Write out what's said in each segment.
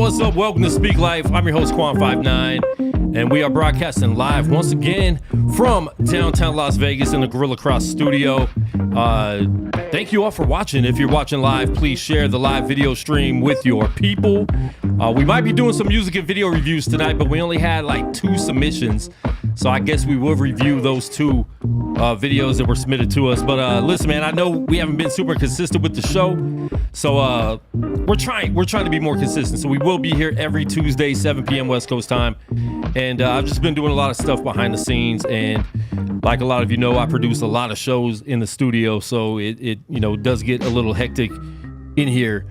what's up? Welcome to Speak Life. I'm your host, Quan59, and we are broadcasting live once again from downtown Las Vegas in the Gorilla Cross studio. Thank you all for watching. If you're watching live, please share the live video stream with your people. We might be doing some music and video reviews tonight, but we only had like 2 submissions. So I guess we will review those 2 videos that were submitted to us. But listen, man, I know we haven't been super consistent with the show. So we're trying to be more consistent. So we will be here every Tuesday, 7 p.m. West Coast time. And I've just been doing a lot of stuff behind the scenes. And like a lot of you know, I produce a lot of shows in the studio. So it does get a little hectic in here.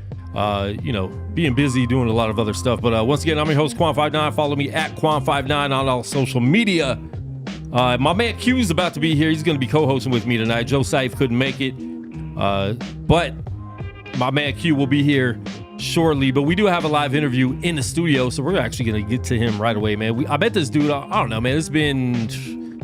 Being busy doing a lot of other stuff. But once again, I'm your host, Quan59. Follow me at Quan59 on all social media. My man Q is about to be here. He's going to be co-hosting with me tonight. Joe Seif couldn't make it. But my man Q will be here shortly. But we do have a live interview in the studio, so we're actually going to get to him right away, man. I bet this dude, I don't know, man. It's been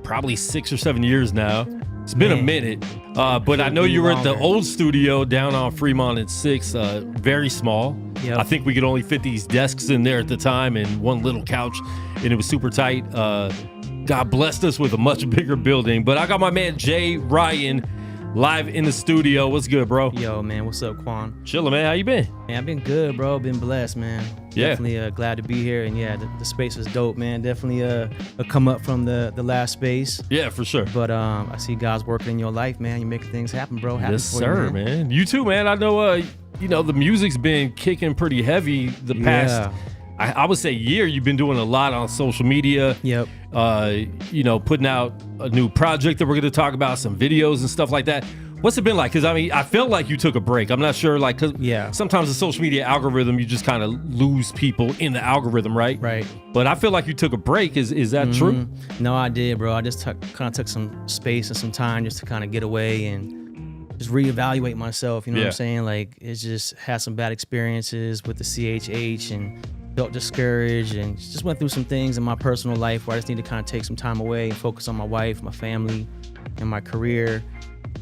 probably 6 or 7 years now. It's been a minute, but I know you were at the old studio down on Fremont and 6th, very small. Yep. I think we could only fit these desks in there at the time and one little couch, and it was super tight. God blessed us with a much bigger building. But I got my man Jay Rian live in the studio. What's good, bro? Yo, man, what's up, Quan? Chillin', man. How you been? Man, I've been good, bro. Been blessed, man. Yeah. Definitely glad to be here. And yeah, the space was dope, man. Definitely a come up from the last space. Yeah, for sure. But I see God's working in your life, man. You're making things happen, bro. Happy Yes, for sir, you, man. You too, man. I know, the music's been kicking pretty heavy the past, I would say year. You've been doing a lot on social media. Yep. Putting out a new project that we're going to talk about, some videos and stuff like that. What's it been like? Because, I mean, I felt like you took a break. I'm not sure, like, because sometimes the social media algorithm, you just kind of lose people in the algorithm, right? Right. But I feel like you took a break. Is that true? No, I did, bro. I just kind of took some space and some time just to kind of get away and just reevaluate myself. You know what I'm saying? Like, it just had some bad experiences with the CHH and felt discouraged and just went through some things in my personal life where I just need to kind of take some time away and focus on my wife, my family, and my career.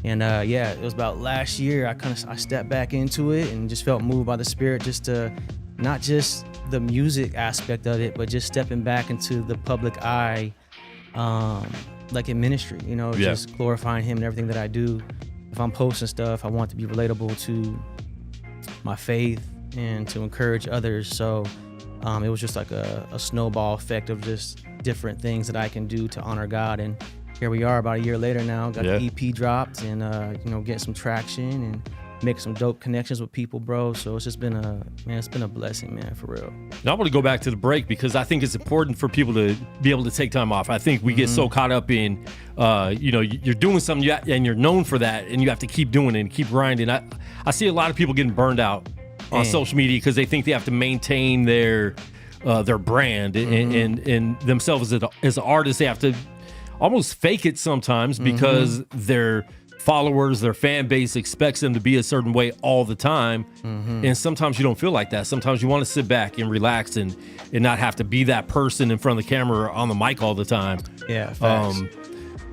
And it was about last year I stepped back into it and just felt moved by the Spirit, just to not just the music aspect of it, but just stepping back into the public eye, like in ministry, just glorifying Him and everything that I do. If I'm posting stuff, I want it to be relatable to my faith and to encourage others. So it was just like a snowball effect of just different things that I can do to honor God. And here we are about a year later now, got the EP dropped and, getting some traction and making some dope connections with people, bro. So it's just been it's been a blessing, man, for real. Now I want to go back to the break because I think it's important for people to be able to take time off. I think we get so caught up in, you're doing something and you're known for that and you have to keep doing it and keep grinding. I see a lot of people getting burned out on social media because they think they have to maintain their brand and themselves as an artist. They have to almost fake it sometimes because their followers, their fan base expects them to be a certain way all the time. And sometimes you don't feel like that. Sometimes you want to sit back and relax and not have to be that person in front of the camera or on the mic all the time. Yeah, facts.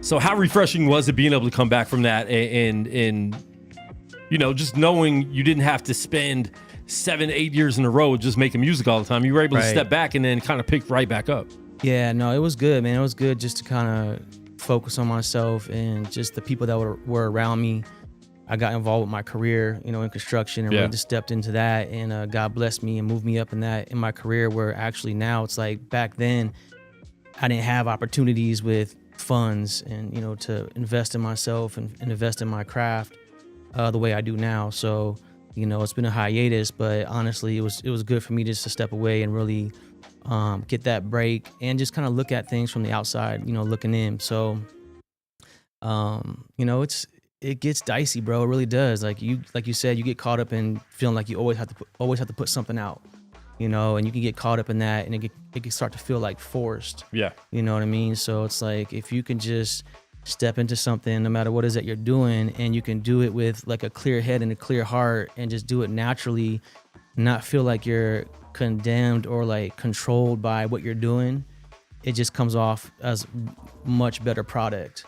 So how refreshing was it being able to come back from that and just knowing you didn't have to spend 7-8 years in a row just making music all the time. You were able to step back and then kind of pick right back up. Yeah, no, it was good, man. It was good just to kind of focus on myself and just the people that were around me. I got involved with my career, in construction and really just stepped into that. And God blessed me and moved me up in my career where actually now it's like back then I didn't have opportunities with funds and, to invest in myself and invest in my craft the way I do now. So, it's been a hiatus, but honestly, it was good for me just to step away and really get that break and just kind of look at things from the outside, looking in. So, it gets dicey, bro. It really does. Like you said, you get caught up in feeling like you always have to put something out, and you can get caught up in that and it can start to feel like forced. Yeah. You know what I mean? So it's like, if you can just step into something, no matter what it is that you're doing, and you can do it with like a clear head and a clear heart and just do it naturally, not feel like you're condemned or like controlled by what you're doing, it just comes off as much better product.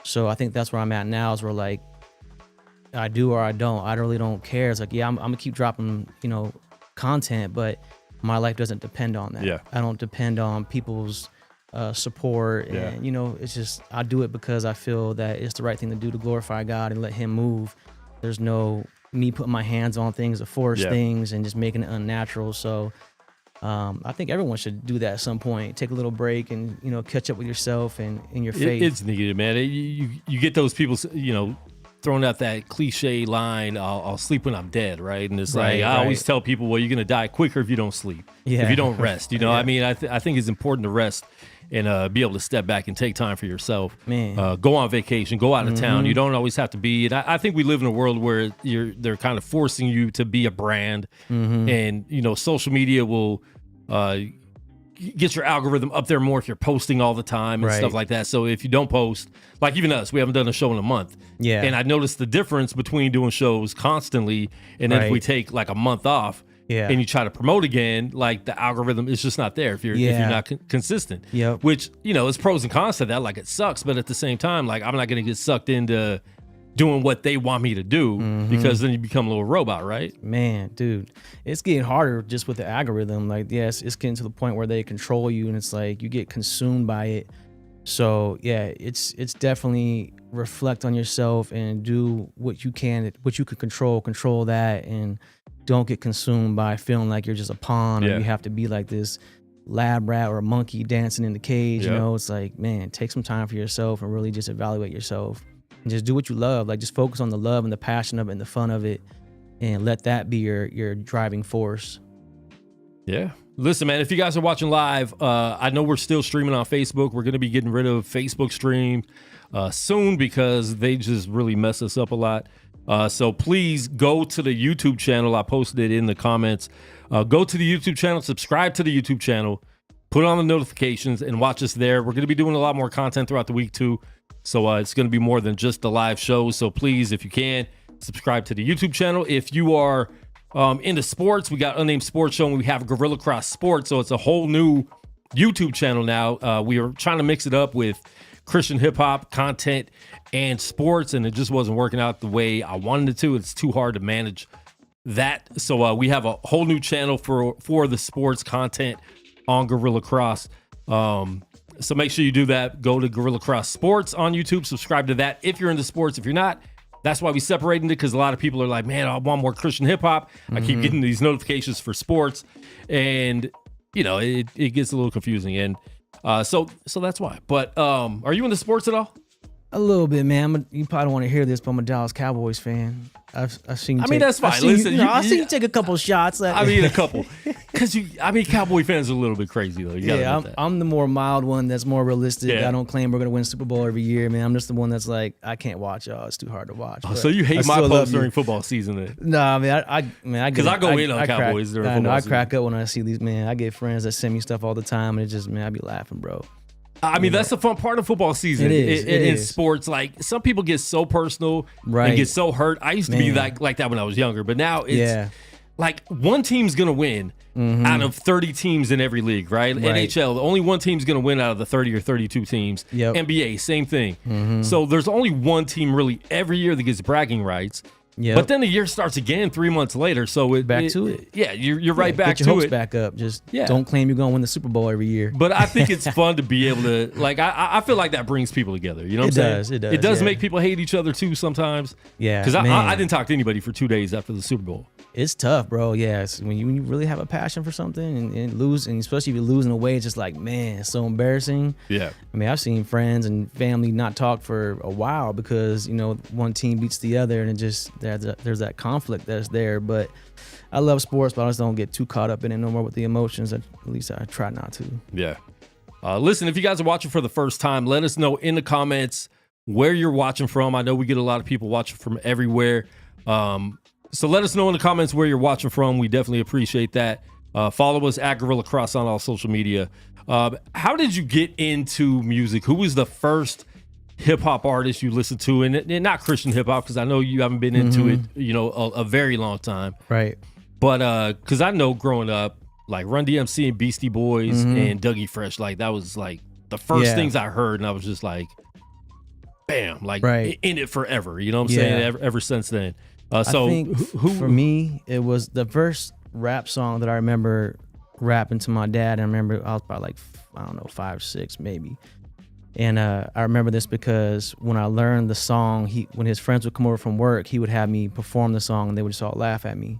So I think that's where I'm at now, is where like I do or I don't. I really don't care. It's like, yeah, I'm gonna keep dropping, content, but my life doesn't depend on that. Yeah. I don't depend on people's support. And, you know, it's just, I do it because I feel that it's the right thing to do to glorify God and let him move. There's no me putting my hands on things to force things and just making it unnatural. So I think everyone should do that at some point. Take a little break and, you know, catch up with yourself and in your faith. It's needed, man. You get those people, you know, throwing out that cliche line, I'll sleep when I'm dead, right? And it's like, I always tell people, well, you're going to die quicker if you don't sleep, if you don't rest. You know, I mean, I think it's important to rest and be able to step back and take time for yourself. Man. Go on vacation, go out of town. You don't always have to be. And I think we live in a world where they're kind of forcing you to be a brand. And, you know, social media will get your algorithm up there more if you're posting all the time and stuff like that. So if you don't post, like even us, we haven't done a show in a month. And I noticed the difference between doing shows constantly and then if we take like a month off and you try to promote again, like the algorithm is just not there if you're not consistent. Which, you know, it's pros and cons to that. Like it sucks, but at the same time, like I'm not going to get sucked into doing what they want me to do because then you become a little robot, right? Man, dude, it's getting harder just with the algorithm. Like, yes, it's getting to the point where they control you and it's like you get consumed by it. So yeah, it's definitely reflect on yourself and do what you can, what you could control that, and don't get consumed by feeling like you're just a pawn or you have to be like this lab rat or a monkey dancing in the cage. You know, it's like, man, take some time for yourself and really just evaluate yourself. And just do what you love. Like just focus on the love and the passion of it and the fun of it, and let that be your driving force. Yeah. Listen, man, if you guys are watching live, I know we're still streaming on Facebook. We're going to be getting rid of Facebook Stream soon because they just really mess us up a lot. So please go to the YouTube channel. I posted it in the comments. Go to the YouTube channel, subscribe to the YouTube channel, put on the notifications, and watch us there. We're going to be doing a lot more content throughout the week too. So it's going to be more than just the live shows. So please, if you can, subscribe to the YouTube channel. If you are into sports, we got Unnamed Sports Show and we have Guerrilla Cross Sports. So it's a whole new YouTube channel now. We are trying to mix it up with Christian hip hop content and sports, and it just wasn't working out the way I wanted it to. It's too hard to manage that. So we have a whole new channel for the sports content on Guerrilla Cross. So make sure you do that. Go to Guerrilla Cross Sports on YouTube. Subscribe to that if you're into sports. If you're not, that's why we separated it, because a lot of people are like, man, I want more Christian hip hop. I keep getting these notifications for sports, and you know it gets a little confusing. And so that's why. But are you into sports at all? A little bit, man. You probably don't want to hear this, but I'm a Dallas Cowboys fan. I've seen. I mean, that's fine. Listen, I've seen you take a couple shots. I mean, a couple, because Cowboy fans are a little bit crazy though. I'm the more mild one. That's more realistic. I don't claim we're gonna win Super Bowl every year, man. I'm just the one that's like, I can't watch y'all. It's too hard to watch. So you hate my posts during football season then? Nah, I because I go in on Cowboys during football season. I crack up when I see these, man. I get friends that send me stuff all the time, and it just, man, I be laughing, bro. I mean, that's the fun part of football season. It is. In sports, like some people get so personal and get so hurt. I used to be like that when I was younger, but now it's like one team's going to win out of 30 teams in every league, right? NHL, only one team's going to win out of the 30 or 32 teams. NBA, same thing. So there's only one team really every year that gets bragging rights. But then the year starts again 3 months later. So back to it. Yeah, you're right back to it. Get your hopes back up. Just don't claim you're going to win the Super Bowl every year. But I think it's fun to be able to, like, I feel like that brings people together. You know what I'm saying? It does make people hate each other too sometimes. Yeah. Because I didn't talk to anybody for 2 days after the Super Bowl. It's tough, bro. Yeah. When you really have a passion for something and lose, and especially if you're losing away, it's just like, man, it's so embarrassing. Yeah. I mean, I've seen friends and family not talk for a while because, you know, one team beats the other, and it just, there's that conflict that's there. But I love sports, but I just don't get too caught up in it no more with the emotions. At least I try not to. Yeah. Listen, if you guys are watching for the first time, let us know in the comments where you're watching from. I know we get a lot of people watching from everywhere. So let us know in the comments where you're watching from. We definitely appreciate that. Follow us at Guerrilla Cross on all social media. How did you get into music? Who was the first hip hop artist you listened to? And not Christian hip hop, because I know you haven't been into it, you know, a very long time. Right. But because I know growing up, like Run DMC and Beastie Boys and Dougie Fresh, like that was like the first things I heard, and I was just like, bam, like in it forever. You know what I'm saying? Ever since then. So I think for me, it was the first rap song that I remember rapping to my dad. And I remember I was probably like, I don't know, 5, 6 maybe. And I remember this because when I learned the song, when his friends would come over from work, he would have me perform the song and they would just all laugh at me.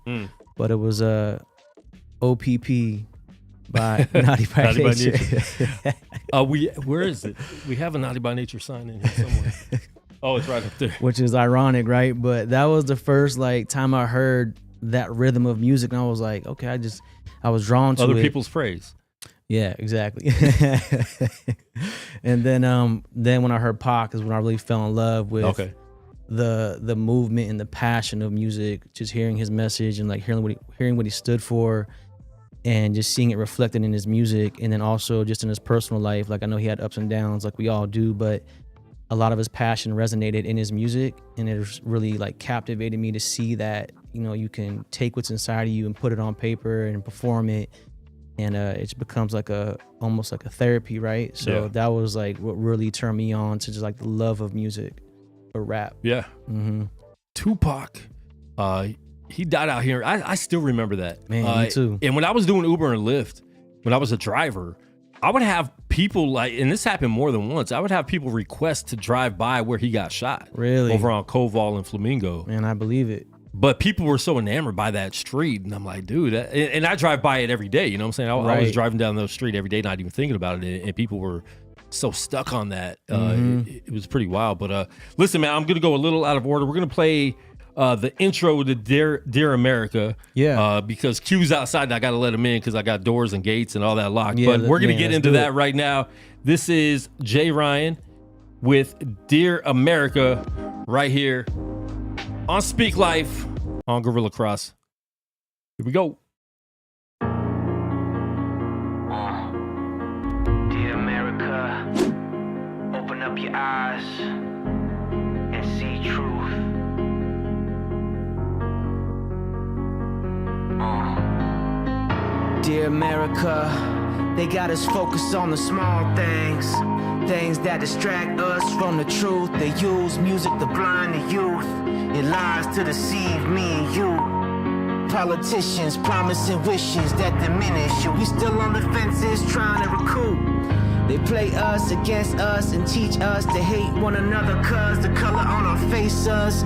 But it was OPP by Naughty by Nature. Where is it? We have a Naughty by Nature sign in here somewhere. Oh, it's right up there. Which is ironic, right? But that was the first like time I heard that rhythm of music, and I was like, okay, I was drawn to other it. people's praise. Yeah, exactly. And then when I heard Pac is when I really fell in love with the movement and the passion of music, just hearing his message and like hearing what he stood for, and just seeing it reflected in his music, and then also just in his personal life. Like I know he had ups and downs like we all do, but a lot of his passion resonated in his music, and it was really like captivated me to see that, you know, you can take what's inside of you and put it on paper and perform it, and it becomes like almost like a therapy, right? So that was like what really turned me on to just like the love of music or rap. Yeah. Tupac, he died out here. I still remember that. Man, me too. And when I was doing Uber and Lyft, when I was a driver, I would have people like, and this happened more than once, I would have people request to drive by where he got shot. Really? Over on Koval and Flamingo. Man, I believe it. But people were so enamored by that street, and I'm like, dude, and I drive by it every day, you know what I'm saying? I was driving down the street every day, not even thinking about it, and people were so stuck on that. It was pretty wild. But listen, man, I'm going to go a little out of order. We're going to play the intro to Dear America. Yeah. Because Q's outside and I got to let him in because I got doors and gates and all that locked. Yeah, but we're going to get into that right now. This is Jay Ryan with Dear America right here on Speak Life on Gorilla Cross. Here we go. Dear America, open up your eyes and see truth. Dear America, they got us focused on the small things, things that distract us from the truth. They use music to blind the youth. It lies to deceive me and you. Politicians promising wishes that diminish you. We still on the fences trying to recoup. They play us against us and teach us to hate one another cause the color on our faces.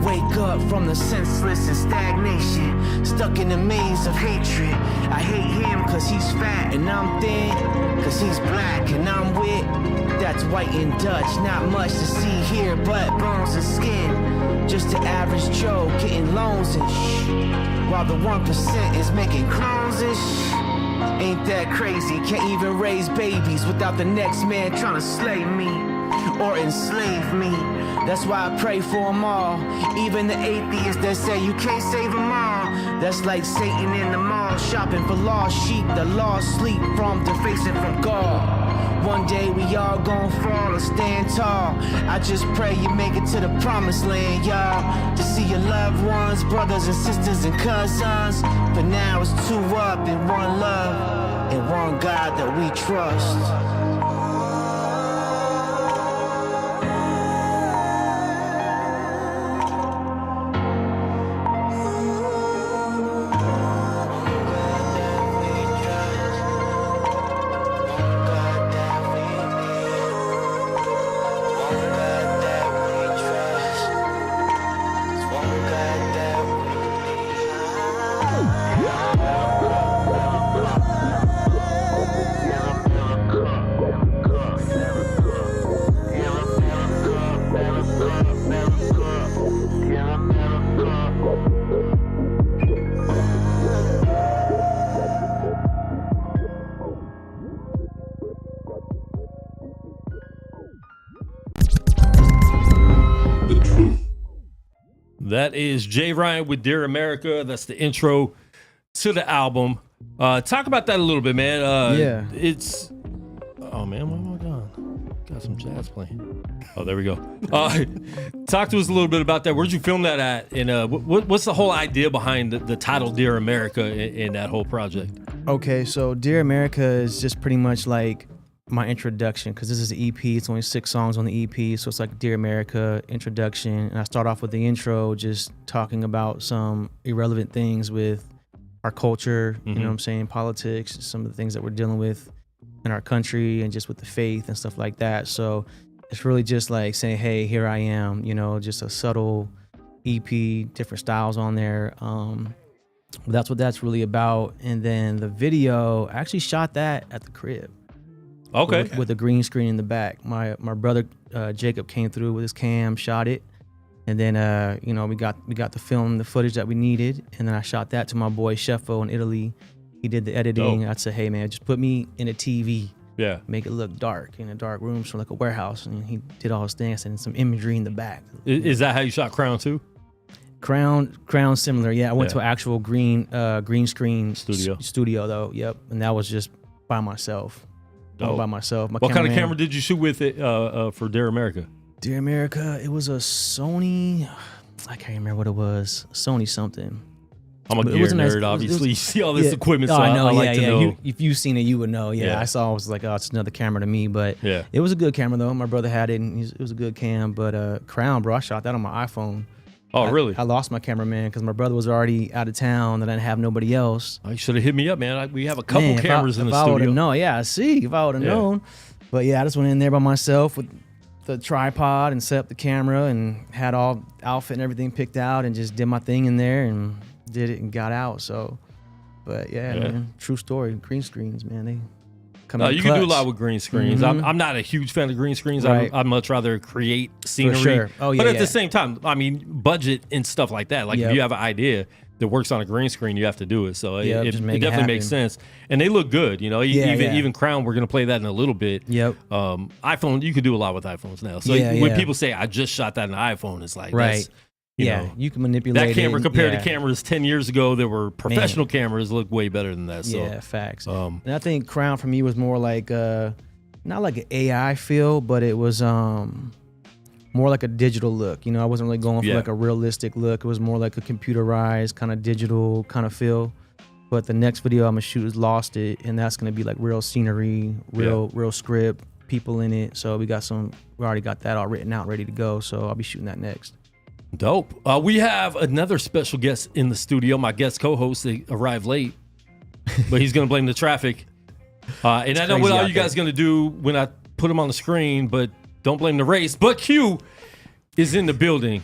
Wake up from the senseless and stagnation, stuck in a maze of hatred. I hate him cause he's fat and I'm thin, cause he's black and I'm wit. That's white and Dutch, not much to see here but bones and skin. Just the average Joe getting loans and shh, while the 1% is making clones and shh. Ain't that crazy? Can't even raise babies without the next man trying to slay me or enslave me. That's why I pray for them all, even the atheists that say you can't save them all. That's like Satan in the mall, shopping for lost sheep, the lost sleep from defacing from God. One day we all gon' fall or stand tall. I just pray you make it to the promised land, y'all. To see your loved ones, brothers and sisters and cousins. But now it's two up and one love and one God that we trust. That is Jay Ryan with Dear America. That's the intro to the album. Talk about that a little bit, man. Yeah. It's... Oh, man, where am I gone? Got some jazz playing. Oh, there we go. Talk to us a little bit about that. Where'd you film that at? And what's the whole idea behind the title Dear America in that whole project? Okay, so Dear America is just pretty much like my introduction, because this is the EP. It's only 6 songs on the EP, so it's like Dear America introduction. And I start off with the intro, just talking about some irrelevant things with our culture, you know what I'm saying, politics, some of the things that we're dealing with in our country and just with the faith and stuff like that. So it's really just like saying, hey, here I am, you know, just a subtle EP, different styles on there. That's what that's really about. And then the video, I actually shot that at the crib. Okay. With a green screen in the back. My brother Jacob came through with his cam, shot it. And then, you know, we got the footage that we needed. And then I shot that to my boy Sheffo in Italy. He did the editing. I said, hey, man, just put me in a TV. Yeah. Make it look dark, in a dark room, so like a warehouse. And he did all his things and some imagery in the back. Is that how you shot Crown too? Crown similar. Yeah, I went to an actual green screen studio though. Yep. And that was just by myself. All by myself. What kind of camera did you shoot with it for Dear America? Dear America, it was a Sony. I can't remember what it was. Sony something. I'm a gear nerd, obviously. You see all this equipment, so I know. I like to know. If you've seen it, you would know. Yeah, I saw. I was like, oh, it's another camera to me. But it was a good camera though. My brother had it, and it was a good cam. But Crown, bro, I shot that on my iPhone. Oh, really? I lost my cameraman because my brother was already out of town and I didn't have nobody else. Oh, you should have hit me up, man. We have a couple cameras in the studio. If I would have known, if I would have known. But yeah, I just went in there by myself with the tripod and set up the camera and had all outfit and everything picked out and just did my thing in there and did it and got out. So, but man, true story. Green screens, man, they come in you can do a lot with green screens. I'm not a huge fan of green screens. Right. I'd much rather create scenery. For sure. Oh, yeah, but at the same time, I mean, budget and stuff like that. Like if you have an idea that works on a green screen, you have to do it. So it definitely makes sense. And they look good, you know. Even Crown, we're gonna play that in a little bit. Yep. iPhone, you can do a lot with iPhones now. So when people say I just shot that in an iPhone, it's like that's, you know, you can manipulate that camera it, compared to cameras 10 years ago that were professional cameras look way better than that. So, yeah, facts. And I think Crown for me was more like not like an AI feel, but it was more like a digital look. You know, I wasn't really going for like a realistic look. It was more like a computerized kind of digital kind of feel. But the next video I'm gonna shoot is Lost It, and that's gonna be like real scenery, real script, people in it. So we already got that all written out, ready to go. So I'll be shooting that next. Dope. We have another special guest in the studio. My guest co-host, they arrived late, but he's going to blame the traffic. And I know what all you guys going to do when I put him on the screen, but don't blame the race. But Q is in the building.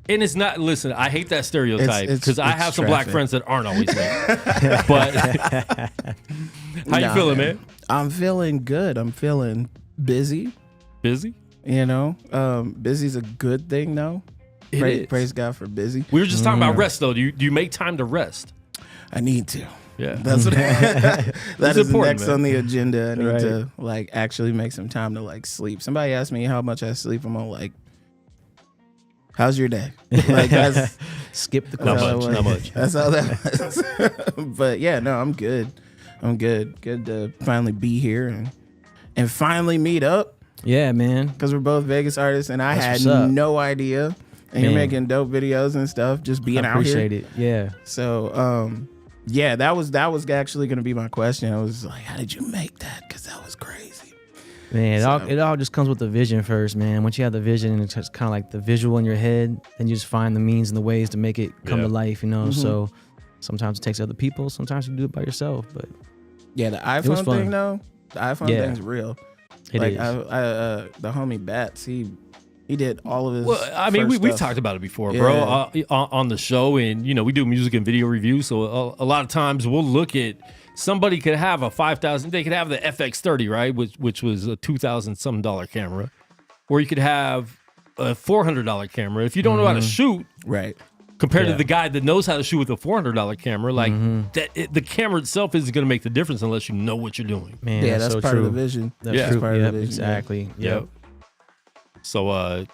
And it's not, listen, I hate that stereotype because I have some black friends that aren't always late. But how you feeling, man? I'm feeling good. I'm feeling busy. Busy? You know, busy's a good thing, though. Praise God for busy. We were just talking about rest, though. Do you make time to rest? I need to. Yeah, that's what that is next man. On the agenda. I need to like actually make some time to like sleep. Somebody asked me how much I sleep. I'm all like, "How's your day?" Like that's skip the question. Not much. That's all that was. But yeah, no, I'm good. I'm good. Good to finally be here and finally meet up. Yeah, man. Because we're both Vegas artists, and I had no idea. And you're making dope videos and stuff, just being out here. Appreciate it, yeah. So, yeah, that was actually going to be my question. I was like, how did you make that? Because that was crazy. Man, it all just comes with the vision first, man. Once you have the vision, and it's just kind of like the visual in your head, then you just find the means and the ways to make it come to life, you know? So sometimes it takes other people. Sometimes you do it by yourself, but yeah, the iPhone thing, though, the iPhone thing's real. It is. The homie Bats, he did all of his. Well, I mean, we've talked about it before, bro, on the show, and you know we do music and video reviews. So a lot of times we'll look at somebody could have a $5,000. They could have the FX30, right, which was a $2,000-something camera, or you could have a $400 camera. If you don't know how to shoot, right, compared to the guy that knows how to shoot with a $400 camera, like the camera itself isn't going to make the difference unless you know what you're doing. Man, that's so part true. of the vision. That's part of the vision. Exactly. Yep. So,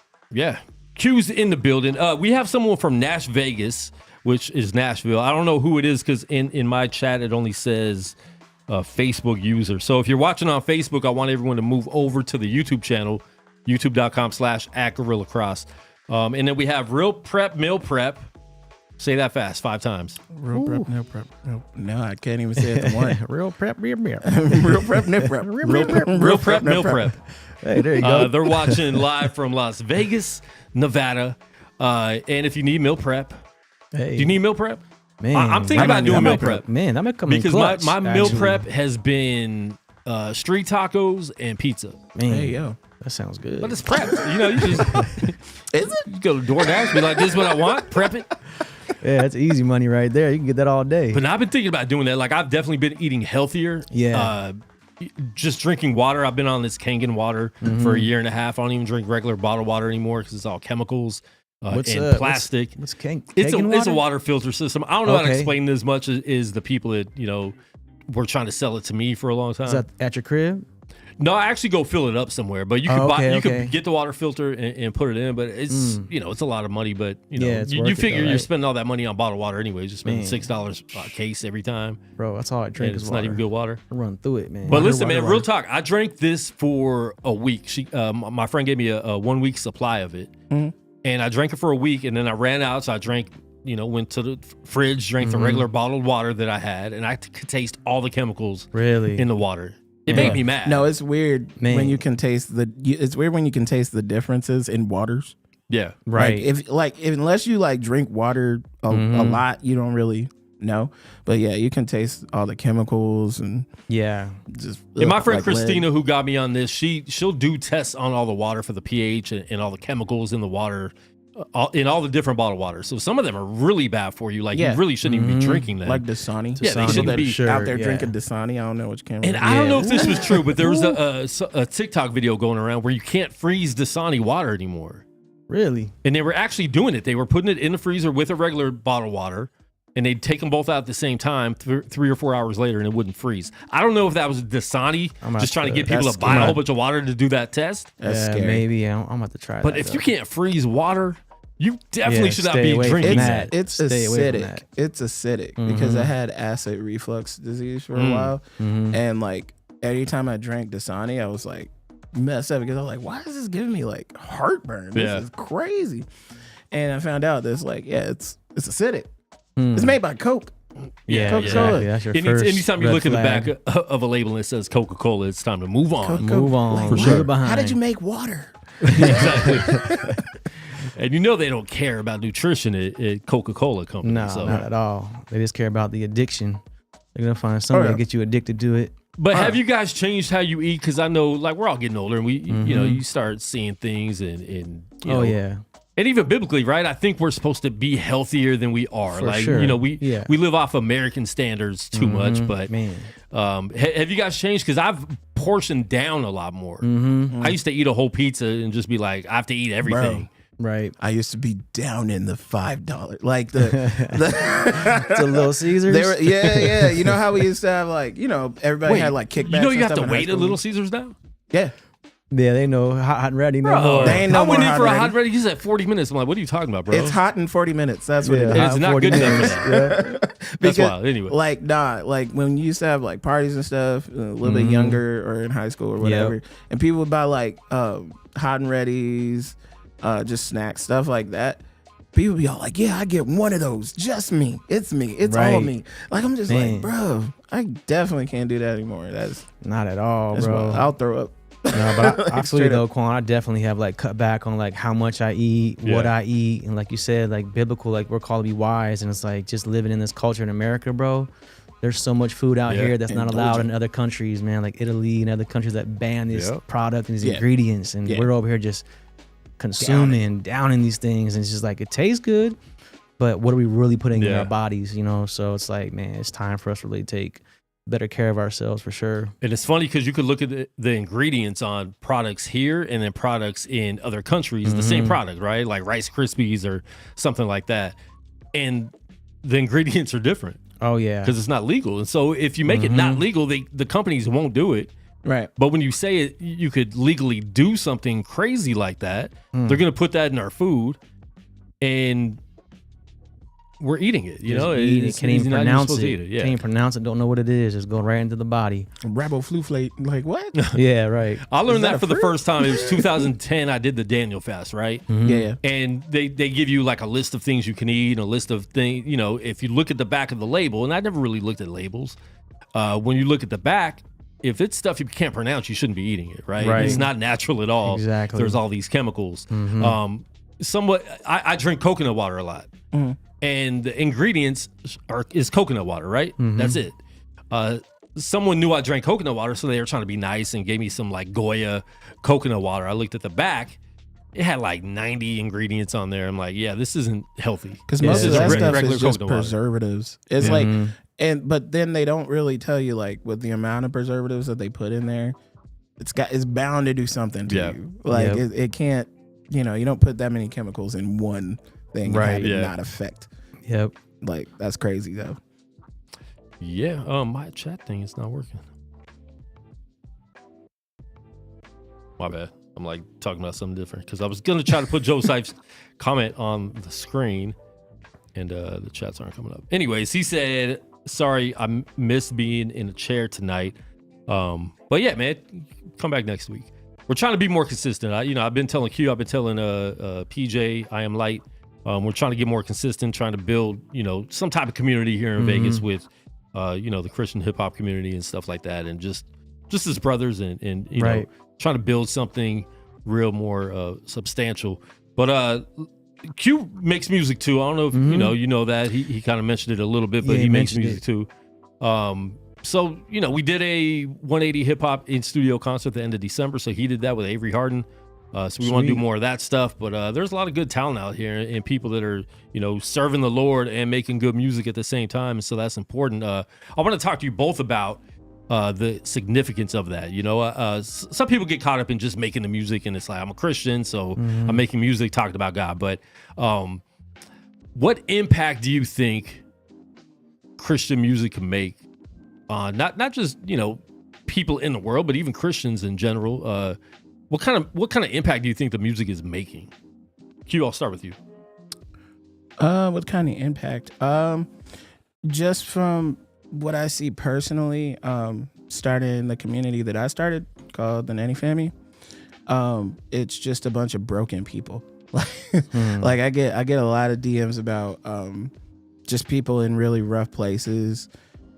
Q's in the building. We have someone from Nash Vegas, which is Nashville. I don't know who it is because in my chat it only says Facebook user. So if you're watching on Facebook, I want everyone to move over to the YouTube channel, youtube.com/@GUERILLACross. And then we have Real Prep, Meal Prep. Say that fast 5 times. Real prep, meal prep. No, I can't even say it to one. Real prep, meal prep. Real prep, meal prep. Real Prep, Meal Prep. Hey, there you go. They're watching live from Las Vegas, Nevada. And if you need meal prep, do you need meal prep? Man, I'm thinking about doing meal prep. Man, that might come in Because clutch, my meal actually. prep has been street tacos and pizza. Man, Hey, yo. that sounds good. But it's prepped. You know, you just Is it? you go to DoorDash, be like, this is what I want, prep it. Yeah, that's easy money right there. You can get that all day. But I've been thinking about doing that. Like, I've definitely been eating healthier. Yeah. Just drinking water. I've been on this Kangen water for a year and a half. I don't even drink regular bottled water anymore because it's all chemicals and plastic. What's It's a water filter system. I don't know how to Okay. explain it as much as the people that, you know, were trying to sell it to me for a long time. Is that at your crib? No, I actually go fill it up somewhere, but you Oh, could buy, okay, you okay. could get the water filter and put it in, but it's you know, it's a lot of money, but you know, Yeah, it's you worth it figure though, you're right? spending all that money on bottled water anyway, just spending Man. $6 a case every time. Bro, that's all I And drink is it's water. not even good water. I run through it, man. But Water, listen, water, man, real water. talk. I drank this for a week. My friend gave me a 1 week supply of it, and I drank it for a week, and then I ran out, so I drank. You know, went to the fridge, drank the regular bottled water that I had, and I could taste all the chemicals Really? in the water. It made me mad. No, it's weird Man. when you can taste it's weird when you can taste the differences in waters. Yeah. right. Like if unless you like drink water a lot, you don't really know. But yeah, you can taste all the chemicals and yeah. just. And my friend like lead. Christina, who got me on this, she'll do tests on all the water for the pH and all the chemicals in the water, in all the different bottled water. So some of them are really bad for you. Like Yeah. you really shouldn't even be drinking that. like Dasani. Yeah, they Dasani, shouldn't that be sure, out there yeah. drinking Dasani. I don't know which camera. And I don't Yeah. know if this was true, but there was a TikTok video going around where you can't freeze Dasani water anymore. Really? And they were actually doing it. They were putting it in the freezer with a regular bottled water, and they'd take them both out at the same time 3 or 4 hours later, and it wouldn't freeze. I don't know if that was Dasani I'm just trying to get that's people to buy a scary. whole bunch of water to do that test. That's yeah, scary. maybe. I'm about to try But that. if you can't freeze water, you definitely Yeah, should not stay be away from drinking that. that. It's Stay away from acidic. that. It's acidic because I had acid reflux disease for a while, and like every time I drank Dasani, I was like messed up because I was like, why is this giving me like heartburn? This Yeah. is crazy. And I found out that it's acidic. It's made by Coke. Yeah, Coca-Cola. Exactly. That's your And first anytime you red look at the flag. back of a label and it says Coca-Cola, it's time to move on. Move on. Like, For what? sure. Behind. How did you make water? Exactly. And you know they don't care about nutrition at Coca-Cola company. No, so. not at all. They just care about the addiction. They're gonna find somebody to get you addicted to it. But have you guys changed how you eat? Because I know, like, we're all getting older, and we, you know, you start seeing things, and you know, Yeah. and even biblically, right? I think we're supposed to be healthier than we are. For like, sure. you know, we Yeah. live off American standards too much. But Man. have you guys changed? Because I've portioned down a lot more. I used to eat a whole pizza and just be like, I have to eat everything. Right. I used to be down in the $5, like the It's a Little Caesars. they were, yeah. You know how we used to have like, you know, everybody had like kickbacks. You know, and you have stuff to in high wait at school? Little Caesars now. Yeah, Yeah, they know hot and ready. No Bro, more. They ain't no I went more in hot for a ready. hot ready. He said 40 minutes. I'm like, what are you talking about, bro? it's hot in 40 minutes. That's what it And is. it's not 40 good enough for minutes. that. Yeah. That's wild. Anyway. Like when you used to have like parties and stuff, a little bit younger or in high school or whatever, and people would buy like hot and ready's, just snacks, stuff like that. People be all like, yeah, I get one of those. Just me. It's me. It's all Right. me. Like, I'm just Man. like, bro, I definitely can't do that anymore. That's Not at all, bro. wild. I'll throw up. No, but I feel you Straight though, up. Quan. I definitely have like cut back on like how much I eat, what I eat, and like you said, like biblical, like we're called to be wise, and it's like just living in this culture in America, bro. There's so much food out here that's not allowed in other countries, man. Like Italy and other countries that ban this product and these ingredients, and we're over here just consuming, downing these things, and it's just like it tastes good, but what are we really putting in our bodies, you know? So it's like, man, it's time for us to really take better care of ourselves for sure. And it's funny because you could look at the ingredients on products here and then products in other countries, the same product, right? Like Rice Krispies or something like that. And the ingredients are different Oh yeah. because it's not legal. And so if you make it not legal, the companies won't do it. Right. But when you say it, you could legally do something crazy like that, they're going to put that in our food and we're eating it. You know, It can't even pronounce it. Yeah. Can't even pronounce it. Don't know what it is. It's going right into the body. Riboflavin. Like, what? Yeah, right. I learned that that a for the fruit? first time. It was 2010. I did the Daniel fast, right? Yeah. And they give you like a list of things you can eat, and a list of things, you know, if you look at the back of the label, and I never really looked at labels. When you look at the back, if it's stuff you can't pronounce, you shouldn't be eating it, right? Right. It's not natural at all. Exactly. There's all these chemicals. somewhat. I drink coconut water a lot, and the ingredients is coconut water, right? That's it. Someone knew I drank coconut water, so they were trying to be nice and gave me some like Goya coconut water. I looked at the back. It had like 90 ingredients on there. I'm like, yeah, this isn't healthy. Because most of that stuff is just coconut water. preservatives. It's like, but then they don't really tell you like with the amount of preservatives that they put in there, it's bound to do something to you. Like it can't, you don't put that many chemicals in one thing and have it not affect. Yep. Like that's crazy though. Yeah. My chat thing is not working. My bad. I'm like talking about something different because I was gonna try to put Joe Sipes' comment on the screen, and the chats aren't coming up. Anyways, he said, "Sorry, I missed being in a chair tonight, but yeah, man, come back next week. We're trying to be more consistent. I've been telling Q, I've been telling PJ, I Am Light. We're trying to get more consistent, trying to build some type of community here in Vegas with the Christian hip hop community and stuff like that, and just as brothers and know." Trying to build something real more substantial. But Q makes music too. I don't know if you know that. He kind of mentioned it a little bit, but he makes music too. So we did a 180 hip hop in studio concert at the end of December. So he did that with Avery Harden. So we want to do more of that stuff. But there's a lot of good talent out here and people that are serving the Lord and making good music at the same time. And so that's important. I want to talk to you both about the significance of that. Some people get caught up in just making the music and it's like, I'm a Christian, so I'm making music talking about God. But what impact do you think Christian music can make on not just people in the world, but even Christians in general? What kind of impact do you think the music is making? Q, I'll start with you. What kind of impact? Just from what I see personally, starting the community that I started called the Nanny Family, it's just a bunch of broken people. Like I get a lot of DMs about just people in really rough places,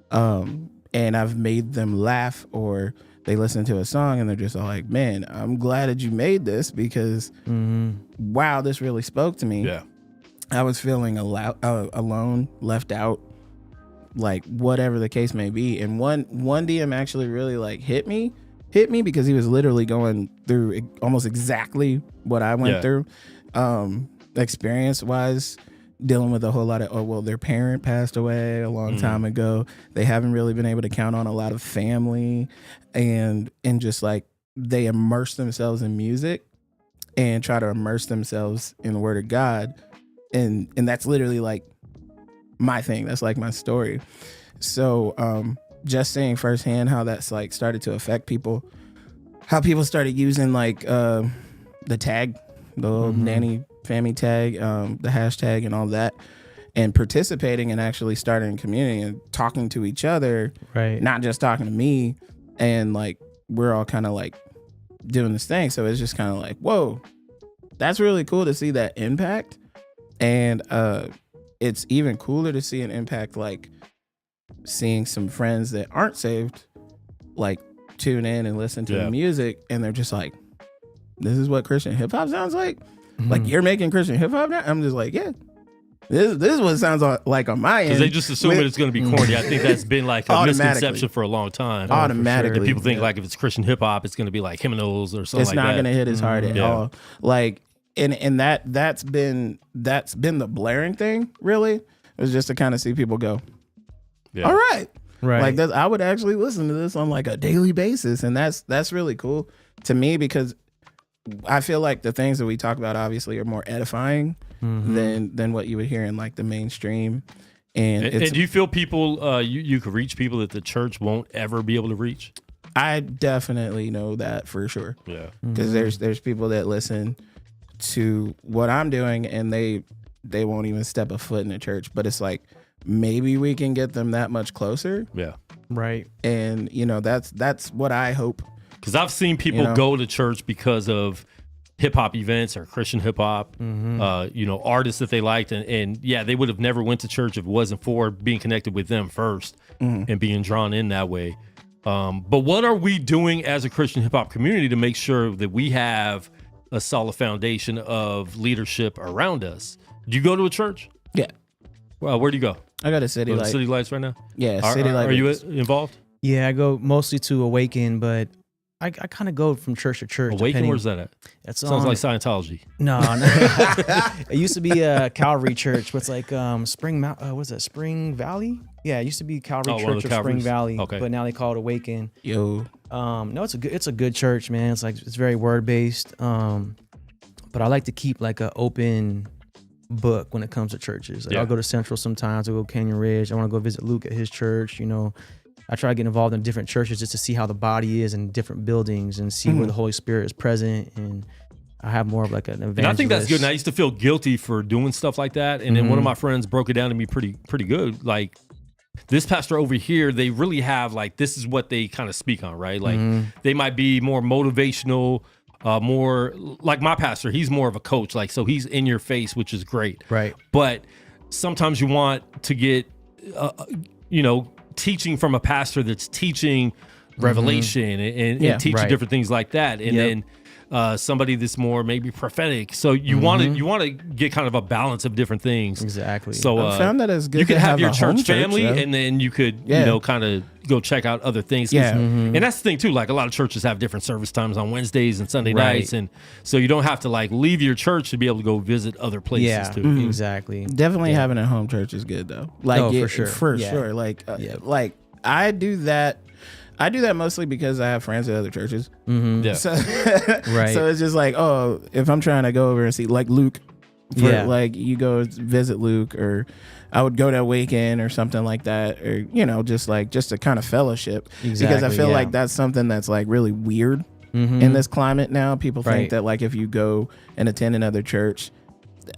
and I've made them laugh, or they listen to a song and they're just all like, "Man, I'm glad that you made this because wow, this really spoke to me." Yeah, I was feeling alone, left out. Like whatever the case may be. And one DM actually really like hit me because he was literally going through almost exactly what I went through, experience wise, dealing with a whole lot of, their parent passed away a long time ago. They haven't really been able to count on a lot of family, and just like they immerse themselves in music and try to immerse themselves in the Word of God. And that's literally like my thing. That's like my story. So just seeing firsthand how that's like started to affect people, how people started using like the tag, the little Nanny Family tag, the hashtag and all that, and participating and actually starting a community and talking to each other, not just talking to me, and like we're all kind of like doing this thing. So it's just kind of like, whoa, that's really cool to see that impact. And it's even cooler to see an impact, like seeing some friends that aren't saved, like tune in and listen to the music, and they're just like, "This is what Christian hip hop sounds like." Like you're making Christian hip hop now. I'm just like, yeah, this is what it sounds like on my end. Because they just assume it's going to be corny. I think that's been like a misconception for a long time. Automatically, and people think like if it's Christian hip hop, it's going to be like hymnals or something. It's not going to hit as hard at all. Like. And that's been the blaring thing, really. It was just to kind of see people go, all right. Like I would actually listen to this on like a daily basis, and that's really cool to me because I feel like the things that we talk about obviously are more edifying than what you would hear in like the mainstream. And do you feel people you could reach people that the church won't ever be able to reach? I definitely know that for sure. Yeah, because there's people that listen to what I'm doing and they won't even step a foot in the church, but it's like maybe we can get them that much closer. Yeah, right. And that's what I hope, because I've seen people go to church because of hip hop events or Christian hip hop, artists that they liked, and they would have never went to church if it wasn't for being connected with them first and being drawn in that way. But what are we doing as a Christian hip hop community to make sure that we have a solid foundation of leadership around us. Do you go to a church? Yeah. Well, where do you go? I got a City Light. City Lights right now? Yeah, Are, City are, Light. are you involved? Yeah, I go mostly to Awaken, but I kind of go from church to church. Awaken, where's that at? That Sounds like Scientology. No. It used to be a Calvary Church. What's like what's that? Spring Valley? Yeah, it used to be Calvary one of Church the of Spring Calvaries. Valley. Okay. But now they call it Awaken. Yo. No, it's a good church, man. It's very word based. But I like to keep like an open book when it comes to churches. Like, Yeah. I'll go to Central sometimes. I'll go Canyon Ridge. I want to go visit Luke at his church. I try to get involved in different churches just to see how the body is in different buildings and see where the Holy Spirit is present. And I have more of like an evangelist. And I think that's good. And I used to feel guilty for doing stuff like that. And then one of my friends broke it down to me pretty good. Like, this pastor over here, they really have like, this is what they kind of speak on, right? Like they might be more motivational, more like my pastor, he's more of a coach. Like, so he's in your face, which is great. Right. But sometimes you want to get, teaching from a pastor that's teaching revelation and teaching right. different things like that. And then somebody that's more maybe prophetic. So you want to get kind of a balance of different things. Exactly. So I found that it's good you could to have have your a home church family, church, though. and then you could kind of go check out other things. 'Cause- Yeah. and that's the thing too. Like a lot of churches have different service times on Wednesdays and Sunday Right. nights, and so you don't have to like leave your church to be able to go visit other places Yeah, too. exactly. Definitely having a home church is good though. Like Oh, for sure. For Yeah. sure. Like like I do that. I do that mostly because I have friends at other churches. Yeah. So, Right. so it's just like, oh, if I'm trying to go over and see like Luke, like you go visit Luke, or I would go to Awaken or something like that, or just to kind of fellowship. Because I Exactly, feel yeah. like that's something that's like really weird in this climate now. People think Right. that like if you go and attend another church,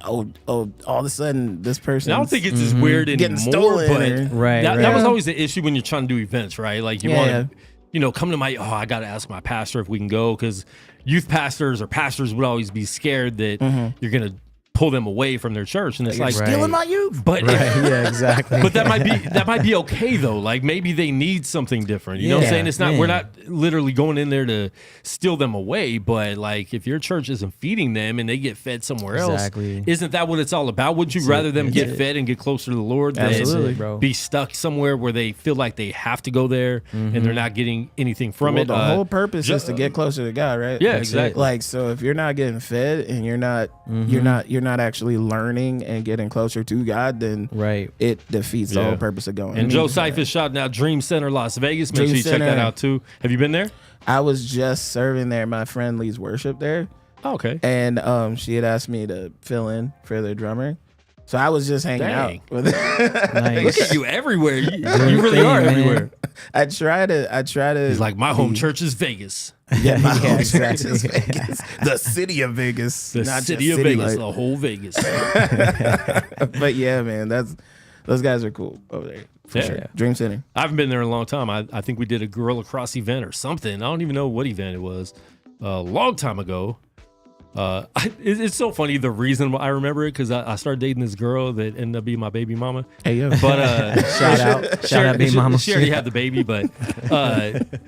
all of a sudden this person. I don't think it's as weird Getting anymore, stolen but or- Right, that right. was always the issue when you're trying to do events, right? Like you want to, come to I got to ask my pastor if we can go, because youth pastors or pastors would always be scared that you're going to pull them away from their church, and it's like stealing my youth. But Yeah, exactly. but that might be okay though. Like maybe they need something different. You know what I'm Yeah, saying? It's not man. we're not literally going in there to steal them away, but like if your church isn't feeding them and they get fed somewhere Exactly. else, isn't that what it's all about? Wouldn't you rather them get fed and get closer to the Lord than Absolutely, bro. be stuck somewhere where they feel like they have to go there and they're not getting anything from Well, it? the whole purpose is to get closer to God, right? Yeah, That's exactly. it. Like, so if you're not getting fed and you're not actually learning and getting closer to God, then Right. it defeats the Yeah. whole purpose of going. And Joe Seif is shouting out Dream Center Las Vegas. Make Dream sure you check that Center. out too. Have you been there? I was just serving there. My friend leads worship there, Oh, okay. and she had asked me to fill in for the drummer. So I was just hanging out Dang. with Nice. Look at you everywhere. You Doing really thing, are man. everywhere. I try to. He's like, my home church is Vegas. Yeah, my Yeah, home church exactly. is Vegas, the city of Vegas, The not city just of Vegas, Light. the whole Vegas. But yeah, man, those guys are cool over there for Yeah. sure. Dream Center. I haven't been there in a long time. I think we did a Gorilla Cross event or something. I don't even know what event it was. A long time ago. It's so funny the reason why I remember it, because I started dating this girl that ended up being my baby mama. Hey yo, But Shout out, baby mama. She already had the baby, but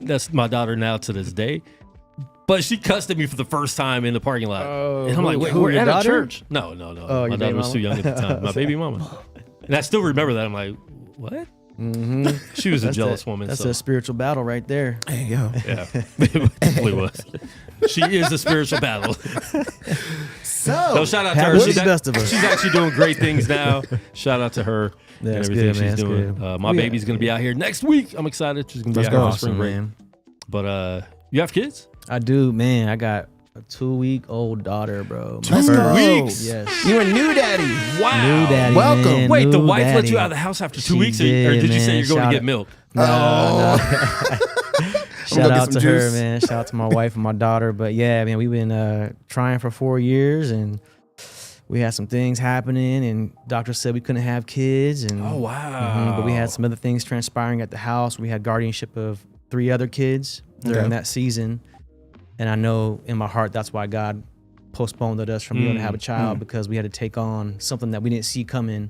that's my daughter now to this day. But she cussed at me for the first time in the parking lot, and I'm like, "Wait, who, we're your at a daughter? church." No. Oh, My your daughter baby was mama? too young at the time. My baby mama, and I still remember that. I'm like, "What?" She was a jealous woman. That's so. a spiritual battle right there. hey yo. Yeah, it definitely was. She is a spiritual battle. So shout out to her. Happens to the best of us. She's actually doing great things now. Shout out to her That's and everything good, man. she's That's doing. good. My baby's gonna be out here next week. I'm excited. She's gonna be Let's out here go. for spring break. man. But you have kids? I do, man. I got a 2-week-old daughter, bro. Let's go. weeks? Yes. You a new daddy. Wow. New daddy. Welcome. Man. Wait, the New wife let daddy. you out of the house after 2 She weeks, or did you say man. you're going to Shout get out- milk? No. Shout get out some to her, juice. man. Shout out to my wife and my daughter. But yeah, man, we've been trying for 4 years, and we had some things happening, and doctor said we couldn't have kids. And Oh, wow. but we had some other things transpiring at the house. We had guardianship of 3 other kids during Okay. that season, and I know in my heart that's why God postponed us from being able to have a child, because we had to take on something that we didn't see coming.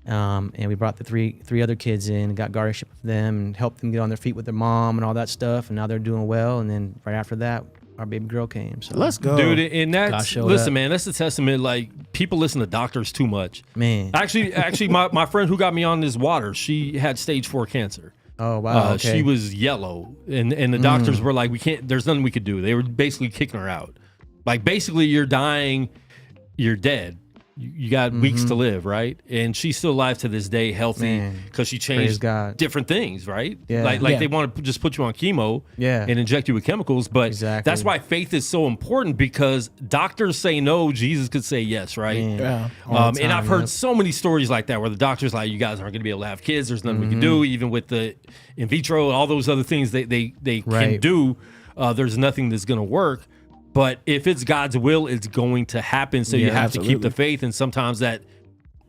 And we brought the three other kids in and got guardianship of them and helped them get on their feet with their mom and all that stuff. And now they're doing well. And then right after that, our baby girl came. So Let's go, dude. And God that's showed listen, up. man. That's a testament. Like people listen to doctors too much. Man. Actually, my friend who got me on this water, she had stage 4 cancer. Oh wow. Okay. She was yellow, and the doctors were like, we can't. There's nothing we could do. They were basically kicking her out. Like basically, you're dying, you're dead. You got weeks to live, right? And she's still alive to this day, healthy, because she changed different things, right? Yeah. Like they want to just put you on chemo and inject you with chemicals. But that's why faith is so important, because doctors say no, Jesus could say yes, right? Yeah. And I've heard so many stories like that where the doctor's like, you guys aren't going to be able to have kids. There's nothing we can do, even with the in vitro and all those other things they can do. There's nothing that's going to work. But if it's God's will, it's going to happen. So you have to keep the faith. And sometimes that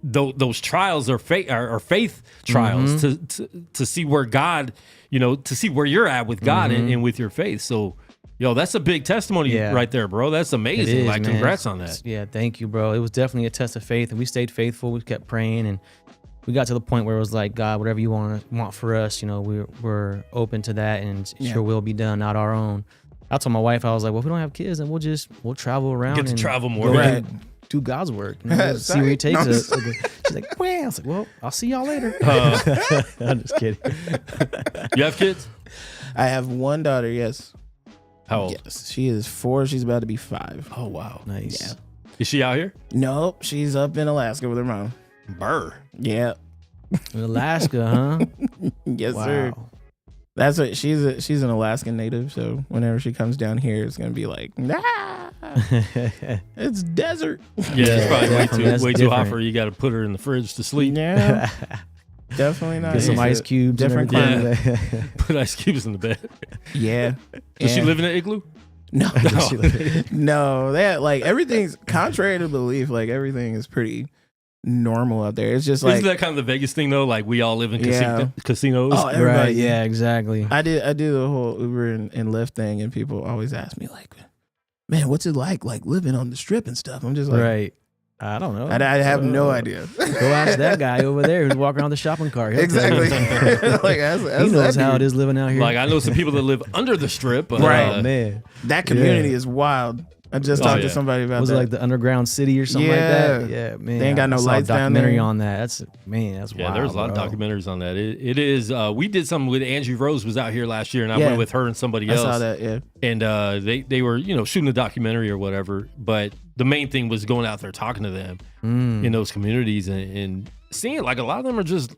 those trials are faith trials to see where God, to see where you're at with God and with your faith. So, that's a big testimony right there, bro. That's amazing. Like, congrats on that. Yeah, thank you, bro. It was definitely a test of faith, and we stayed faithful. We kept praying, and we got to the point where it was like, God, whatever you want for us, we're open to that, and your will be done, not our own. I told my wife, I was like, well, if we don't have kids, then we'll travel around. Get to and travel more. Do God's work. See where he takes us. She's like, well, I was like, well, I'll see y'all later. I'm just kidding. You have kids? I have one daughter, yes. How old? Yes, she is 4. She's about to be 5. Oh, wow. Nice. Yeah. Is she out here? Nope, she's up in Alaska with her mom. Burr. Yeah. In Alaska, huh? Yes, wow. sir. That's what she's an Alaskan native, so whenever she comes down here, it's gonna be like, it's desert. Yeah, it's probably way too hot for her. You got to put her in the fridge to sleep. Yeah, definitely not. Get some ice cubes. Different climate. Put ice cubes in the bed. Yeah. Does she live in an igloo? No, no. That like everything's contrary to belief. Like everything is pretty normal out there. It's just like, isn't that kind of the Vegas thing though? Like we all live in casinos. Oh, everybody. Right. Yeah, exactly. I do the whole Uber and Lyft thing, and people always ask me like, man, what's it like living on the strip and stuff? I'm just like, right. I don't know. I have no idea. Go ask that guy over there who's walking around the shopping cart. Exactly. Like, he knows how it is living out here. Like I know some people that live under the strip. Right, man. That community is wild. I just talked to somebody about was that. it like the underground city or something like that? Yeah, man. They ain't got no lights down there. Documentary on that. That's wild. Yeah, there's a lot of documentaries on that. It is. We did something with Angie Rose was out here last year, and I went with her and somebody else. I saw that. Yeah. And they were shooting a documentary or whatever, but the main thing was going out there talking to them in those communities and seeing like a lot of them are just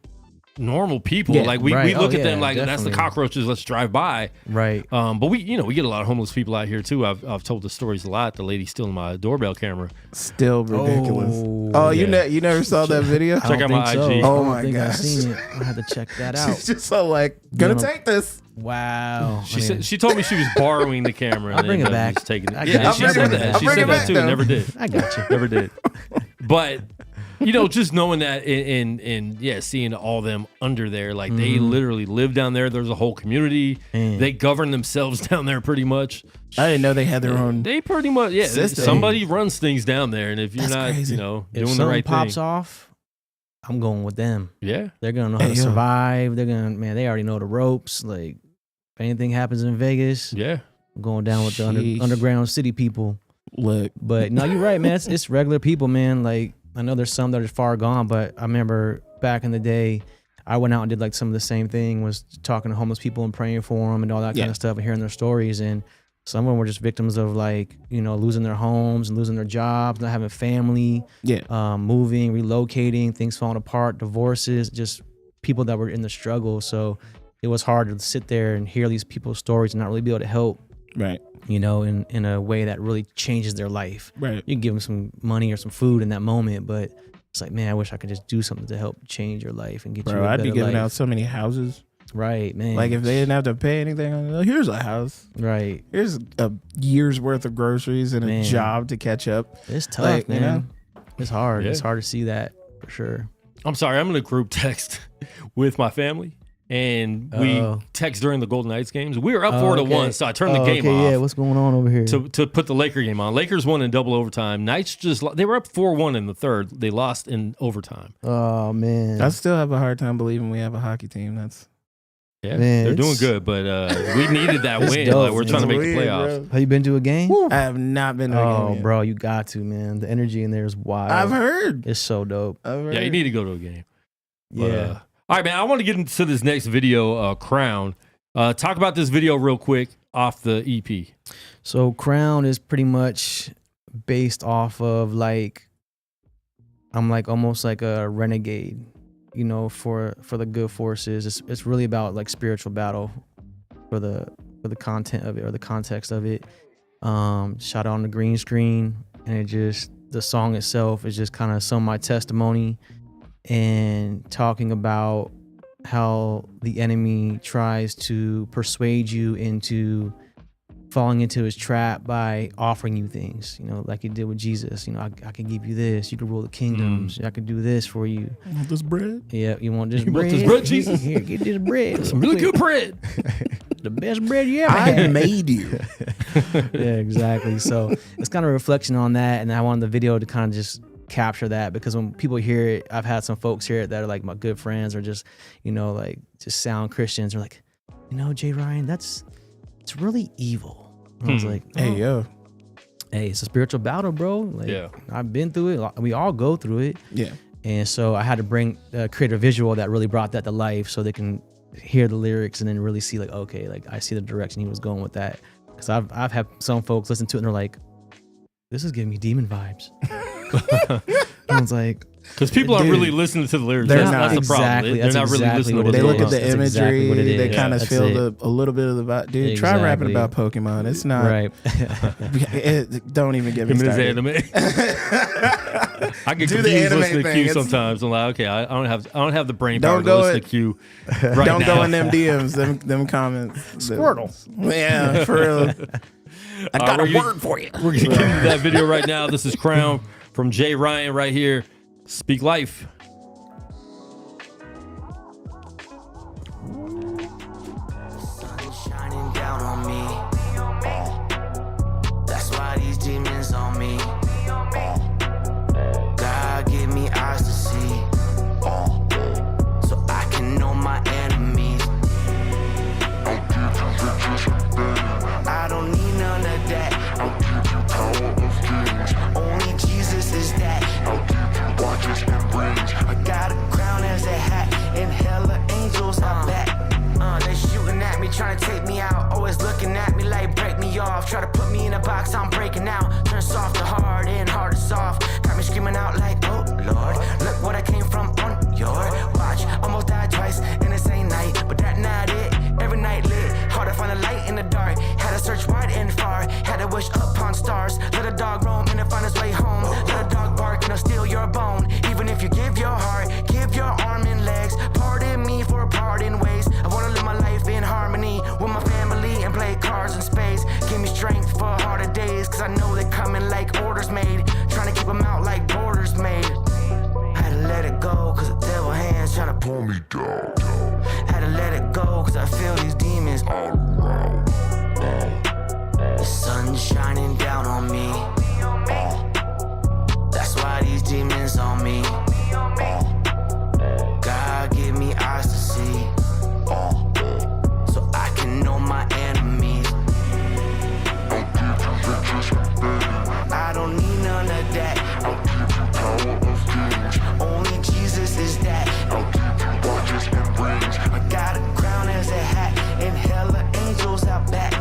normal people. Yeah, like we look at them like that's the cockroaches. Let's drive by. Right. But we get a lot of homeless people out here too. I've told the stories a lot. The lady stealing my doorbell camera. Still ridiculous. Oh, you never saw that video? Check out my IG. Oh my gosh. gosh. I've seen it. I had to check that out. She's just so like gonna take this. Wow. She said she told me she was borrowing the camera. I'll bring it back. Taking it. Yeah, she said that. She said that too. Never did. I got you. Never did. But just knowing that and seeing all them under there, like they literally live down there. There's a whole community. They govern themselves down there pretty much. I didn't know they had their own. They pretty much system. Somebody runs things down there, and if you're not crazy. doing if the right pops thing, off, I'm going with them. Yeah, they're gonna know how to survive. They're gonna they already know the ropes. Like if anything happens in Vegas, I'm going down with the underground city people. Look, but no, you're right, man. It's regular people, man. Like I know there's some that are far gone, but I remember back in the day, I went out and did like some of the same thing, was talking to homeless people and praying for them and all that kind of stuff and hearing their stories. And some of them were just victims of like, losing their homes and losing their jobs, not having family, moving, relocating, things falling apart, divorces, just people that were in the struggle. So it was hard to sit there and hear these people's stories and not really be able to help. Right. In a way that really changes their life. Right. You can give them some money or some food in that moment, but it's like, man, I wish I could just do something to help change your life and get you a better I'd be giving life. out so many houses. Right, man. Like if they didn't have to pay anything, here's a house. Right. Here's a year's worth of groceries and a job to catch up. It's tough, man. It's hard. Yeah. It's hard to see that for sure. I'm sorry. I'm in a group text with my family. And we text during the Golden Knights games. We were up 4-1, so I turned the game off. Yeah, what's going on over here? To put the Laker game on. Lakers won in double overtime. Knights they were up 4-1 in the third. They lost in overtime. Oh man, I still have a hard time believing we have a hockey team. Yeah, Man, they're doing it's- good, but we needed that It's win. dope, Like we're man. trying to make It's the weird, playoffs. Have you been to a game? I have not been to a Oh, game yet. bro, you got to, man. The energy in there is wild. I've heard. It's so dope. I've heard. Yeah, you need to go to a game. But, Yeah. all right, man. I want to get into this next video, Crown. Talk about this video real quick off the EP. So Crown is pretty much based off of like, I'm like almost like a renegade, you know, for the good forces. It's really about like spiritual battle for the content of it or the context of it. Shot on the green screen, and it just, the song itself is just kind of some of my testimony and talking about how the enemy tries to persuade you into falling into his trap by offering you things, you know, like he did with Jesus. You know, I can give you this, you can rule the kingdoms, I can do this for you. You want this bread? Yeah, you want this You bread? want this bread, Jesus? Here, get this bread. Some really good bread. The best bread you ever I had. made you. Yeah, exactly. So it's kind of a reflection on that, and I wanted the video to kind of just capture that, because when people hear it, I've had some folks hear it that are like my good friends or just, you know, like just sound Christians, are like, you know, Jay Ryan, it's really evil. And I was like, Hey, yo. hey, it's a spiritual battle, bro. Like, Yeah. I've been through it. We all go through it. Yeah. And so I had to create a visual that really brought that to life, so they can hear the lyrics and then really see like, okay, like I see the direction he was going with that. Because I've had some folks listen to it and they're like, this is giving me demon vibes. I was like, Because people aren't Dude, really listening to the lyrics. they're That's, not. that's the problem. Exactly. They're That's not really exactly listening what to it what's They is. look going at the on. That's exactly imagery. what it They is. kind of That's feel it. a little bit of the vibe. Dude, try rapping Exactly. about Pokemon. It's not. right. Don't even get me Him and his started. anime. I get Do the confused anime listening to thing. Q It's- sometimes. I'm like, okay, I don't have the brain power Don't to go listen it. to Q right Don't now. go in them DMs, them comments. Squirtle. Yeah, for real. I got we're a gonna- word for you. We're gonna get into that video right now. This is Crown from Jay Ryan right here. Speak Life. Sun shining down on me. That's why these demons on me. God give me eyes to see, so I can know my enemies. I don't need none of that. Only Jesus is that. I got a crown as a hat, and hella angels are back. They shooting at me, trying to take me out. Always looking at me like break me off. Try to put me in a box, I'm breaking out. Turn soft to hard and hard to soft. Got me screaming out like, oh Lord, look what I came from on your watch. Almost died twice in the same night, but that not it. Every night lit, hard to find a light in the dark. Had to search wide and far, had to wish upon stars. Let a dog roam and find his way home. Let a dog bark and he'll steal your bone. Even if you give your heart, give your arm and legs. Pardon me for parting ways. I wanna live my life in harmony with my family and play cards and spades. Give me strength for harder days, cause I know they're coming like orders made. Trying to keep them out like borders made. Had to let it go, cause the devil hands trying to pull me down. Had to let it go, cause I feel these demons all around. The sun's shining down on me. That's why these demons on me. God give me eyes to see, so I can know my enemies. I don't need none of that. Only Jesus is that. I got a crown as a hat, and hella angels out back.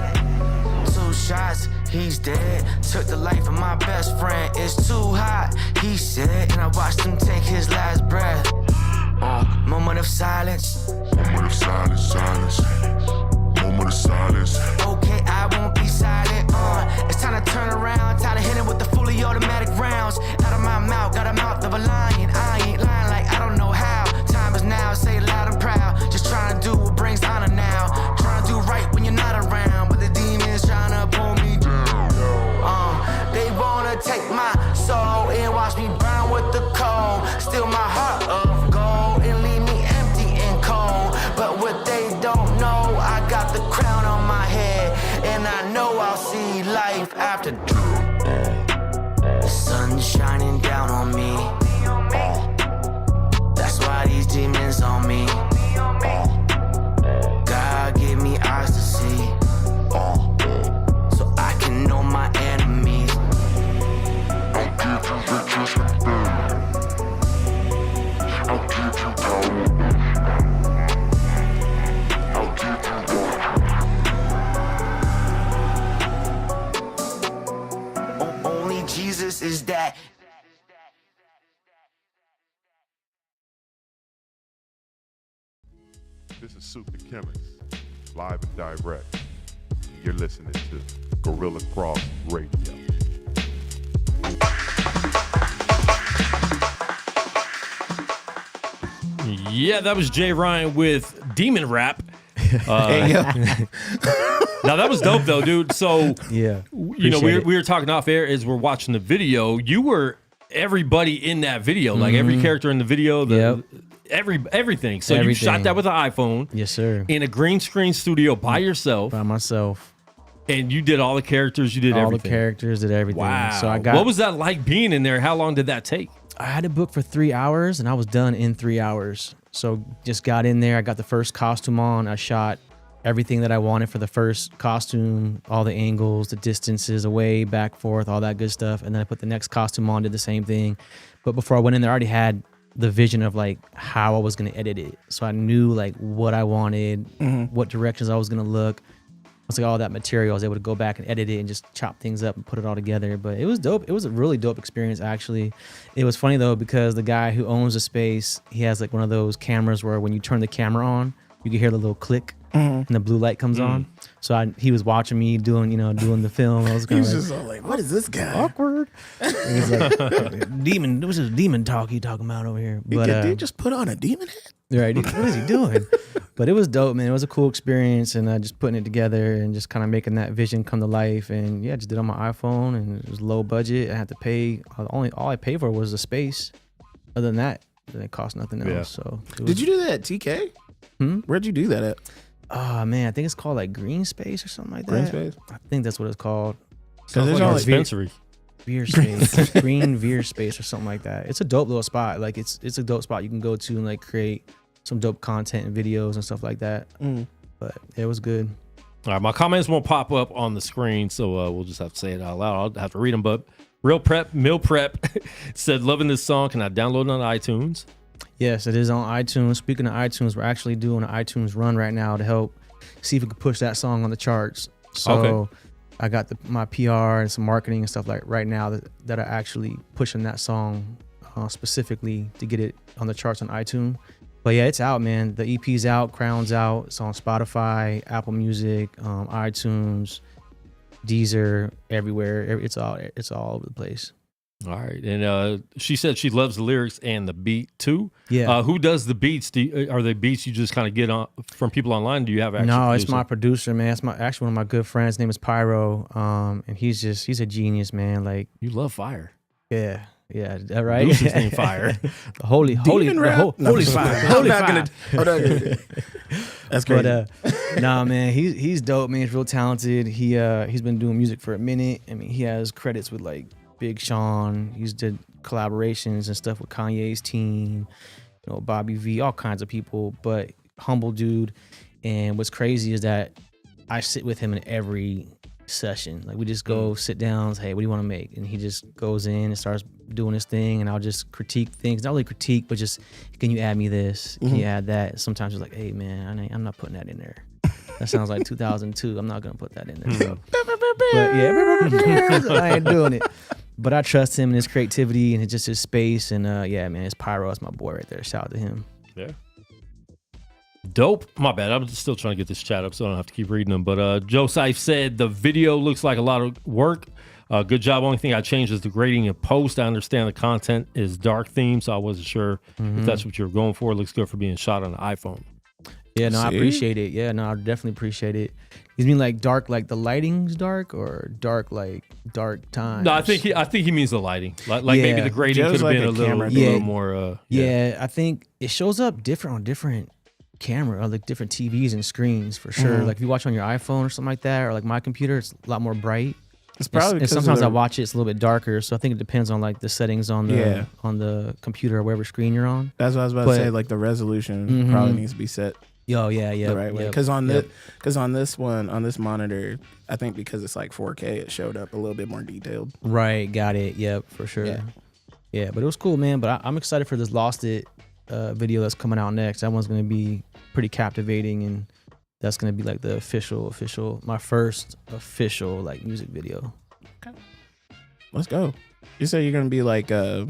2 shots, he's dead. Took the life of my best friend. It's too hot, he said, and I watched him take his last breath. Moment of silence. Moment of silence, silence. Moment of silence. Okay, I won't be silent. It's time to turn around. Time to hit him with the fully automatic rounds. Out of my mouth, got a mouth of a lion. I ain't lying like I don't know how. Time is now, say it loud and proud. Just trying to do what brings honor now. Trying to do right when you're not around, but the demons trying to pull me down. They wanna take my soul and watch me burn with the coal. Steal my heart of gold and leave me empty and cold. But what they don't know, I got the crown on my head, and I know I'll see life after death. The sun's shining down on me. That's why these demons on me. God is that. This is Soup the Chemist, live and direct. You're listening to Gorilla Cross Radio. Yeah, that was Jay Ryan with Demon Rap. Hey, yo. Now that was dope though, dude. So Yeah. you know, we were talking off air as we're watching the video. You were everybody in that video, like every character in the video, everything. So you shot that with an iPhone. Yes, sir. In a green screen studio by yourself, By myself. and you did all the characters. You did All everything. the characters, did everything. Wow. So I got. What was that like being in there? How long did that take? I had it booked for 3 hours, and I was done in 3 hours. So just got in there. I got the first costume on. I shot everything that I wanted for the first costume, all the angles, the distances away, back, forth, all that good stuff. And then I put the next costume on, did the same thing. But before I went in there, I already had the vision of like how I was going to edit it. So I knew like what I wanted, what directions I was going to look. It's like all that material, I was able to go back and edit it and just chop things up and put it all together. But it was dope. It was a really dope experience, actually. It was funny, though, because the guy who owns the space, he has like one of those cameras where when you turn the camera on, you can hear the little click and the blue light comes on. So he was watching me doing the film. I was kind of Just all like, what is this guy? awkward. He's like, demon, this is demon talk he talking about over here. But Did he just put on a demon hat? right, what is he doing? But it was dope, man. It was a cool experience, and just putting it together and just kind of making that vision come to life. And yeah, just did it on my iPhone, and it was low budget. I had to pay all I paid for was the space. Other than that, it cost nothing else. Yeah. So Did you do that at TK? Where'd you do that at? Oh man, I think it's called like Green Space or something like that. Green Space? I think that's what it's called. Sounds there's like a all- dispensary. Veer Space, Green Veer Space or something like that. It's a dope little spot. Like it's a dope spot you can go to and like create some dope content and videos and stuff like that. But it was good. All right, my comments won't pop up on the screen, so we'll just have to say it out loud. I'll have to read them. But Real Prep, Meal Prep said, loving this song. Can I download it on iTunes? Yes, it is on iTunes. Speaking of iTunes, we're actually doing an iTunes run right now to help see if we can push that song on the charts. So Okay. I got my PR and some marketing and stuff like right now that are actually pushing that song specifically to get it on the charts on iTunes. But yeah, it's out, man. The EP's out, Crown's out. It's on Spotify, Apple Music, iTunes, Deezer, everywhere. It's all over the place. All right. And she said she loves the lyrics and the beat too. Yeah. Who does the beats? Are they beats you just kind of get on from people online? Do you have actual No, it's producer? my producer, man. It's actually one of my good friends. His name is Pyro. And he's a genius, man. Like, You love fire. yeah, right. Producer's name Fire. The holy rap? No, holy I'm fire, I'm holy not fire. gonna. That's crazy. But nah, man, he's dope, man. He's real talented. He's been doing music for a minute. I mean, he has credits with like Big Sean. He's did collaborations and stuff with Kanye's team, Bobby V, all kinds of people. But humble dude. And what's crazy is that I sit with him in every session. Like we just go sit down, hey, what do you want to make? And he just goes in and starts doing his thing, and I'll just critique things. Not really critique, but just, can you add me this? Can you add that? Sometimes it's like, hey man, I'm not putting that in there. That sounds like 2002. I'm not gonna put that in there. So. But yeah, I ain't doing it. But I trust him and his creativity and just his space. And yeah, man, it's Pyro. That's my boy right there. Shout out to him. Yeah. Dope. My bad. I'm still trying to get this chat up so I don't have to keep reading them. But Joe Seif said the video looks like a lot of work. Good job. Only thing I changed is the grading and post. I understand the content is dark theme, so I wasn't sure if that's what you were going for. It looks good for being shot on an iPhone. Yeah, no, I See? appreciate it. Yeah, no, I definitely appreciate it. You mean like dark, like the lighting's dark, or dark, like dark times? No, I think he means the lighting. Like maybe Yeah. the grading Joe's could have like been a a little, camera a dude. little Yeah. more. Yeah, I think it shows up different on different camera, or like different TVs and screens for sure. Like if you watch on your iPhone or something like that, or like my computer, it's a lot more bright. It's probably And because sometimes of I the- watch it, it's a little bit darker. So I think it depends on like the settings on the computer or whatever screen you're on. That's what I was about But- to say. Like the resolution probably needs to be set Yo, yeah, the right way. Because on this monitor, I think because it's like 4K, it showed up a little bit more detailed. Right, got it. Yep, for sure. Yeah. Yeah, but it was cool, man. But I'm excited for this Lost It video that's coming out next. That one's gonna be pretty captivating, and that's gonna be like the my first official like music video. Let's go. You say you're gonna be like I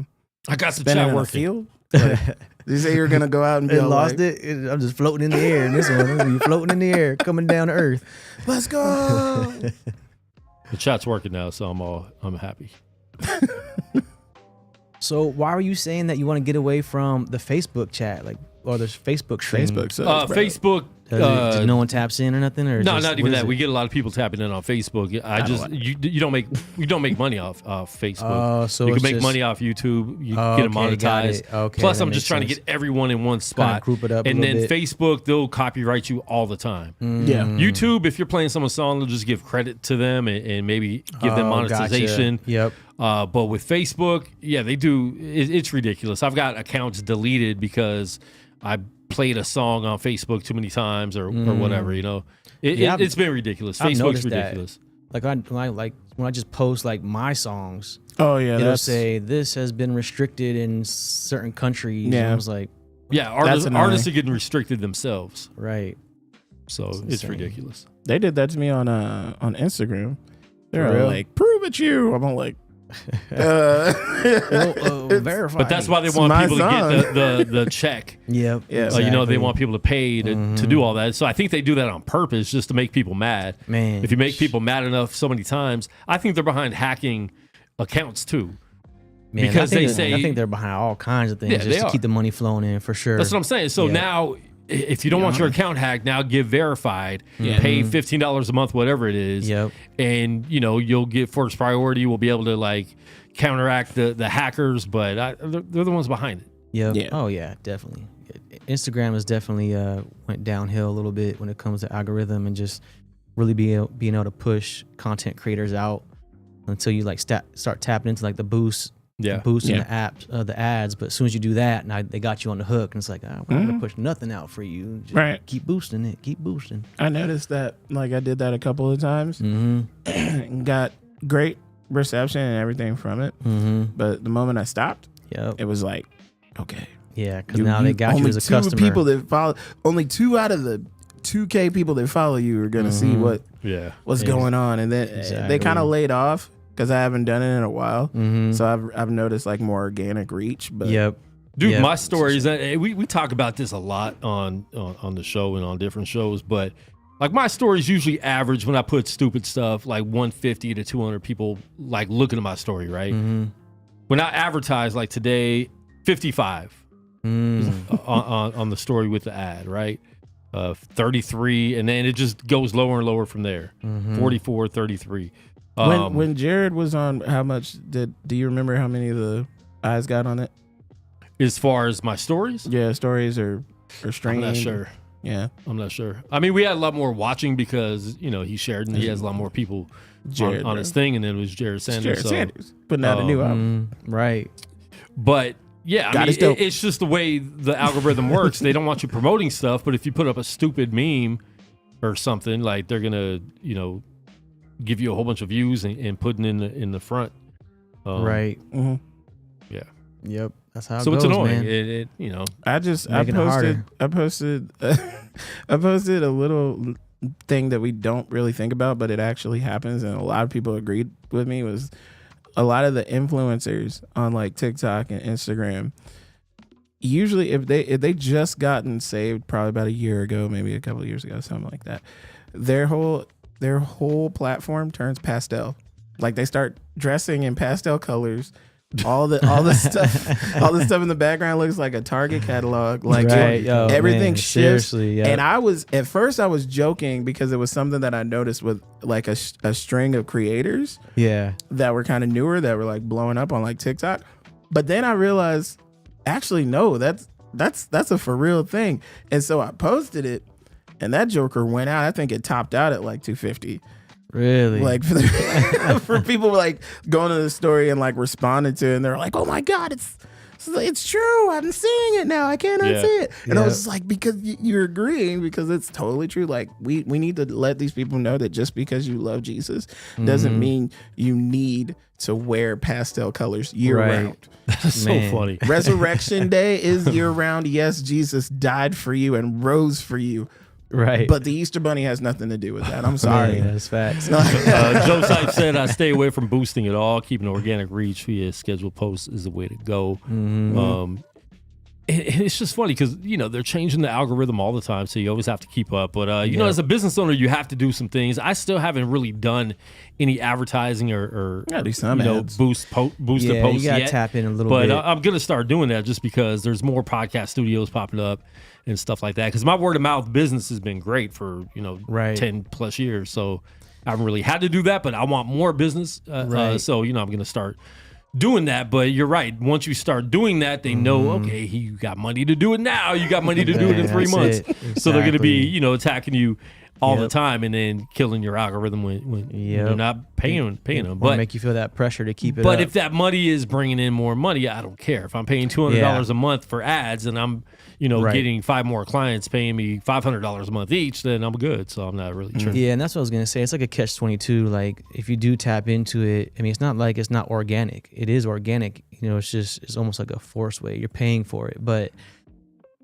got the spinning chat in a working. field? Like, you say you're gonna go out and be It all lost like, it. I'm just floating in the air in this one. You're floating in the air, coming down to earth. let's go. The chat's working now, so I'm happy. So why were you saying that you want to get away from the Facebook chat, like, or the Facebook stream? Facebook sucks, bro. Facebook. No one taps in or nothing, or No, just, not even what is that. it? We get a lot of people tapping in on Facebook. You don't make money off Facebook. Oh, so you can it's make just- money off YouTube. You Oh, get it okay, got monetized. it. Okay, Plus, that I'm just makes trying to sense. get everyone in one spot. group it up a and then little bit. Facebook, they'll copyright you all the time. Yeah. YouTube, if you're playing someone's song, they'll just give credit to them and maybe give them Oh, gotcha. monetization. Yep. But with Facebook, yeah, they do. It's ridiculous. I've got accounts deleted because I played a song on Facebook too many times or whatever. You know, Yeah, it's been ridiculous. I've Facebook's noticed that. ridiculous. Like when I just post like my songs, Oh yeah, it'll that's say this has been restricted in certain countries. Yeah. And I was like, Yeah, That's annoying. artists are getting restricted themselves, right. so it's insane. ridiculous. they did that to me on Instagram. They're For real? like, prove it, you. I'm all like, Verify. But that's why they It's want my people song. to get the check. Yep. Yeah. You know, they exactly. want people to pay to do all that. So I think they do that on purpose just to make people mad. Man. If you make people mad enough so many times, I think they're behind hacking accounts too. Man, because I think they say- I think they're behind all kinds of things Yeah, just they to are. keep the money flowing in for sure. That's what I'm saying. So Yeah. now, if you don't want your account hacked, now give verified, pay $15 a month, whatever it is, Yep. and you'll get first priority. We'll be able to like counteract the hackers, but they're the ones behind it. Yep. Yeah. Oh yeah, definitely. Instagram has definitely went downhill a little bit when it comes to algorithm and just really being able to push content creators out until you like start tapping into like the boost in the apps, the ads. But as soon as you do that, now they got you on the hook, and it's like, we're not gonna push nothing out for you. Just Right. keep boosting it. Keep boosting. I noticed that, like, I did that a couple of times Mm-hmm. and got great reception and everything from it. Mm-hmm. But the moment I stopped, Yep. it was like, okay. Yeah, because now they got you only as a two customer. people that follow, only 2 out of the 2K people that follow you are gonna see what's Yeah. going on, and then they Exactly. kind of laid off because I haven't done it in a while. Mhm. So I've noticed like more organic reach. But Yep. Dude, Yep. my stories, we talk about this a lot on the show and on different shows, but like my stories usually average when I put stupid stuff like 150 to 200 people like looking at my story, right? Mm-hmm. When I advertise like today, 55 on the story with the ad, right? 33, and then it just goes lower and lower from there. 44, 33. when Jared was on, how much do you remember how many of the eyes got on it? As far as my stories, Yeah, stories or I'm streamed. not sure. Yeah, I'm not sure. I mean, we had a lot more watching because he shared and he has a lot more people Jared, on bro. his thing, and then it was Jared Sanders. Jared so. Sanders putting out a new album. Right. But yeah, I God mean, is dope. it's just the way the algorithm works. They don't want you promoting stuff, but if you put up a stupid meme or something, like they're gonna, give you a whole bunch of views and putting in the front. Right. Mm-hmm. Yeah. Yep. That's how it So goes, it's annoying. man. It I Making it harder. posted a little thing that we don't really think about, but it actually happens, and a lot of people agreed with me. Was a lot of the influencers on like TikTok and Instagram, usually if they just gotten saved probably about a year ago, maybe a couple of years ago, something like that, their whole platform turns pastel. Like they start dressing in pastel colors. All the stuff in the background looks like a Target catalog. Like Right. Yo, everything man, shifts. seriously, yeah. And at first I was joking because it was something that I noticed with like a string of creators Yeah. that were kind of newer that were like blowing up on like TikTok. But then I realized, actually, no, that's a for real thing. And so I posted it, and that joker went out. I think it topped out at like 250. Really? Like for people like going to the story and like responding to it, and they're like, "Oh my God, it's true. I'm seeing it now. I can't unsee it." And I was just like, because you're agreeing, because it's totally true. Like we need to let these people know that just because you love Jesus doesn't mean you need to wear pastel colors year Right. round. That's so Man. funny. Resurrection Day is year round. Yes, Jesus died for you and rose for you. Right. But the Easter Bunny has nothing to do with that. I'm sorry. Yeah, that's facts. Joe Sipe said, I stay away from boosting at all. Keeping organic reach via scheduled posts is the way to go. And it's just funny because, they're changing the algorithm all the time, so you always have to keep up. But, as a business owner, you have to do some things. I still haven't really done any advertising or do some ads. boosted posts you gotta yet. tap in a little but bit. I'm going to start doing that just because there's more podcast studios popping up and stuff like that. Because my word of mouth business has been great for, 10 plus years. So I haven't really had to do that, but I want more business. So, I'm going to start doing that. But you're right. Once you start doing that, they know, okay, you got money to do it now. You got money to do it in 3 months. So they're going to be, attacking you all the time and then killing your algorithm when you're not paying them. But make you feel that pressure to keep it But up. if that money is bringing in more money, I don't care. If I'm paying $200 a month for ads and I'm, getting 5 more clients paying me $500 a month each, then I'm good. So I'm not really tripping. Yeah, and that's what I was going to say. It's like a catch-22. Like, if you do tap into it, I mean, it's not like it's not organic. It is organic. It's almost like a forced way. You're paying for it. But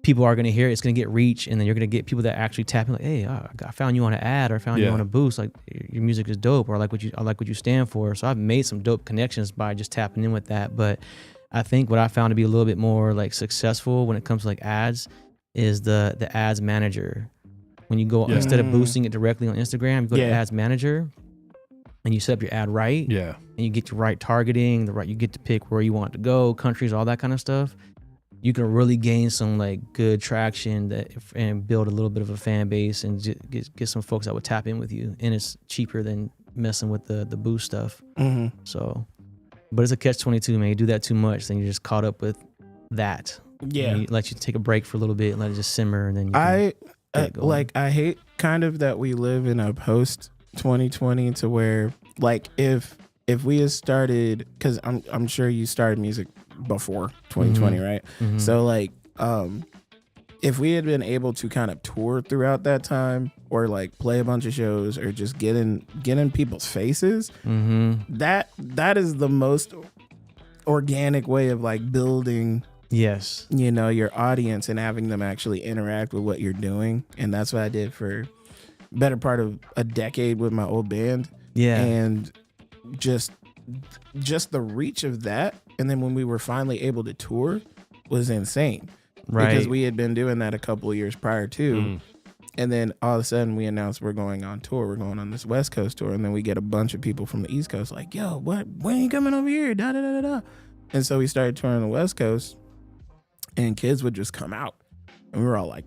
people are going to hear it. It's going to get reach, and then you're going to get people that actually tap in, like, hey, I found you on an ad, or I found you on a boost. Like, your music is dope, or I like what you stand for. So I've made some dope connections by just tapping in with that. But I think what I found to be a little bit more like successful when it comes to like ads is the ads manager. When you go instead of boosting it directly on Instagram, you go to ads manager and you set up your ad right. Yeah. And you get your right targeting, you get to pick where you want to go, countries, all that kind of stuff. You can really gain some like good traction and build a little bit of a fan base and get some folks that would tap in with you. And it's cheaper than messing with the boost stuff. So, but it's a catch-22, man. You do that too much, then you're just caught up with that. Yeah. You let you take a break for a little bit and let it just simmer, and then you I hate kind of that we live in a post 2020 to where like if we had started, because I'm sure you started music before 2020, right? So like if we had been able to kind of tour throughout that time, or like play a bunch of shows, or just get in people's faces, that is the most organic way of like building your audience and having them actually interact with what you're doing. And that's what I did for better part of a decade with my old band. And just the reach of that, and then when we were finally able to tour, was insane. Because we had been doing that a couple of years prior to. And then all of a sudden we announced we're going on tour. We're going on this West Coast tour. And then we get a bunch of people from the East Coast like, yo, when are you coming over here? Da, da, da, da, da. And so we started touring the West Coast, and kids would just come out. And we were all like,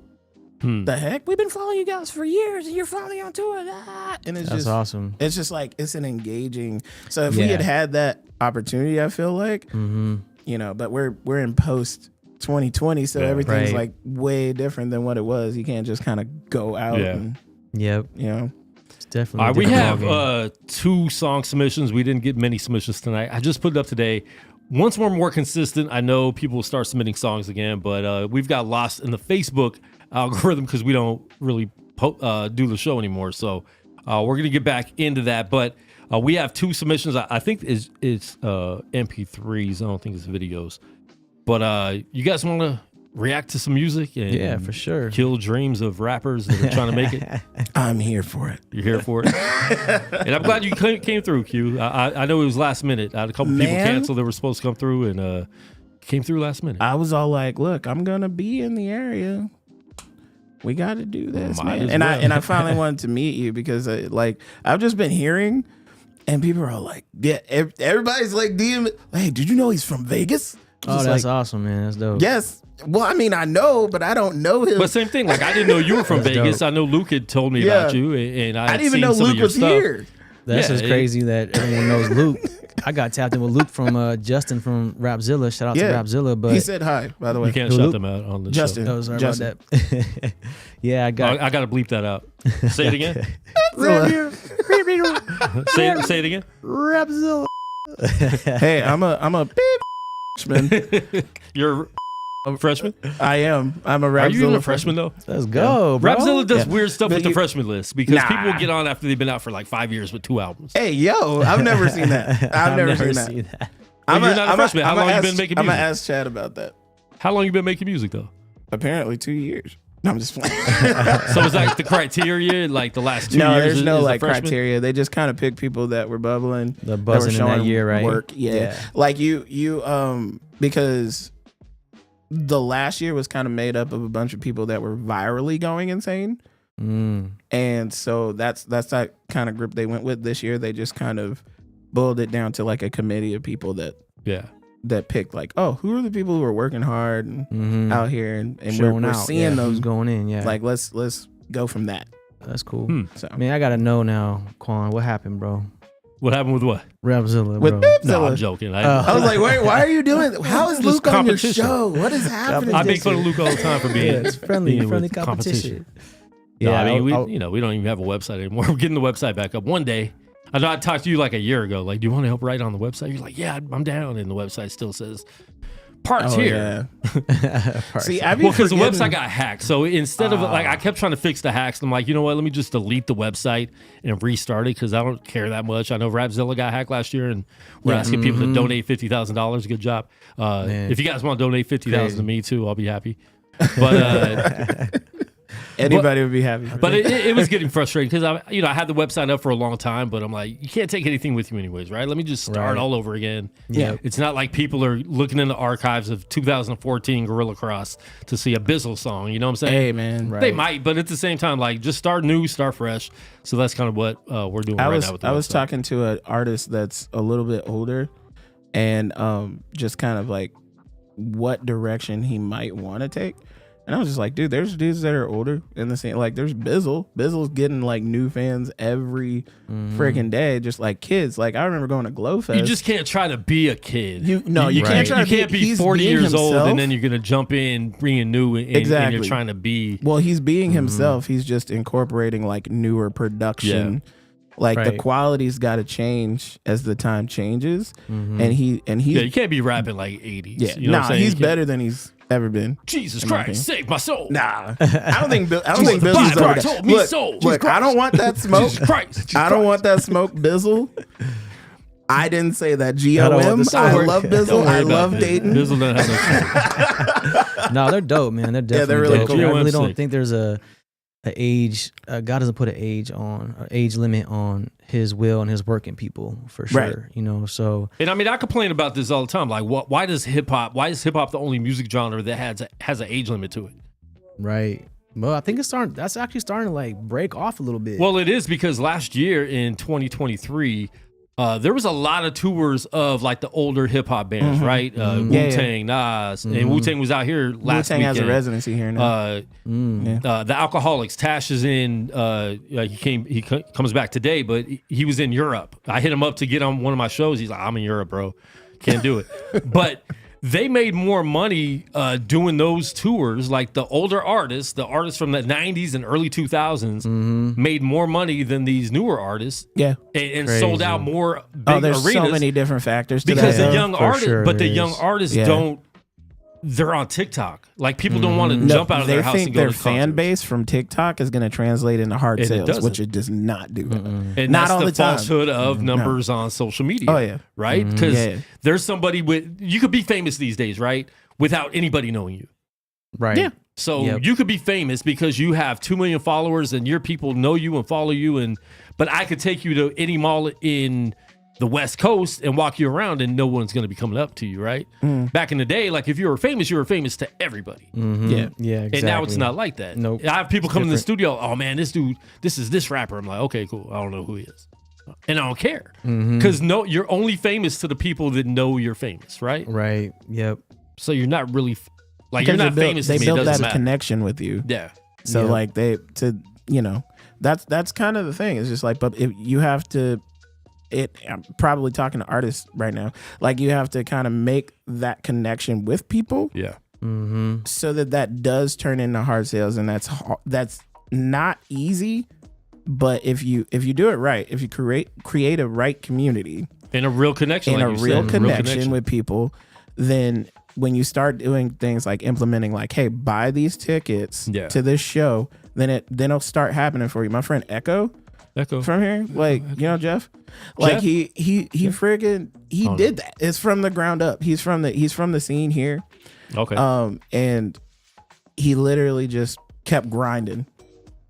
the heck? We've been following you guys for years, and you're finally on tour. And it's That's awesome. It's just like, it's an engaging. So if we had that opportunity, I feel like, but we're in post 2020, so everything's like way different than what it was. You can't just kind of go out and it's definitely we have 2 song submissions. We didn't get many submissions tonight. I just put it up today. Once we're more consistent, I know people will start submitting songs again, but we've got lost in the Facebook algorithm because we don't really do the show anymore. So we're gonna get back into that, but we have 2 submissions. I think it's MP3s. I don't think it's videos. But you guys want to react to some music? And for sure. Kill dreams of rappers that are trying to make it? I'm here for it. You're here for it? And I'm glad you came through, Q. I know it was last minute. I had a couple people cancel that were supposed to come through, and came through last minute. I was all like, look, I'm going to be in the area. We got to do this, man. And I finally wanted to meet you because I've just been hearing, and people are all like, everybody's like, DM, hey, did you know he's from Vegas? Oh, that's awesome, man. That's dope. Yes. Well, I mean, I know, but I don't know him. But same thing. Like, I didn't know you were from Vegas. Dope. I know Luke had told me about you, and I didn't even know Luke was here. That's just crazy that everyone knows Luke. I got tapped in with Luke from Justin from Rapzilla. Shout out to Rapzilla. But he said hi, by the way. You can't shut them out on the Justin. show. Oh, sorry about that. I got to bleep that out. Say it again. say it again. Rapzilla. Hey, I'm a freshman. You're a freshman? I am. I'm a Rapzilla. Are you even a freshman though? Let's go, bro. Rapzilla does weird stuff with the freshman list because people get on after they've been out for like 5 years with 2 albums. Hey, yo, I've never seen that. I've never seen that. Well, you're not a freshman. How long you been making music? I'm gonna ask Chad about that. How long you been making music though? Apparently 2 years. No, I'm just playing. So it's like the criteria, like the last 2 No, years. there's no is a like freshman? criteria. They just kind of pick people that were bubbling, The buzzing that were in that showing year, right? work. Yeah. Like you because the last year was kind of made up of a bunch of people that were virally going insane. And so that's that kind of group they went with. This year they just kind of boiled it down to like a committee of people that picked like, oh, who are the people who are working hard and out here and we're seeing those who's going in. Yeah, like let's go from that. that's cool. So Man, I gotta know now, Quan. What happened, bro? What happened with what? Rapzilla, with bro. No, Bipzilla. I'm joking. I was like, wait, why are you doing that? How is Just Luke on your competition. show? What is happening? I make fun of Luke all the time for being Yeah, it's friendly being with competition. No, I mean, I'll- we don't even have a website anymore. We're getting the website back up one day. I know I talked to you like a year ago. Like, do you want to help write on the website? You're like, yeah, I'm down. And the website still says parts here. Yeah. See, I Well, because the website got hacked. So instead of like, I kept trying to fix the hacks. I'm like, you know what? Let me just delete the website and restart it because I don't care that much. I know Rapzilla got hacked last year, and we're asking people to donate $50,000. Good job. If you guys want to donate $50,000 to me too, I'll be happy. But anybody would be happy. but it was getting frustrating because I had the website up for a long time, but I'm like, you can't take anything with you anyways, right? Let me just start all over again. Yeah. It's not like people are looking in the archives of 2014 Gorilla Cross to see a Bizzle song. You know what I'm saying? Hey, man. They might, but at the same time, like, just start new, start fresh. So that's kind of what we're doing right now with the I was website. talking to an artist that's a little bit older, and just kind of like what direction he might want to take. And I was just like, dude, there's dudes that are older in the same, like there's Bizzle. Bizzle's getting like new fans every freaking day, just like kids. Like I remember going to Glowfest. You just can't try to be a kid. You can't try to You can't be he's 40 being years old himself. and then you're gonna jump in, bringing new, and Exactly. you're trying to be. Well, he's being himself. He's just incorporating like newer production. Like the Right. quality's got to change as the time changes, and he's You can't be rapping like 80s. You know what I'm saying? he's You can't- better than he's ever been. Jesus in my Christ, save my soul. Nah, I don't think the Bizzle's Bible over that. told me Look, so. look, Jesus I don't want that smoke. Jesus Christ. I don't want that smoke, Bizzle. I didn't say that. don't want GOM. the smoke. I Don't love Don't Bizzle. worry I about love Bizzle. Dayton. Bizzle doesn't have no No, they're dope, man. They're definitely they're really dope. cool. I really GOM's don't sick. think there's a age. God doesn't put an age limit on his will and his working people for sure. Right. You know, so And I mean, I complain about this all the time. Like, why is hip hop the only music genre that has an age limit to it? right. Well, I think that's actually starting to like break off a little bit. Well, it is because last year in 2023, there was a lot of tours of like the older hip hop bands, right? Wu-Tang, Nas, and Wu-Tang was out here last Wu-Tang weekend. has a residency here now. The Alcoholics, Tash is in. He comes back today, but he was in Europe. I hit him up to get on one of my shows. He's like, "I'm in Europe, bro. Can't do it." But they made more money doing those tours. Like the older artists, the artists from the 90s and early 2000s, made more money than these newer artists. Yeah. And sold out more big Oh, there's arenas so many different factors to because that. the though. young For artists, sure but the there young is. artists Yeah. don't. They're on TikTok. Like people don't want to No, jump out of they their house think and go their to fan concerts. base from TikTok is going to translate into hard And it sales, doesn't. which it does not do. And Not that's all the the time. falsehood of numbers on social media. Oh, yeah. Right? Because Yeah. there's somebody you could be famous these days, right? Without anybody knowing you. right. Yeah. So Yep. you could be famous because you have 2 million followers and your people know you and follow you. But I could take you to any mall in the West Coast and walk you around and no one's going to be coming up to you, right? Back in the day, like if you were famous to everybody. Yeah. Yeah. Exactly. And now it's not like that. Nope. I have people come in the studio, oh man, this dude, this is this rapper. I'm like, okay, cool. I don't know who he is. And I don't care. Because you're only famous to the people that know you're famous, right? Right. Yep. So you're not really, you're Because not famous They to me. It built doesn't that matter. connection with you. Yeah. So Yeah. like that's kind of the thing. It's just like, but if you have to, I'm probably talking to artists right now. Like you have to kind of make that connection with people Yeah. so that does turn into hard sales, and that's not easy. But if you do it right, if you create a right community And a real connection. and like a you real said, connection with people, then when you start doing things like implementing like, hey, buy these tickets Yeah. to this show, then it'll start happening for you. My friend Echo Echo. from here, like, you know, Jeff, like Jeff? he friggin' did that. It's from the ground up. He's from the scene here. Okay. And he literally just kept grinding,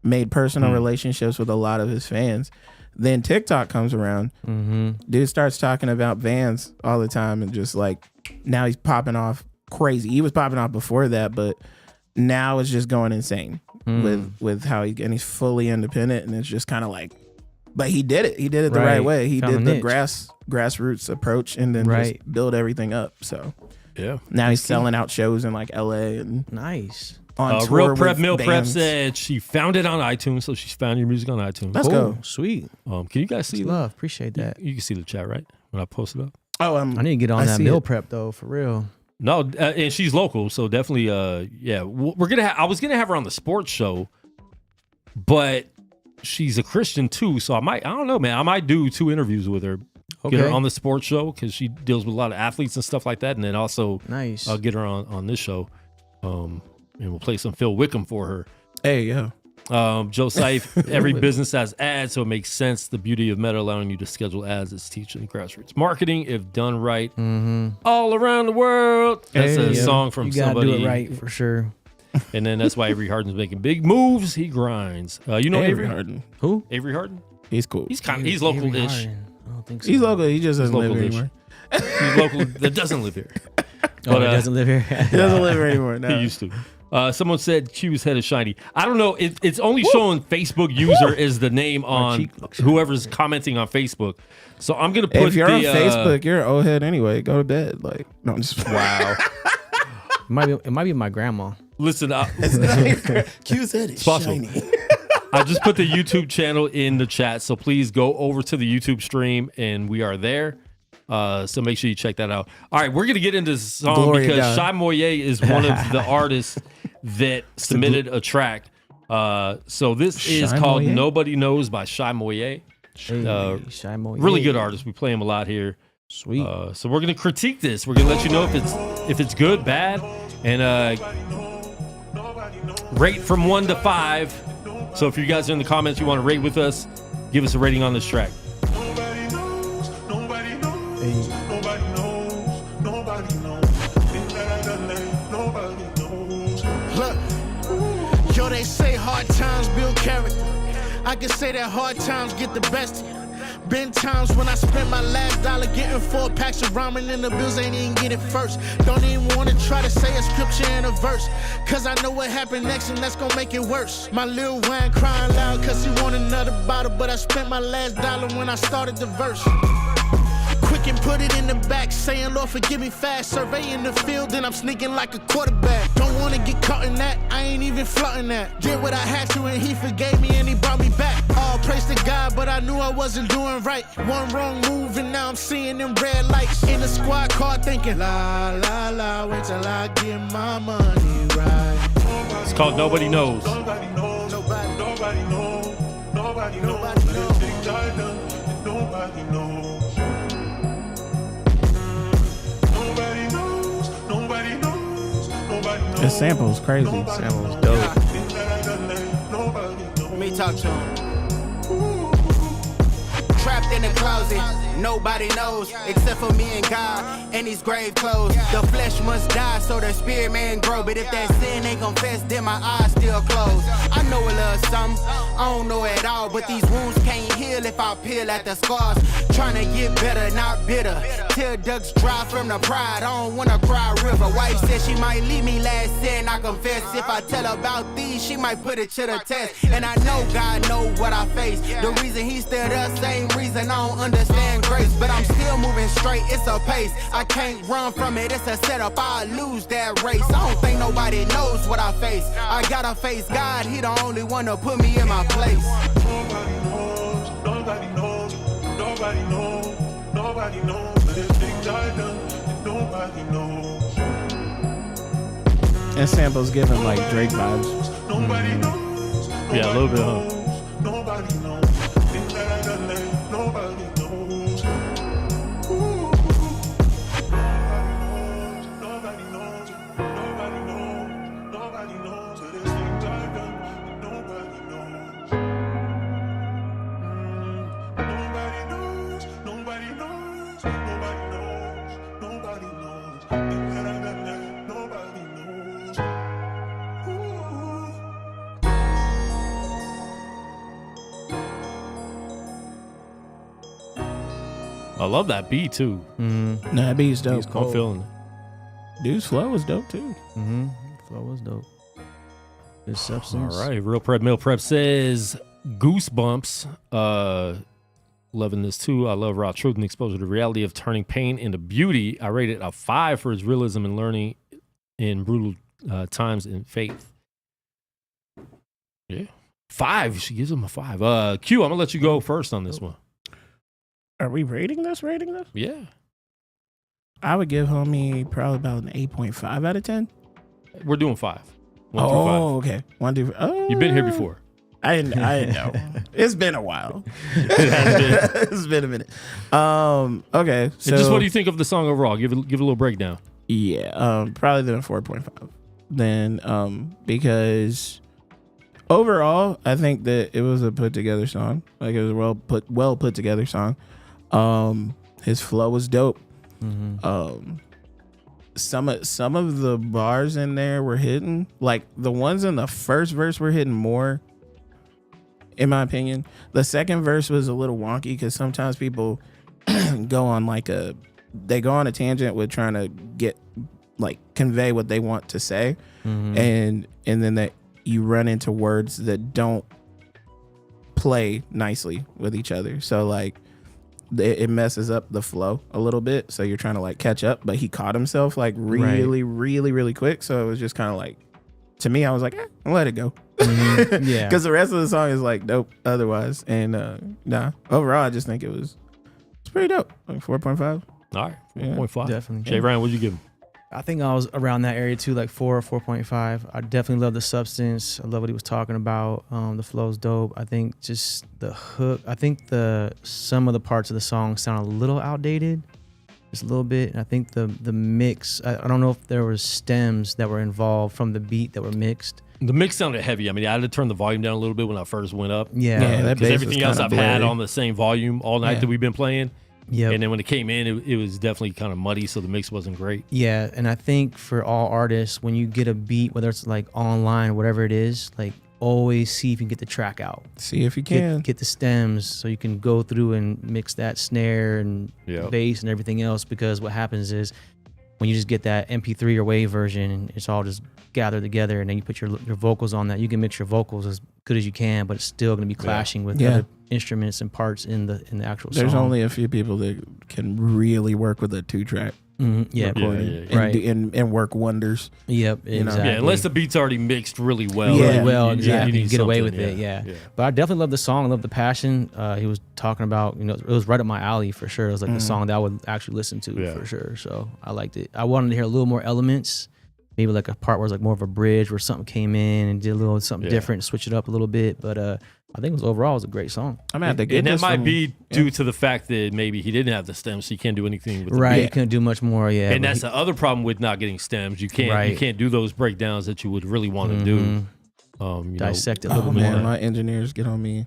made personal relationships with a lot of his fans. Then TikTok comes around. Dude starts talking about Vans all the time, and just like now he's popping off crazy. He was popping off before that, but now it's just going insane with how he's fully independent, and it's just kind of like, but he did it. He did it the right way. He did the grassroots approach, and then just build everything up. So yeah, now he's selling out shows in like LA and nice. On tour Real Prep with Meal Prep bands. said she found it on iTunes, so she's found your music on iTunes. Let's go. Sweet. Can you guys see Love. Appreciate that. You can see the chat, right? When I post it up. Oh, I need to get on that see meal it. prep though, for real. No, and she's local, so definitely. Yeah, we're gonna. I was gonna have her on the sports show, but she's a Christian too, so I might. I don't know, man. I might do 2 interviews with her. Get her on the sports show because she deals with a lot of athletes and stuff like that, and then also Nice. I'll get her on this show, and we'll play some Phil Wickham for her. Hey, yo. Joe Seif, every business has ads, so it makes sense. The beauty of Meta allowing you to schedule ads is teaching grassroots marketing, if done right, all around the world. That's a song from You gotta somebody. do it right for sure. And then that's why Avery Harden's making big moves. He grinds. You know Avery Harden? Who? Avery Harden? He's cool. He's Avery local-ish. Harden. I don't think so. He's local. He just doesn't live here local-ish. anymore. He's local. That doesn't live here. He doesn't live here. He doesn't live here anymore. No. He used to. Someone said Q's head is shiny. I don't know. It's only showing Facebook user is the name on whoever's commenting on Facebook. So I'm gonna put. If you're on Facebook, you're an old head anyway. Go to bed. Like, no, I'm just Wow. It might be my grandma. Listen, Q's head is possible. I just put the YouTube channel in the chat, so please go over to the YouTube stream, and we are there. So make sure you check that out. All right, we're gonna get into this song Glory to because God. Shy Moye is one of the artists that submitted a track. So this is Shy called Moye? "Nobody Knows" by Shy Moye. Shy Moye. Really good artist. We play him a lot here. Sweet. So we're gonna critique this. We're gonna let you know if it's good, bad, and rate from 1 to 5. So if you guys are in the comments, you want to rate with us, give us a rating on this track. Nobody knows, nobody knows, nobody knows, nobody knows. Things that I done there, nobody knows. Look, yo, they say hard times build character. I can say that hard times get the best of you. Been times when I spent my last dollar getting 4 packs of ramen and the bills ain't even get it first. Don't even wanna try to say a scripture in a verse, cause I know what happened next and that's gonna make it worse. My little wine crying loud cause he want another bottle, but I spent my last dollar when I started the verse. Quick and put it in the back, saying Lord forgive me fast. Surveying the field and I'm sneaking like a quarterback. Don't wanna get caught in that, I ain't even flaunting that. Did what I had to and he forgave me and he brought me back. All praise to God, but I knew I wasn't doing right. One wrong move and now I'm seeing them red lights. In the squad car thinking, la la la, wait till I get my money right. It's called "Nobody Knows." Nobody knows, Nobody. nobody knows, nobody knows. Nobody The knows. things I done, and nobody knows. Nobody knows, nobody knows, nobody knows. This sample is crazy. Sample's dope. Things that I done there, nobody knows. Let me talk to him. Trapped in the closet, nobody knows except for me and God and these grave clothes. The flesh must die so the spirit man grow, but if that sin ain't confessed, then my eyes still closed. I know a little something, I don't know it all, but these wounds can't heal if I peel at the scars. Trying to get better, not bitter. Tear ducts dry from the pride, I don't wanna cry river. Wife said she might leave me last sin, I confess. If I tell about these, she might put it to the test. And I know God know what I face. The reason he still the same reason I don't understand grace, but I'm still moving straight, it's a pace. I can't run from it, it's a setup, I lose that race. I don't think nobody knows what I face. I gotta face God, he the only one to put me in my place. Nobody knows, nobody knows, nobody knows, nobody knows. The things I done, and nobody knows. That sample's giving like Drake vibes. Nobody knows. Yeah, a little bit, huh? Nobody knows. Things that I done there, nobody knows. Nobody knows. Nobody knows. Nobody knows. The things I done, and nobody knows. Nobody knows. Nobody knows. Nobody knows. Nobody knows. Things that I done there, nobody knows. I love that beat too. Nah, that beat's dope. I'm feeling it. Dude's flow was dope too. Flow was dope. Good substance. All right, Real Prep Meal Prep says Goosebumps. Loving this too. I love raw truth and exposure to the reality of turning pain into beauty. I rated a 5 for his realism and learning in brutal times and faith. Yeah, 5. She gives him a 5. Q, I'm gonna let you go first on this one. Are we rating this? Yeah, I would give homie probably about an 8.5 out of 10. we're doing 5. 1 through 5. Oh, okay. 1 through 5. You've been here before. I didn't know. It's been a while. It has been. It's been a minute. Okay. So And just what do you think of the song overall? Give it a little breakdown. Yeah, probably then a 4.5. Then because overall, I think that it was a put together song. Like it was a well put together song. His flow was dope. Some of the bars in there were hitting. Like the ones in the first verse were hitting more, in my opinion. The second verse was a little wonky because sometimes people go on a tangent with trying to get convey what they want to say, and then that you run into words that don't play nicely with each other. So it messes up the flow a little bit. So you're trying to catch up, but he caught himself really quick. So it was just kind of to me, I was like, I'll let it go. Yeah. Because the rest of the song is dope otherwise. And overall, I just think it's pretty dope. 4.5. All right, 4.5. Definitely. Jay Ryan, what'd you give him? I think I was around that area too, 4 or 4.5. I definitely love the substance. I love what he was talking about. The flow's dope. I think just the hook. I think some of the parts of the song sound a little outdated, just a little bit. And I think the mix. I don't know if there were stems that were involved from the beat that were mixed. The mix sounded heavy. I mean, I had to turn the volume down a little bit when I first went up. Yeah, that Because bass everything was else kinda I've had blurry. on the same volume all night that we've been playing. Yeah. And then when it came in, it was definitely kind of muddy, so the mix wasn't great. Yeah, and I think for all artists, when you get a beat, whether it's online or whatever it is, always see if you can get the track out. See if you can. Get the stems so you can go through and mix that snare and bass and everything else, because what happens is when you just get that MP3 or WAV version and it's all just gathered together, and then you put your vocals on that, you can mix your vocals as good as you can, but it's still going to be clashing with other instruments and parts in the actual song. There's only a few people that can really work with a 2-track recording and work wonders. Yep, exactly. Yeah, unless the beat's already mixed really well. Really well, You exactly. need You get away something, with it, yeah. But I definitely love the song. I love the passion. He was talking about, it was right up my alley for sure. It was the song that I would actually listen to for sure. So I liked it. I wanted to hear a little more elements, maybe a part where it was more of a bridge where something came in and did a little something different, switch it up a little bit. But I think overall it was a great song. I'm at the And that might be due to the fact that maybe he didn't have the stems, so he can't do anything with the Right, beat. you couldn't do much more, And that's the other problem with not getting stems. You can't do those breakdowns that you would really want to do. Dissect it a little bit man, more. my engineers get on me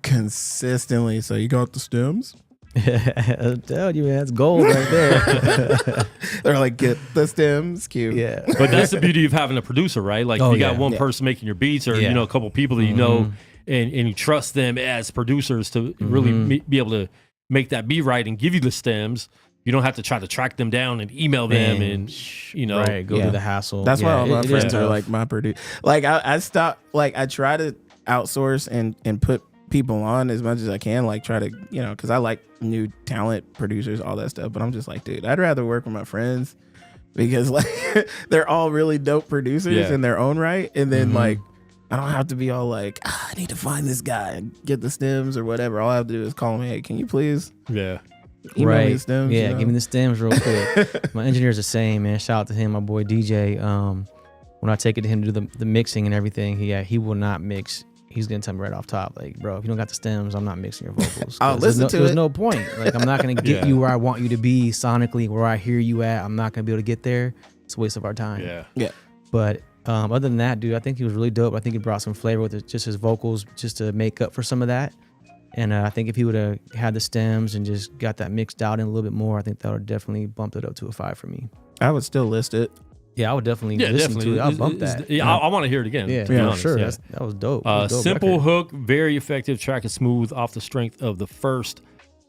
consistently. So you got the stems? I'm telling you, man, that's gold right there. They're like, get the stems, cute. Yeah. But that's the beauty of having a producer, right? If you got one yeah. person making your beats, or a couple people that you know, and you trust them as producers to really be able to make that beat right and give you the stems. You don't have to try to track them down and email them and go through the hassle. That's why all my it is friends are tough. like my producer. I stopped, I try to outsource and put people on as much as I can, try to, because I like new talent producers, all that stuff. But I'm just dude, I'd rather work with my friends because they're all really dope producers in their own right. And then I don't have to be all I need to find this guy and get the stems or whatever. All I have to do is call him, hey, can you please email me the stems? Yeah, give me the stems real quick. My engineer's the same, man. Shout out to him, my boy DJ. When I take it to him to do the mixing and everything, he will not mix. He's gonna tell me right off top, bro, if you don't got the stems, I'm not mixing your vocals. I'll listen to it. There's no point. I'm not gonna get you where I want you to be sonically, where I hear you at. I'm not gonna be able to get there. It's a waste of our time. Yeah. But other than that, dude, I think he was really dope. I think he brought some flavor with just his vocals, just to make up for some of that. And I think if he would have had the stems and just got that mixed out in a little bit more, I think that would definitely bumped it up to a 5 for me. I would still list it. Yeah, I would definitely listen to it. I'll bump that. I want to hear it again. Yeah, to be honest. sure. Yeah. That was dope. That was a dope Simple record. hook, very effective. Track is smooth off the strength of the first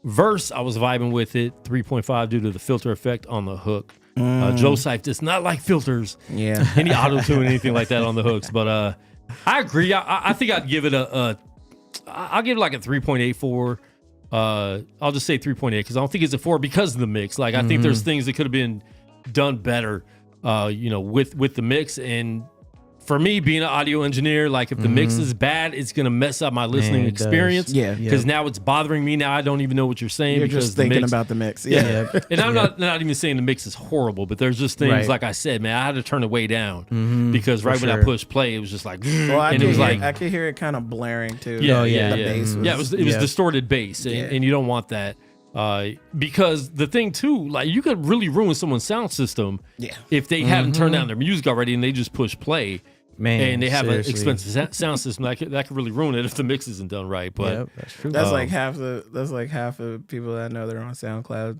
Verse, I was vibing with it, 3.5 due to the filter effect on the hook. Joe Sife does not like filters. Yeah. Any auto-tune, anything like that on the hooks. But I agree. I think I'd give it I'll give it like a 3.84. I'll just say 3.8 because I don't think it's a 4 because of the mix. Like, I think there's things that could have been done better, with the mix. And for me, being an audio engineer, like if the mix is bad, it's gonna mess up my listening experience. Yeah. Because now it's bothering me. Now I don't even know what you're saying. You're because just thinking mix, about the mix. Yeah. and I'm not even saying the mix is horrible, but there's just things like I said, man, I had to turn it way down because when I pushed play, it was just like, Well, and it was like, I could hear it kind of blaring too. yeah, The bass was, it was distorted bass, and you don't want that. Because the thing too, like you could really ruin someone's sound system if they haven't turned down their music already and they just push play. Man, and they have seriously. an expensive sound system that could really ruin it if the mix isn't done right. But that's true. That's like half the people that I know that are on SoundCloud.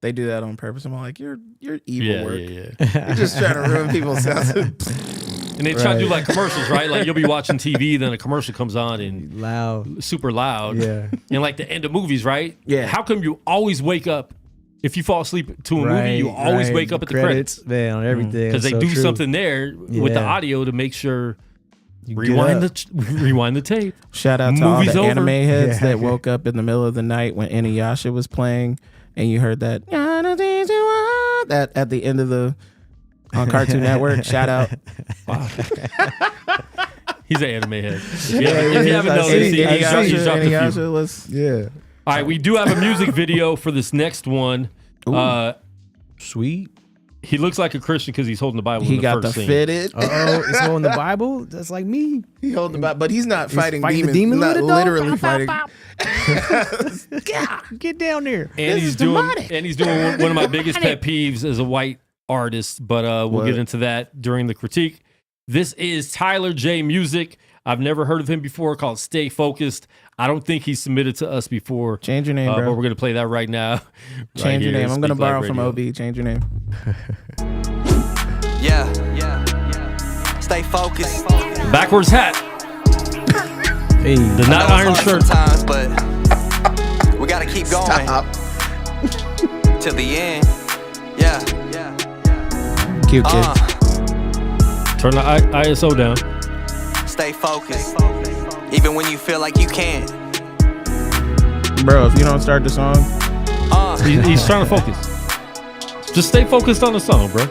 They do that on purpose. I'm like, you're evil work. You're just trying to ruin people's sound system. And they try to do like commercials, right? Like you'll be watching TV, then a commercial comes on and super loud. Yeah. And like the end of movies, right? Yeah. How come you always wake up? If you fall asleep to a movie, you always wake up at the credits. Man, on everything. Because they do something there with the audio to make sure rewind the tape. Shout out to all the anime heads that woke up in the middle of the night when Inuyasha was playing, and you heard that at the end of on Cartoon Network. Shout out. Wow. He's an anime head. If you haven't noticed, he's dropped a few. All right, we do have a music video for this next one. Sweet. He looks like a Christian because he's holding the Bible. He in the got first the scene. fitted. He's holding the Bible. That's like me. He holding the Bible, but he's not fighting fighting demons. the demon Not with it, though? literally fighting. Get down there. And he's doing one of my biggest pet peeves as a white artist. But we'll get into that during the critique. This is Tyler J Music. I've never heard of him before. Called Stay Focused. I don't think he's submitted to us before. Change your name, bro. But we're gonna play that right now. Change your name. I'm gonna borrow from OB. Change your name. Stay focused. Backwards hat. Hey. The not iron shirt. Sometimes, but we gotta keep going till the end. Cute kids. Turn the ISO down. Stay focused, even when you feel like you can't. Bro, if you don't start the song, He's trying to focus. Just stay focused on the song, bro.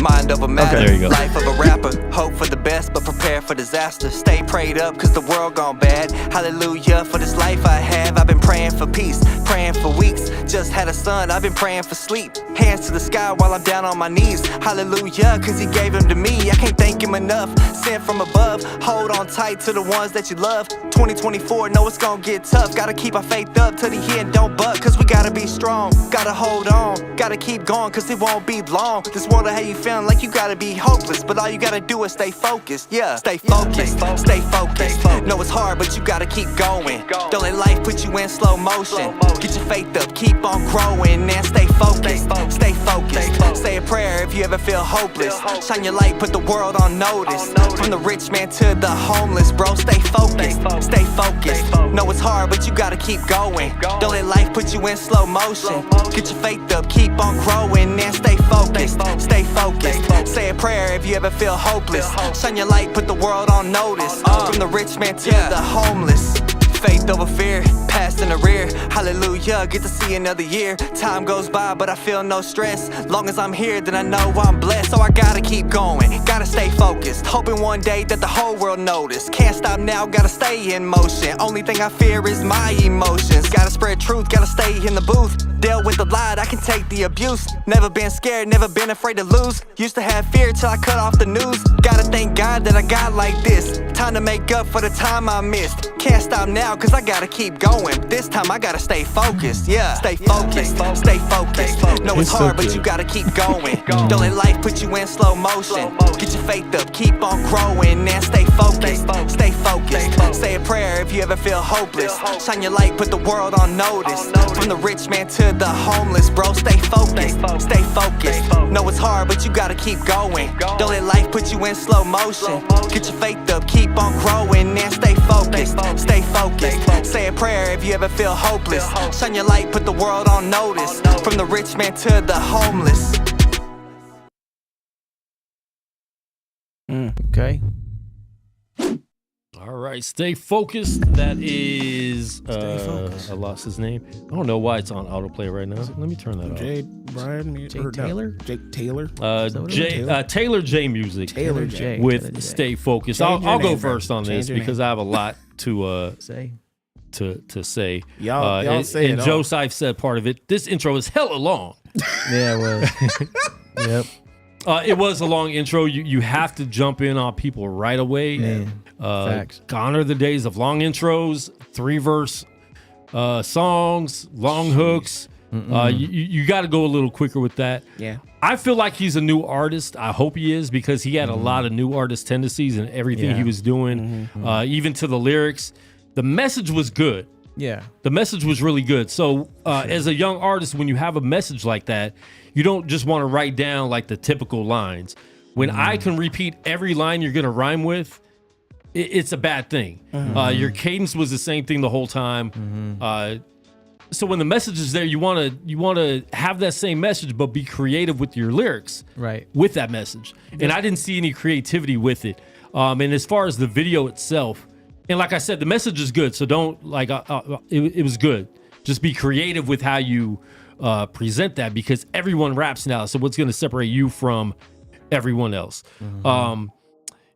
Mind over matter, Okay, there you go. life of a rapper. Hope for the best, but prepare for disaster. Stay prayed up, cause the world gone bad. Hallelujah for this life I have. I've been praying for peace, praying for weeks. Just had a son, I've been praying for sleep. Hands to the sky while I'm down on my knees. Hallelujah, cause he gave him to me. I can't thank him enough. Sent from above, hold on tight to the ones that you love. 2024, know it's gonna get tough. Gotta keep our faith up till the end don't buck. Cause we gotta be strong, gotta hold on. Gotta keep going, cause it won't be long. This world will have you feeling like you gotta be hopeless, but all you gotta do is stay focused. Stay focused, stay focused. Know it's hard, but you gotta keep going. Don't let life put you in slow motion. Get your faith up, keep on growing, and stay focused. Stay focused. Say a prayer if you ever feel hopeless. Shine your light, put the world on notice. From the rich man to the homeless, bro. Stay focused, stay focused. Know it's hard, but you gotta keep going. Don't let life put you in slow motion. Get your faith up, keep on growing, and stay focused. Stay focused. Say a prayer if you ever feel hopeless. Shine your light, put the world on notice. From the rich man to the homeless. Faith over fear, past in the rear. Hallelujah, get to see another year. Time goes by, but I feel no stress. Long as I'm here, then I know I'm blessed. So I gotta keep going, gotta stay focused. Hoping one day that the whole world notice. Can't stop now, gotta stay in motion. Only thing I fear is my emotions. Gotta spread truth, gotta stay in the booth. Deal with the lie, I can take the abuse. Never been scared, never been afraid to lose. Used to have fear till I cut off the news. Gotta thank God that I got like this. Time to make up for the time I missed. Can't stop now, cause I gotta keep going. This time I gotta stay focused, Stay focused, stay focused. Know it's hard, but you gotta keep going. Don't let life put you in slow motion. Get your faith up, keep on growing, and stay focused. Stay focused. Say a prayer if you ever feel hopeless. Shine your light, put the world on notice. notice. From the rich man to the homeless, bro, stay focused, stay focused. Know it's hard, but you gotta keep going. Don't let life put you in slow motion. Get your faith up, keep on growing, and stay focused, stay focused. Say a prayer if you ever feel hopeless. Shine your light, put the world on notice. From the rich man to the homeless. Okay. All right, stay focused. That is, I lost his name. I don't know why it's on autoplay right now. Let me turn that off. Jake Taylor? Jake Taylor? Taylor J Music. Taylor J. With Stay Focused. Change I'll your go name, first bro. on Change this your because I have a lot to Say. to say. Y'all say it and all. Joe Seif said part of it. This intro is hella long. Yeah, it was. Yep. It was a long intro. You have to jump in on people right away. Man, facts. Gone are the days of long intros, 3-verse songs, long hooks. You got to go a little quicker with that. Yeah. I feel like he's a new artist. I hope he is because he had a lot of new artist tendencies in everything he was doing, even to the lyrics. The message was good. Yeah. The message was really good. So as a young artist, when you have a message like that, you don't just want to write down like the typical lines. When I can repeat every line you're going to rhyme with, it's a bad thing. Your cadence was the same thing the whole time. So when the message is there, you want to have that same message, but be creative with your lyrics, Right. with that message. And I didn't see any creativity with it. And as far as the video itself, and like I said, the message is good. So don't it was good. Just be creative with how you present that because everyone raps now. So what's going to separate you from everyone else? And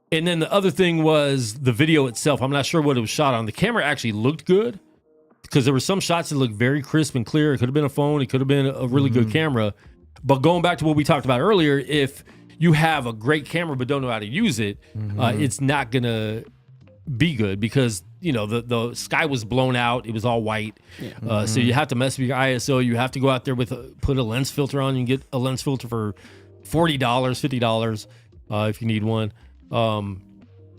then the other thing was the video itself. I'm not sure what it was shot on. The camera actually looked good because there were some shots that looked very crisp and clear. It could have been a phone. It could have been a really good camera. But going back to what we talked about earlier, if you have a great camera but don't know how to use it, it's not going to be good because, you know, the sky was blown out. It was all white. So you have to mess with your ISO. You have to go out there with put a lens filter on. You can get a lens filter for $40, $50 if you need one.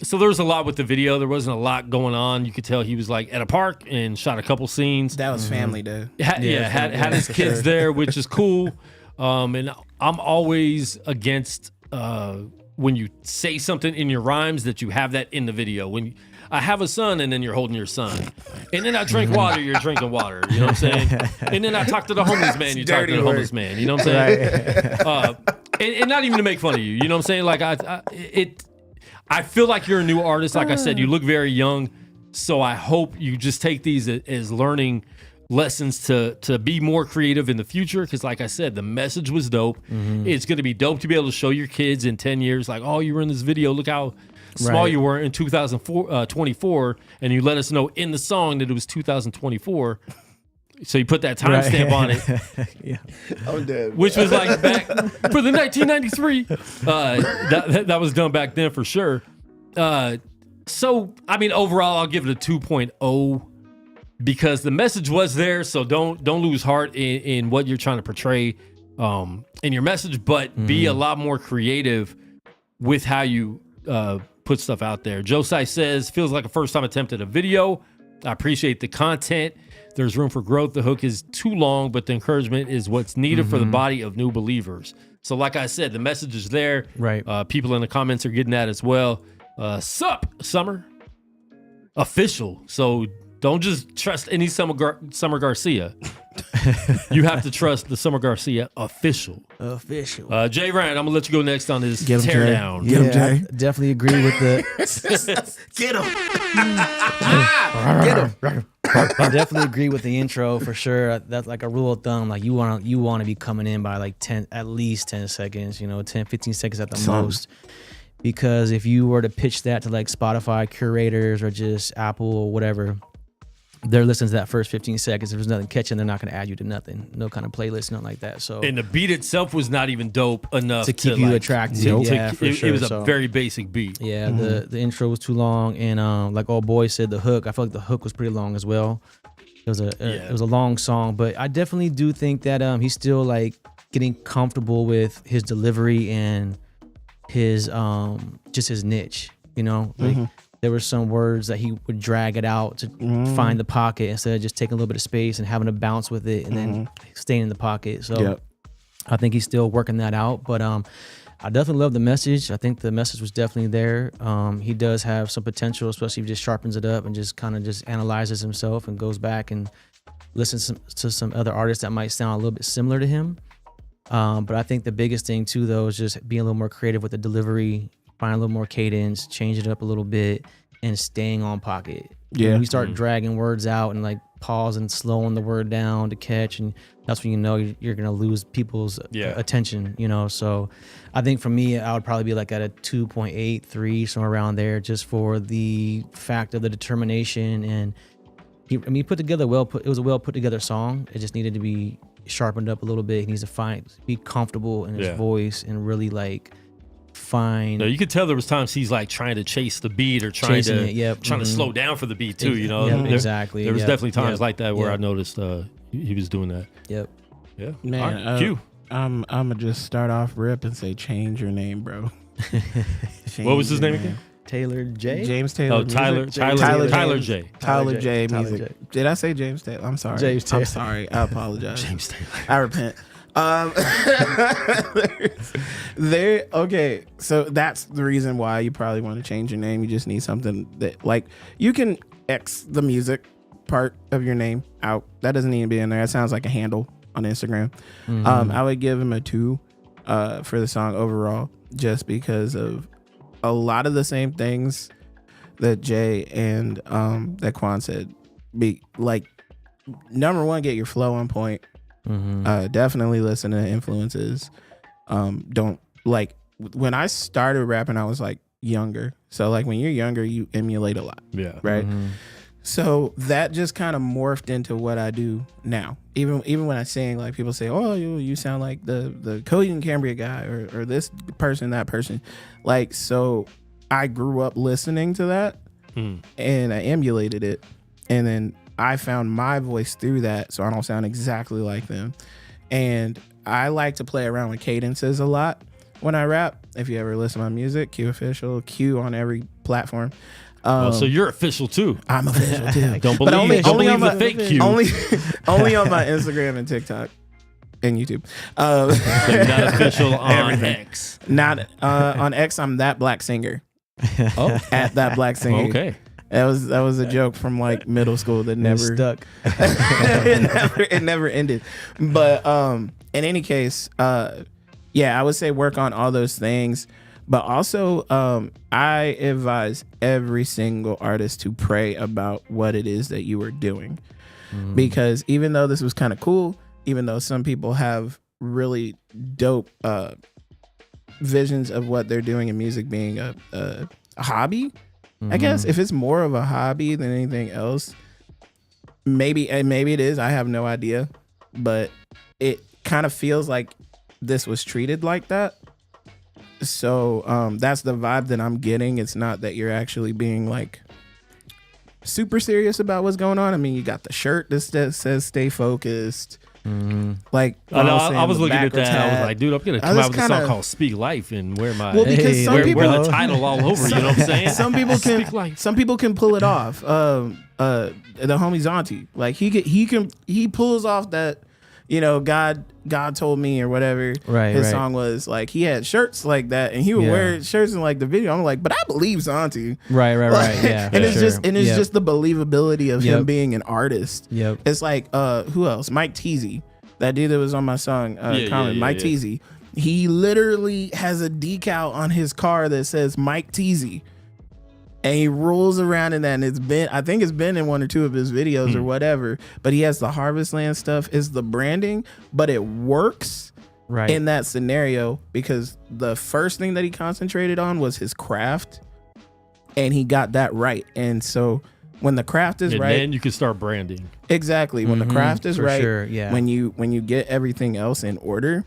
So there was a lot with the video. There wasn't a lot going on. You could tell he was like at a park and shot a couple scenes. That was family day. Had his kids there, which is cool. And I'm always against when you say something in your rhymes that you have that in the video. When I have a son and then you're holding your son. And then I drink water, you're drinking water. You know what I'm saying? And then I talk to the homeless man, you talk to the homeless man. You know what I'm saying? And not even to make fun of you. You know what I'm saying? Like I feel like you're a new artist. Like I said, you look very young. So I hope you just take these as learning lessons to be more creative in the future. Because like I said, the message was dope. It's going to be dope to be able to show your kids in 10 years, like, oh, you were in this video. Look how small you were in 2024. And you let us know in the song that it was 2024. So you put that timestamp on it. Yeah. I'm dead. Which was like back for the 1993. That was done back then for sure. So, I mean, overall, I'll give it a 2.0 because the message was there. So don't lose heart in what you're trying to portray in your message, but be a lot more creative with how you put stuff out there. Joe Seif says, feels like a first time attempt at a video. I appreciate the content. There's room for growth. The hook is too long, but the encouragement is what's needed for the body of new believers. So like I said, the message is there. Right. People in the comments are getting that as well. Sup, Summer. Official. So don't just trust any Summer Garcia. You have to trust the Summer Garcia official. Jay Ryan, I'm going to let you go next on this teardown. Get him, Jay. I definitely agree with the... Get him. Get him. I definitely agree with the intro for sure. That's like a rule of thumb. Like you want to be coming in by like at least 10 seconds, 10, 15 seconds at the most. Because if you were to pitch that to like Spotify curators or just Apple or whatever, they're listening to that first 15 seconds. If there's nothing catching, they're not going to add you to nothing. No kind of playlist, nothing like that. So and the beat itself was not even dope enough to keep you attracted. Yeah, for sure. It was a very basic beat. Yeah, the intro was too long, and like old boy said, the hook. I felt like the hook was pretty long as well. It was a long song, but I definitely do think that he's still like getting comfortable with his delivery and his just his niche. Like there were some words that he would drag it out to find the pocket instead of just taking a little bit of space and having to bounce with it and then staying in the pocket. So I think he's still working that out. But I definitely love the message. I think the message was definitely there. He does have some potential, especially if he just sharpens it up and just kind of just analyzes himself and goes back and listens to some other artists that might sound a little bit similar to him. But I think the biggest thing too, though, is just being a little more creative with the delivery, find a little more cadence, change it up a little bit, and staying on pocket. Yeah. When you start dragging words out and like pause and slowing the word down to catch, and that's when you know you're gonna lose people's attention. You know, so I think for me, I would probably be like at a 2.83, somewhere around there, just for the fact of the determination. And he put together it was a well put together song. It just needed to be sharpened up a little bit. He needs to be comfortable in his voice and really like find. No, you could tell there was times he's like trying to chase the beat or trying to slow down for the beat too. You know, exactly. There was definitely times like that where I noticed he was doing that. Yep. Yeah. Man, right, Q. I'm gonna just start off rip and say change your name, bro. What was his name again? Taylor J. James Taylor. Oh, Tyler J. Tyler J. Music. Did I say James Taylor? I'm sorry. James Taylor. I'm sorry. I apologize. James Taylor. I repent. Okay, so that's the reason why you probably want to change your name. You just need something that, like, you can X the music part of your name out. That doesn't need to be in there. That sounds like a handle on Instagram. I would give him a 2 for the song overall, just because of a lot of the same things that Jay and that Quan said. Be like, number one, get your flow on point. Definitely listen to influences. Don't, like, when I started rapping, I was like younger. So like when you're younger, you emulate a lot. Yeah. Right. So that just kind of morphed into what I do now. Even when I sing, like, people say, "Oh, you sound like the Cody and Cambria guy," or this person, that person. Like, so I grew up listening to that and I emulated it, and then I found my voice through that, so I don't sound exactly like them. And I like to play around with cadences a lot when I rap. If you ever listen to my music, Q Official, Q on every platform. So you're official too. I'm official too. Don't believe the fake Q. Only on my Instagram and TikTok and YouTube. So you're not official on X. Not on X. I'm that black singer. At that black singer. Okay. That was a joke from like middle school that never stuck. it never ended. But in any case, I would say work on all those things. But also, I advise every single artist to pray about what it is that you are doing. Because even though this was kind of cool, even though some people have really dope visions of what they're doing in music being a hobby, I guess if it's more of a hobby than anything else, maybe it is. I have no idea. But it kind of feels like this was treated like that. So that's the vibe that I'm getting. It's not that you're actually being like super serious about what's going on. I mean, you got the shirt that says "Stay Focused." Like, I was looking at that. I was like, dude, I'm gonna come out with a song called "Speak Life" and wear my wear the title all over. You know what I'm saying? Some people can pull it off. The homie Zonti, like he pulls off that. You know, God told me or whatever his song was. Like, he had shirts like that, and he would wear shirts in like the video. I'm like, but I believe Zonti. Right. Yeah. And it's just the believability of him being an artist. Yep. It's like who else? Mike Teasy, that dude that was on my song. Mike Teasy. He literally has a decal on his car that says Mike Teasy. And he rolls around in that, and I think it's been in one or two of his videos or whatever. But he has the Harvest Land stuff. It's the branding, but it works in that scenario because the first thing that he concentrated on was his craft, and he got that right. And so when the craft is right, then you can start branding. Exactly. When the craft is right, sure, yeah. When you get everything else in order,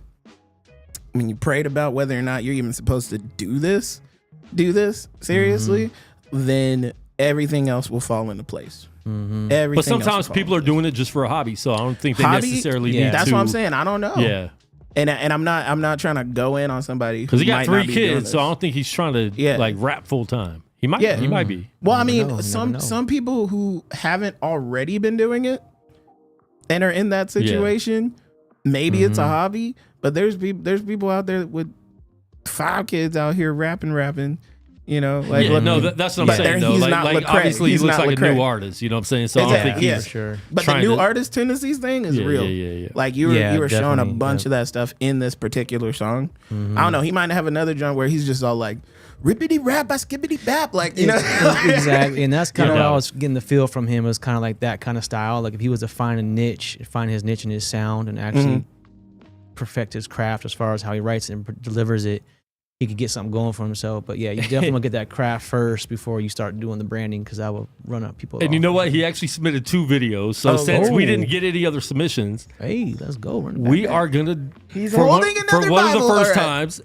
when you prayed about whether or not you're even supposed to do this seriously. Then everything else will fall into place. But sometimes people are doing it just for a hobby, so I don't think they necessarily need to. That's what I'm saying. I don't know. Yeah. And I'm not trying to go in on somebody because he got 3 kids, so I don't think he's trying to like rap full time. He might. Yeah. He might be. Well, I Never mean, know, never some know. some people who haven't already been doing it and are in that situation, maybe it's a hobby. But there's people out there with 5 kids out here rapping. You know, like Yeah, no, that's what I'm but saying. Though, he's like, not like Lecrae. obviously, He's he looks not like a Lecrae. new artist. You know what I'm saying? So I don't Exactly, think yeah. he's For sure. But the trying new to- artist tendencies thing is Yeah, real. yeah. Like you were showing a definitely, bunch of that stuff in this particular song. I don't know. He might have another joint where he's just all like rippity rap, skippity bap, like you know. Exactly, and that's kind of Yeah. what I was getting the feel from him. Was kind of like that kind of style. Like if he was to find his niche in his sound, and actually perfect his craft as far as how he writes and delivers it, he could get something going for himself. But yeah, you definitely want to get that craft first before you start doing the branding, because that will run up people. And you off. know what? He actually submitted 2 videos. So since we didn't get any other submissions, Hey, let's go. Run it back we there. are gonna. He's for holding for another one of the Bible, first all right. times,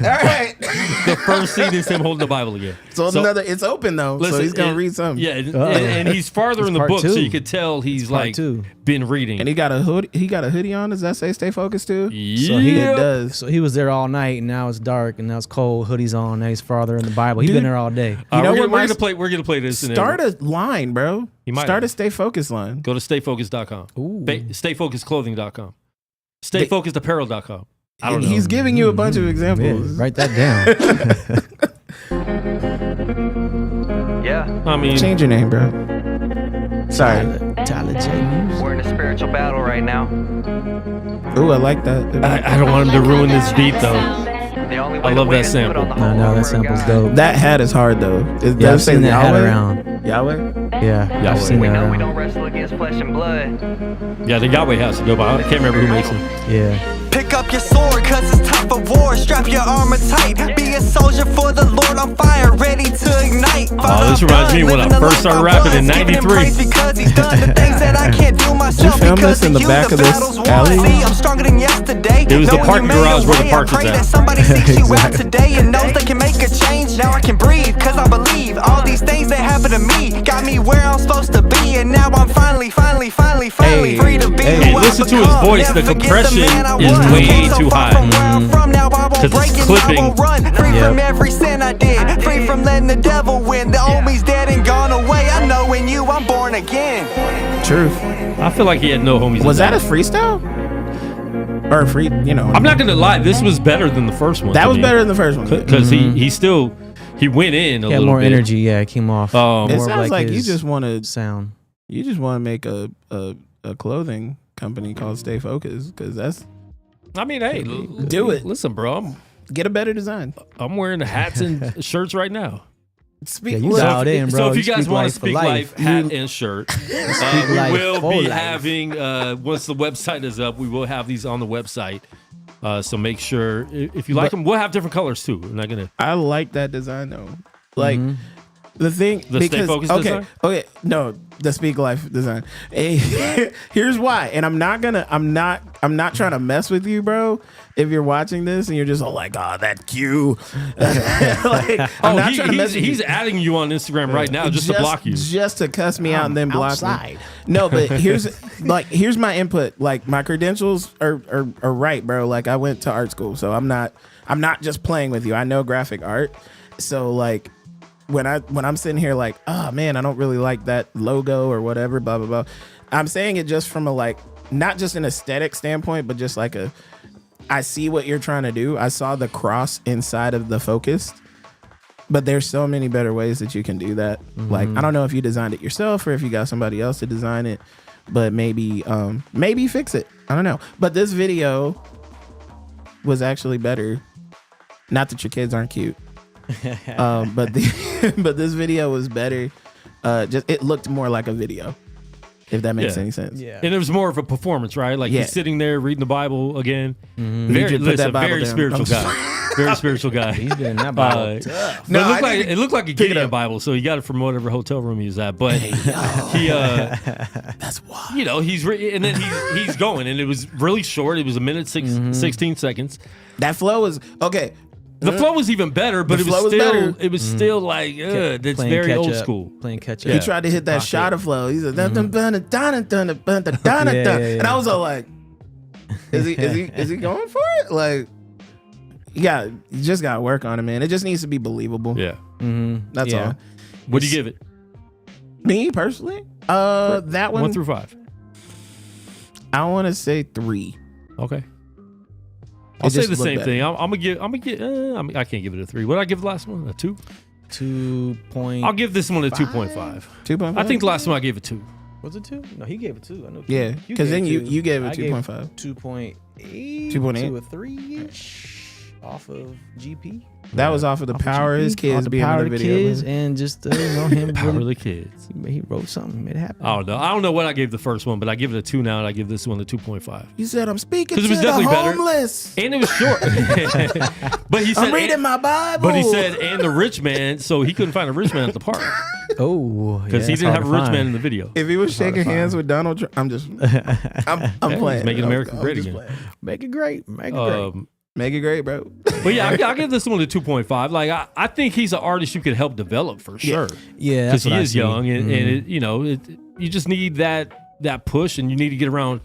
All right. the first scene is him holding the Bible again. So it's open though. So he's gonna read something. Yeah, and he's farther in the part book, so 2. you could tell he's part like 2. been reading. And he got a hood. He got a hoodie on. Does that say "Stay Focused" too? Yeah, It does. So he was there all night, and now it's dark, and now it's cold. Hoodies on. Now he's farther in the Bible. He's Dude, been there all day. You know we're, what gonna, my- we're gonna play this. Start a line, bro. He might Start have. a "Stay Focused" line. Go to stayfocused.com. Ooh. Stayfocusedclothing.com. Stayfocusedapparel.com. I don't know. He's giving you a bunch of Yeah, examples. write that down. Yeah, I mean, Change your name, bro. Sorry. Tyler James. we're in a spiritual battle right now. Ooh, I like that. I don't want him to ruin this beat though. The only I way to love win that is to put sample. on the I whole know armor that of sample's God. dope. That hat is hard though. It Yeah, I've does say seen that hat Yahweh. around. Yahweh. Yeah, Yahweh. I've seen We that know we around. don't wrestle against flesh and blood. Yeah, the Yahweh has to go, but I can't remember who makes it. Yeah. Pick up your sword, cause it's time for war. Strap your armor tight. Be a soldier for the Lord on fire, ready to ignite. Oh, this reminds me when I first started rapping in 93. Because he's done the things that I can't do myself. film Because this in the you, back of this battle's won. alley? See, I'm stronger than yesterday. It was the Knowing parking you made garage a where the way, park I pray is at. that somebody seeks you out today and knows they can make a change. Now I can breathe, cause I believe all these things that happen to me got me where I'm supposed to be. And now I'm finally Hey, free to be hey, who I listen to his become. voice, Never the forget compression man I is was. way Came so too far high. from where I'm from, now I won't 'Cause it's break and I clipping. won't run. Free Yep. from every sin I did. Free from letting the devil win. The old me's dead and gone away. I know in you I'm born again. Truth. I feel like he had no homies. Was in that a freestyle? Or a free? You know. I'm not gonna lie, this was better than the first one. That to was me. better than the first one. Because he still went in a He had little more bit. energy. Yeah, it came off. It more of sounds like you his just want to. sound. You just want to make a clothing company called Stay Focused because that's I mean, hey, Do it. Listen, bro, get a better design. I'm wearing the hats and shirts right now. Speak. Yeah, you look, dialed in, bro. So if you guys speak want life to for speak life, life. hat and shirt, we life will for be life. having once the website is up, we will have these on the website. So make sure if you like them, we'll have different colors too. We're not gonna. I like that design though. Like the thing The Stay because Focused okay, design? okay, no, the Speak Life design. Hey, here's why, and I'm not trying to mess with you, bro. If you're watching this and you're just all like, oh, that Q. Like, I'm not trying to mess with he's you. adding you on Instagram right now just to block you. Just to cuss me out and then block outside. me. No, but here's my input. Like my credentials are right, bro. Like I went to art school, so I'm not just playing with you. I know graphic art. So like when I'm sitting here like, oh man, I don't really like that logo or whatever, blah blah blah. I'm saying it just from a like not just an aesthetic standpoint, but just like I see what you're trying to do. I saw the cross inside of the focused. But there's so many better ways that you can do that. Like, I don't know if you designed it yourself or if you got somebody else to design it, but maybe fix it. I don't know. But this video was actually better. Not that your kids aren't cute. But this video was better. Just it looked more like a video. If that makes Yeah. any sense. Yeah. And it was more of a performance, right? Like Yeah. he's sitting there reading the Bible again. You Very, should put that listen, Bible very down. spiritual I'm guy. Very spiritual guy. He's been in that Bible. But No, I it looked like a pick it Gideon up. Bible, so he got it from whatever hotel room he was at. But he, That's why. you know, and then he's going, and it was really short. It was a minute 16 seconds. That flow is okay. The flow was even better, but The it was flow was still better. it was still like it's Playing very catch old up, school. Playing catch He up. tried to hit that Pocket. shot of flow. He said, dun, dun, dun, dun, dun, dun, dun, dun, dun, dun, dun, dun. And I was all like, is he going for it? Like, you just got to work on it, man. It just needs to be believable. Yeah. That's all. What do you give it? Me personally, that one 1 through 5. I want to say 3. Okay. I'll say just the looked same better. thing. I'm gonna give. I can't give it a 3. What did I give the last one? A 2? 2 point. I'll give this one a 2.5. 2.5. I think the last one I gave it 2. Was it 2? No, he gave it 2. I know. Yeah, because then you gave it I gave 2.5. 2.8. 2.8? to a 3-ish off of GP. That was off of the Off power of his GP, kids off the being power in the of the video. kids, and just him. Power of really, the kids. he wrote something, made it happen. I don't know what I gave the first one, but I give it a 2 now, and I give this one a 2.5. You said I'm speaking 'Cause to it was the definitely better. homeless. And it was short. But he said, I'm reading my Bible. But he said, and the rich man, so he couldn't find a rich man at the park Oh, because he didn't have a rich man in the video. if he was shaking hands with Donald Trump, I'm playing. He's making America I'm great just again. playing. Make it great. Make it great. Make it great, bro. But yeah, I'll give this one a 2.5. Like I think he's an artist you could help develop for sure. Yeah, Because that's he what I is see. young, and you just need that push, and you need to get around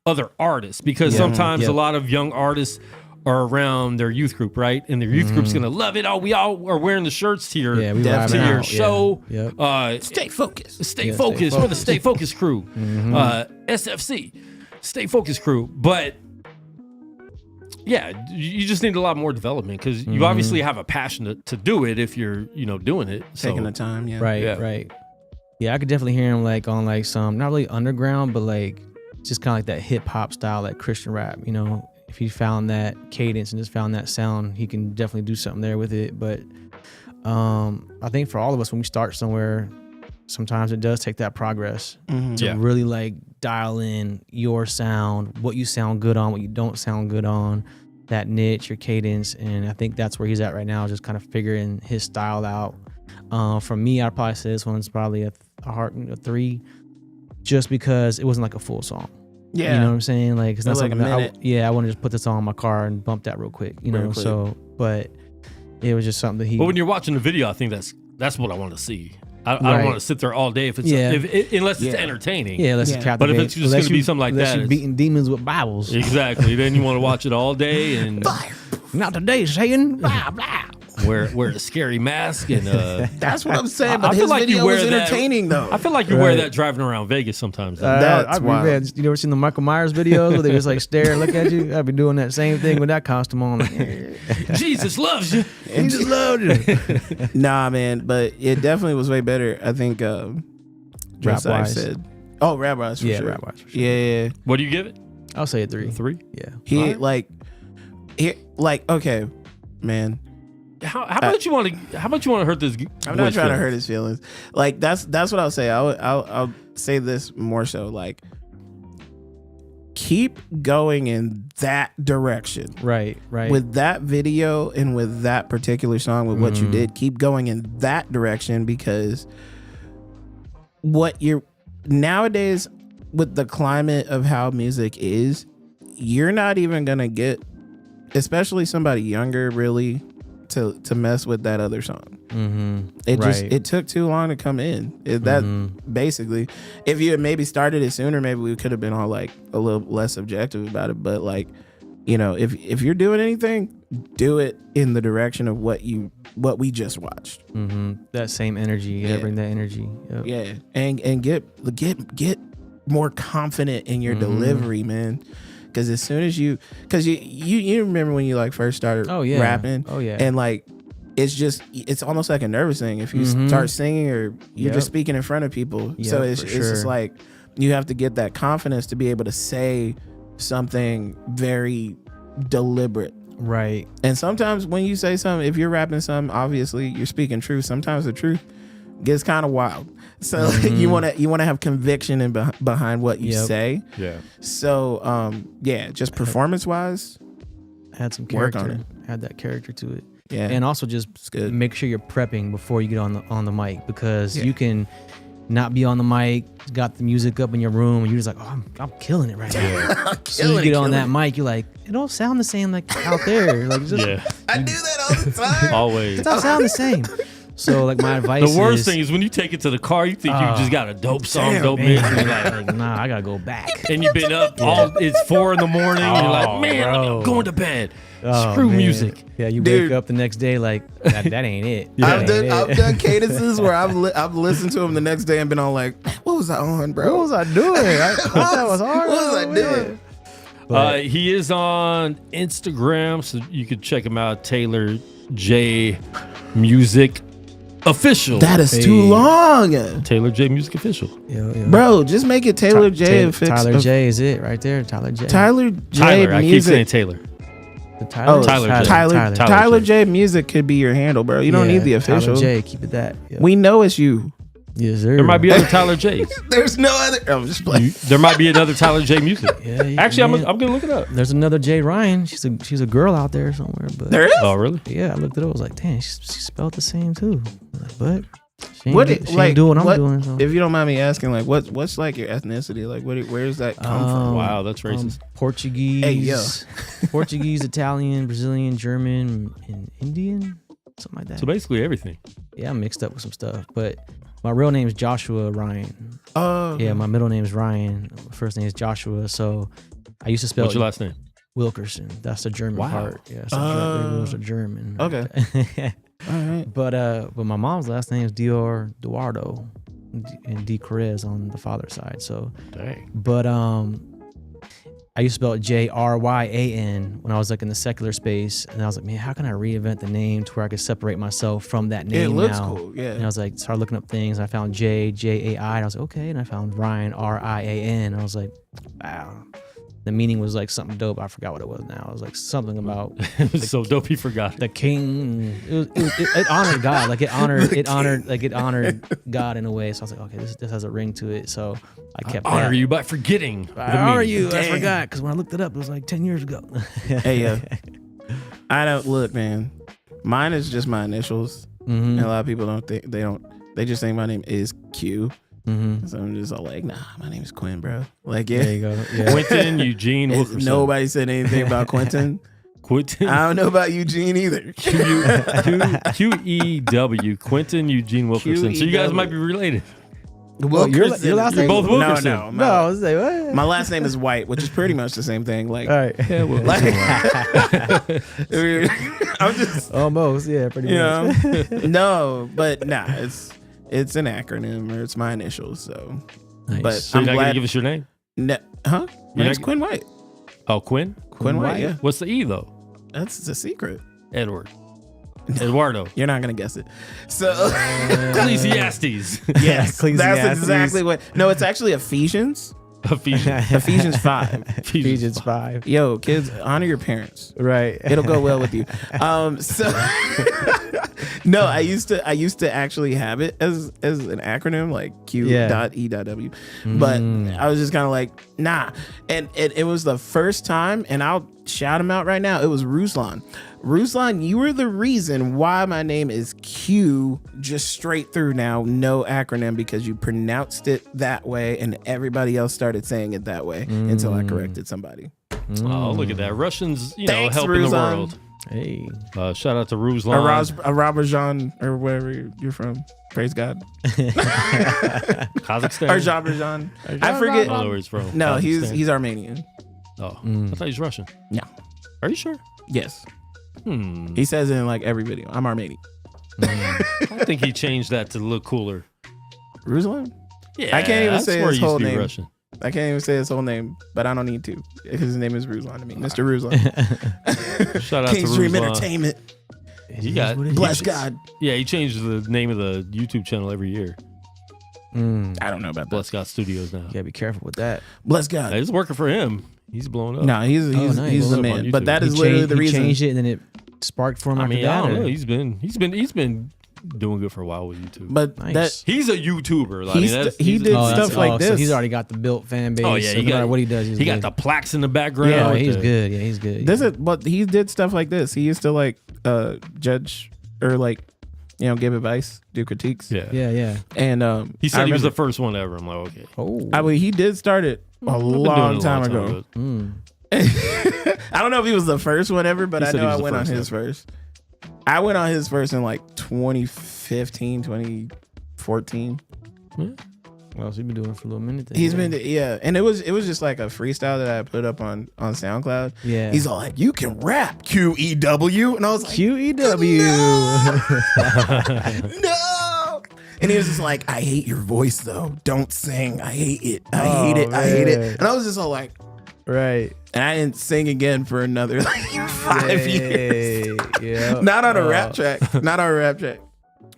other artists because sometimes a lot of young artists are around their youth group, right? And their youth group's gonna love it. Oh, we all are wearing the shirts to your Yeah, we to vibing your out. show. Yeah. Yep. Stay focused. Stay Yeah, focused. stay We're the Stay Focused crew. SFC. Stay Focused crew. But yeah, you just need a lot more development because you obviously have a passion to do it if you're, doing it. So, Taking the time, yeah. Right, Yeah. right. Yeah, I could definitely hear him like on like some not really underground, but like just kind of like that hip hop style, like Christian rap. If he found that cadence and just found that sound, he can definitely do something there with it. But I think for all of us, when we start somewhere, sometimes it does take that progress to really like dial in your sound, what you sound good on, what you don't sound good on, that niche, your cadence. And I think that's where he's at right now, just kind of figuring his style out. For me, I'd probably say this one's probably a 3, just because it wasn't like a full song. Yeah. You know what I'm saying? Like, it's not Like a something that minute. I want to just put this on in my car and bump that real quick, Real quick. So, but it was just something that he. But when you're watching the video, I think that's what I want to see. I don't Right. want to sit there all day if it's Yeah. unless it's Yeah. entertaining. yeah, let's Yeah. But if it's just gonna be something like unless that, you're it's- beating demons with Bibles. Exactly. Then you want to watch it all day and Not today, Satan. Blah blah. wear a scary mask and That's what I'm saying. I But feel his like you video wear was that- entertaining, though. I feel like you wear Right. that driving around Vegas sometimes. That's wild. You ever seen the Michael Myers videos where they just like stare and look at you? I've been doing that same thing with that costume on. Like, Jesus loves you. he just loved it. Nah, man, but it definitely was way better. I think Just like I Rap-wise. said. Oh, rap-wise for Yeah, sure. rap-wise for sure. Yeah. What do you give it? I'll say a 3. 3? Yeah. He okay, man. How much you want to hurt this? I'm not boy's trying to feelings? hurt his feelings. Like that's what I'll say. I'll say this more so. Like, keep going in that direction. Right. With that video and with that particular song, with what you did, keep going in that direction, because what you're nowadays with the climate of how music is, you're not even gonna get, especially somebody younger, really to mess with that other song. It took too long to come in. Basically, if you had maybe started it sooner, maybe we could have been all like a little less objective about it. But like, if you're doing anything, do it in the direction of what we just watched. That same energy. You gotta bring that energy. Yep. Yeah, and get more confident in your delivery, man. Because as soon as you remember when you like first started rapping, and like it's almost like a nervous thing if you start singing or you're just speaking in front of people. So it's just like you have to get that confidence to be able to say something very deliberate. Right. And sometimes when you say something, if you're rapping something, obviously you're speaking truth. Sometimes the truth gets kind of wild. So you want to have conviction behind what you say. Yeah. So just performance wise, Had some Work character. on it. Had that character to it. yeah. And also just good. make sure you're prepping before you get on the mic, because you can not be on the mic, got the music up in your room, and you're just like, oh, I'm killing it right now. As soon as you get on that mic, you're like, it don't sound the same like out there. Like, just, Yeah. I do that all the time. Always. it don't sound the same. So like my advice The worst is, thing is when you take it to the car, you think you just got a dope song, dope man, mix, and you're like, nah, I gotta go back. and you've been up it's 4 a.m. and you're like, man, bro. I'm going to bed. Oh, Screw man. music. Yeah, you Dude. wake up the next day like that ain't it. I've That ain't done it. cadences where I've listened to them the next day and been on like, what was I on, bro? What was I doing? I thought that was hard. What was I doing? He is on Instagram, so you can check him out. Taylor J Music Official. That is too long, Taylor J Music Official. Yeah. bro. Just make it Taylor J. and fix Tyler J is it right there. Tyler J. Tyler J. Tyler. I keep Music. saying Taylor. The Tyler. Oh, Tyler J. Tyler J. J. Music could be your handle, bro. You don't need the official. Tyler J. Keep it that. Yeah. We know it's you. Yes, sir. There might be other Tyler J's. There's no other. I'm just playing. There might be another Tyler J Music. Yeah, Actually, man. I'm gonna look it up. There's another J Ryan. She's a girl out there somewhere. But There is. Oh, really? yeah, I looked it up. I was like, damn, she spelled the same too. I was like, but she ain't, What she it, ain't like? doing what what- I'm doing. So. If you don't mind me asking, like, what's like your ethnicity? Like, where's that come from? Wow, that's racist. Portuguese. Hey, yo. Portuguese, Italian, Brazilian, German, and Indian, something like that. So basically everything. Yeah, I'm mixed up with some stuff, but my real name is Joshua Ryan. Oh, Yeah, my middle name is Ryan. My first name is Joshua. So I used to spell What's your last name? Wilkerson. That's the German Wow. part. Yeah, so it was a German. Okay. All right. But my mom's last name is Dior Duardo, and D. Perez on the father's side. So, Dang. but I used to spell it Jryan when I was like in the secular space, and I was like, man, how can I reinvent the name to where I could separate myself from that name? It looks now? cool. Yeah. And I was like, started looking up things. I found Jai, and I was like, okay. And I found Ryan, Rian. And I was like, wow. The meaning was like something dope. I forgot what it was now. It was like something about It was so dope he forgot. the king. It honored God. Like it honored God in a way. So I was like, okay, this has a ring to it. So I kept Honor that. you by forgetting. I honor you. I forgot because when I looked it up, it was like 10 years ago. Hey, I don't look, man. Mine is just my initials, Mm-hmm. and a lot of people don't think they just think my name is Q. Mm-hmm. So I'm just all like, nah, my name is Quinn, bro. Like, yeah. There you go. Yeah. Quentin Eugene Wilkerson. Nobody said anything about Quentin. Quentin I don't know about Eugene either. QEW. Quentin Eugene Wilkerson. So you guys might be related. Well, your Wilkerson. last You're name? both Wilkerson. No. No, I was like, what? My last name is White, which is pretty much the same thing. Like, All right. Yeah, well, I'm just, Almost. Yeah, pretty you much. know, no, but nah, it's an acronym or it's my initials. So, Nice. but so you're I'm not gonna glad. give us your name? Huh? My name's not- Quinn White. Oh, Quinn? Quinn White. Yeah, What's the E though? that's the secret. Edward. Eduardo. You're not gonna guess it. So, Ecclesiastes. yes, Ecclesiastes. that's exactly what. No, it's actually Ephesians. Ephesians. Ephesians 5. Ephesians 5. Yo, kids, honor your parents. Right. It'll go well with you. So no, I used to actually have it as an acronym like Q.E.W. But I was just kind of like, nah. And it was the first time, and I'll shout him out right now. It was Ruslan. Ruslan, you were the reason why my name is Q, just straight through now, no acronym, because you pronounced it that way and everybody else started saying it that way until I corrected somebody. Oh, look at that. Russians, Thanks, helping the Ruslan. world. Hey. Shout out to Ruslan. Azerbaijan or wherever you're from. Praise God. Kazakhstan. Azerbaijan. I forget. I don't know where he's from. No, Kazakhstan. he's Armenian. Oh, I thought he was Russian. No. Are you sure? Yes. He says it in like every video. I'm Armenian. I think he changed that to look cooler. Ruslan? Yeah, I can't even that's say where his he used whole to be name. Russian. I can't even say his whole name, but I don't need to because his name is Ruslan to me. Mr. Ruslan. Shout out to King's Dream Ruslan. Entertainment. He got Bless God. Yeah, he changed the name of the YouTube channel every year. I don't know about that. Bless God Studios now. You gotta be careful with that. Bless God. It's working for him. He's blowing up. No, he's nice. the Blows up man. on But YouTube. that He is literally changed, the he reason. changed it, and then it sparked for him I after mean, that. I don't or- know. He's been doing good for a while with YouTube. But Nice. that He's a YouTuber. Like, he did Oh, that's- stuff like So this. he's already got the built fan base. Oh yeah, so he no matter got what he does. He got the plaques in the background. Yeah, with he's the- good. Yeah, he's good. This is, but he did stuff like this. He used to like judge or like, give advice, do critiques. Yeah. Yeah. And He said I he was the remember- first one ever. I'm like, okay. Oh. I mean, he did start it a I've been doing it long time a ago. but I don't know if he was the first one ever, but He I said know he I was the went on first his first. I went on his first in like 2015, 2014. Well, so you've been doing it for a little minute. Then, He's been, yeah, and it was just like a freestyle that I put up on SoundCloud. Yeah. He's all like, "You can rap, QEW," and I was like, QEW. No. And he was just like, "I hate your voice though. Don't sing. I hate it. I hate it. I hate it." And I was just all like, Right. and I didn't sing again for another like 5 years. Yeah. Not on a rap track. Not on a rap track.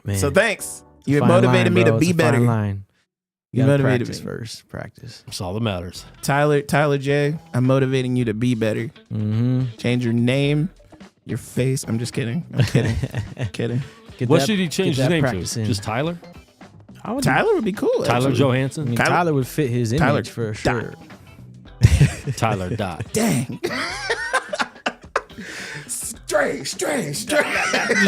Man. So thanks. You Fine motivated line, me bro. to It's be a fine better. line. You You gotta motivated practice me. first. Practice. That's all that matters. Tyler J, I'm motivating you to be better. Mm-hmm. Change your name, your face. I'm just kidding. I'm kidding. I'm kidding. What should he change his name to? Just Tyler? Tyler would be cool. Tyler actually. Johansson? I mean, Tyler- Tyler would fit his image Tyler for sure. Tyler Dot. Dang. Straight. Just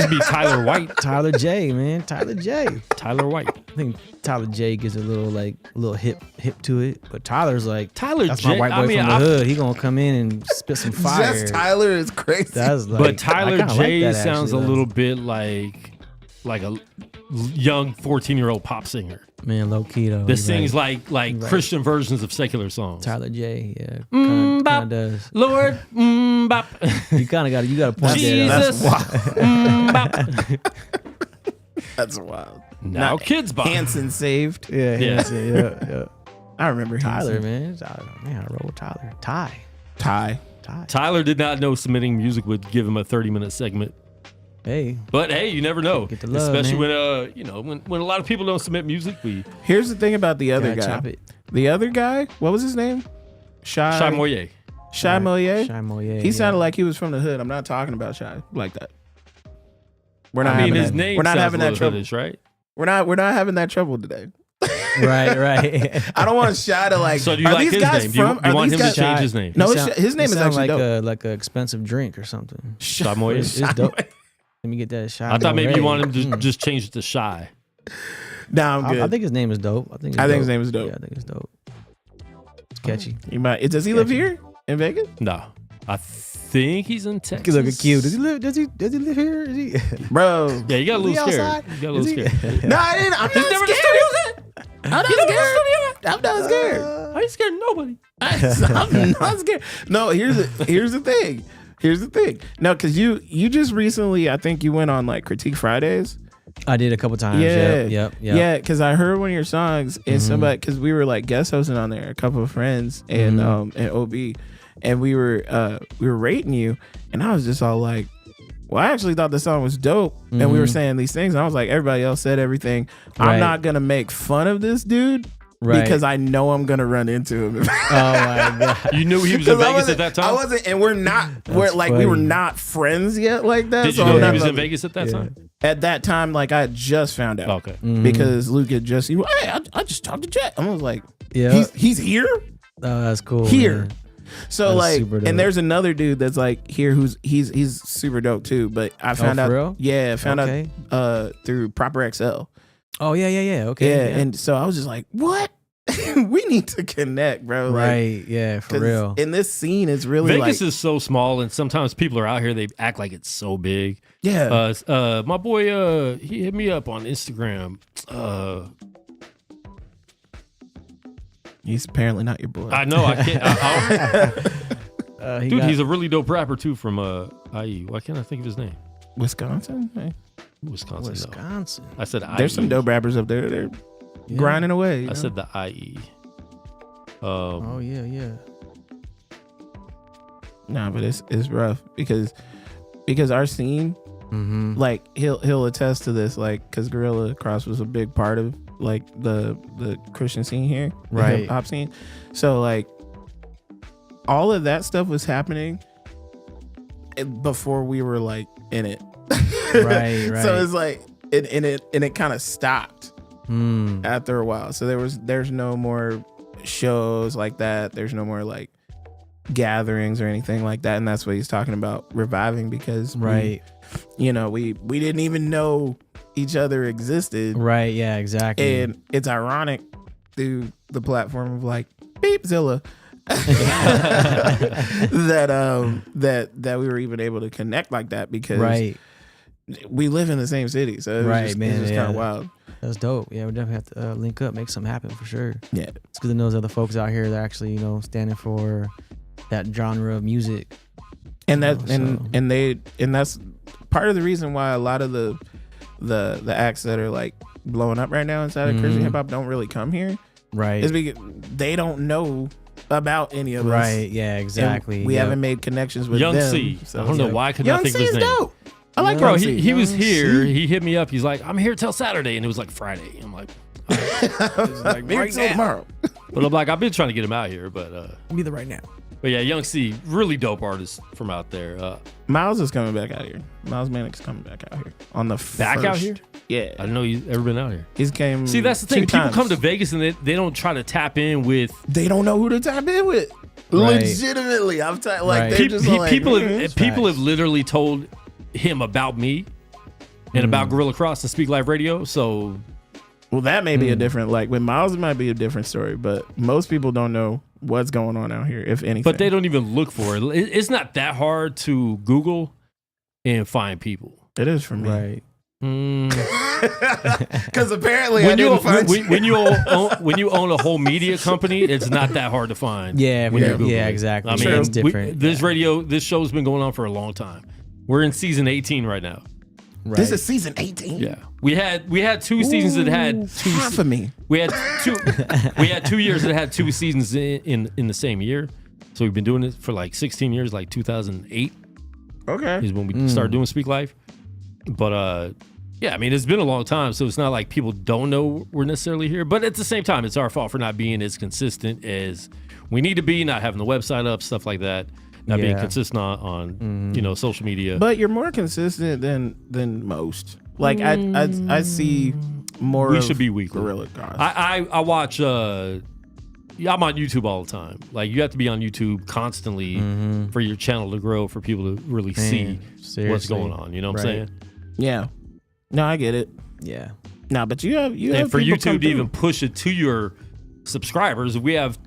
be Tyler White. Tyler J, man. Tyler J. Tyler White. I think Tyler J gives a little hip to it, but Tyler's like that's J. my white boy from the hood. He gonna come in and spit some fire. Just Tyler is crazy. That's like, But Tyler I kinda J like that, sounds actually, a little bit like a young 14-year-old pop singer man, low key though. that He's sings right. like Christian versions of secular songs. Tyler J. Yeah, Mm, kind bop. of does. Lord, bop. You kind of got to point Jesus. that out. That's wild. Now kids bop. Hanson saved. Yeah, Yeah. yeah. I remember Tyler, Hanson. man, I roll with Tyler. Ty. Tyler did not know submitting music would give him a 30-minute segment. Hey, But hey, you never know. Get the love, Especially man. when a lot of people don't submit music, we Here's the thing about the other gotta guy. chop it. The other guy, what was his name? Shy Moye. Shy Moye. Shy Moye. He sounded like he was from the hood. I'm not talking about Shy like that. We're not I mean, having his that. name We're not sounds having a that little trouble. hoodish, right? We're not having that trouble today. right. I don't want Shy to like. So do you are like these his guys name? From, You are want these him to guys, change his name? No, He his name is sound actually like dope. like an expensive drink or something. Shy Moye. It's dope. Let me get that shot. I thought maybe you wanted him to just change it to Shy. Nah, I'm good. I think his name is dope. I think his name is dope. Yeah, I think it's dope. It's catchy. He might. Does he live here in Vegas? No. I think he's in Texas. He's looking cute. Does he live? Does he live here? Is he? Bro. Yeah, you got a little Is he scared. outside? You got a little Is he- scared. No, I didn't. I'm not never in the scared. I'm not scared. I'm not scared. I ain't scared of nobody. I'm not scared. No, here's the thing. Here's the thing. No, because you just recently, I think you went on like Critique Fridays. I did a couple times. Yeah. Yep. Yeah, because I heard one of your songs and somebody, because we were like guest hosting on there, a couple of friends and OB, and we were rating you, and I was just all like, well, I actually thought the song was dope, and we were saying these things, and I was like, everybody else said everything. Right. I'm not gonna make fun of this dude. Right. Because I know I'm gonna run into him. Oh my god. You knew he was in Vegas at that time? I wasn't, and we're funny. we were not friends yet like that. Did you so know I'm he not was in like- Vegas at that time? At that time, like I had just found out. Okay. Because Luke had just, hey, I just talked to Jet. I was like, Yeah. he's here? Oh, that's cool. Here. man. So That's like, super dope. and there's another dude that's like here he's super dope too. But I found for out, real? yeah, found Okay. out through Proper XL. Oh yeah. Okay. Yeah, and so I was just like, what? We need to connect, bro. Like, right. Yeah. For 'cause real. in this scene, it's really Vegas like, is so small, and sometimes people are out here, they act like it's so big. yeah, My boy, he hit me up on Instagram. he's apparently not your boy. I know, I can't. Dude, got- he's a really dope rapper too from IE. Why can't I think of his name? Wisconsin. Hey. Wisconsin. No. Wisconsin. I said IE. There's some dope rappers up there. They're grinding away. you I know? said the IE. Oh yeah. Nah, but it's rough because our scene, Mm-hmm. like he'll attest to this, like because Gorilla Cross was a big part of like the Christian scene here, the Right. hip hop scene. So like all of that stuff was happening before we were like in it. Right. So it's like it kind of stopped Mm. after a while. So there's no more shows like that. There's no more like gatherings or anything like that. And that's what he's talking about reviving because Right. we didn't even know each other existed. Right. Yeah. Exactly. And it's ironic through the platform of like Beepzilla that we were even able to connect like that because right. we live in the same city, so it's just kind of wild. That's dope. Yeah, we definitely have to link up, make something happen for sure. Yeah, it's good to know there's other folks out here that actually, you know, standing for that genre of music. And that and that's part of the reason why a lot of the acts that are like blowing up right now inside of Christian hip hop don't really come here. Right. Is because they don't know about any of us. Right. Yeah. Exactly. And we haven't made connections with Young them. C. So I don't know why I could not think of his name. Dope. I like Bro, Young C. he was here. He hit me up. He's like, I'm here till Saturday. And it was like Friday. I'm like, like right now. Tomorrow. But I'm like, I've been trying to get him out here. But be there right now. But yeah, Young C, really dope artist from out there. Miles is coming back out here. Miles Manic's coming back out here on the back first. Out here. Yeah, I didn't know he's ever been out here. He's came. See, that's the thing. People times. come to Vegas and they don't try to tap in with. They don't know who to tap in with. Right. Legitimately, I'm like Right. they're just like people have literally told him about me and about Guerrilla Cross and Speak Live Radio. So, well, that may be a different. Like with Miles, it might be a different story. But most people don't know what's going on out here, if anything. but they don't even look for it. It's not that hard to Google and find people. It is for me. Right. Because apparently when you own a whole media company, it's not that hard to find. Yeah. when you Google it. Exactly. I mean, it's different. this show's been going on for a long time. We're in season 18 right now. Right. This is season 18. Yeah, we had 2 seasons that had two. Half of me. We had 2 years that had 2 seasons in the same year. So we've been doing it for like 16 years, like 2008 Okay. is when we started doing Speak Life. But yeah, I mean, it's been a long time, so it's not like people don't know we're necessarily here. But at the same time, it's our fault for not being as consistent as we need to be, not having the website up, stuff like that, not being consistent on social media. But you're more consistent than most. Like I see more. We of should be weekly. Guerrilla Cross. I watch. I'm on YouTube all the time. Like you have to be on YouTube constantly for your channel to grow, for people to really see what's seriously. going on. You know what I'm saying? Yeah. No, I get it. Yeah. No, but you have And for people come YouTube to even through. push it to your subscribers, we have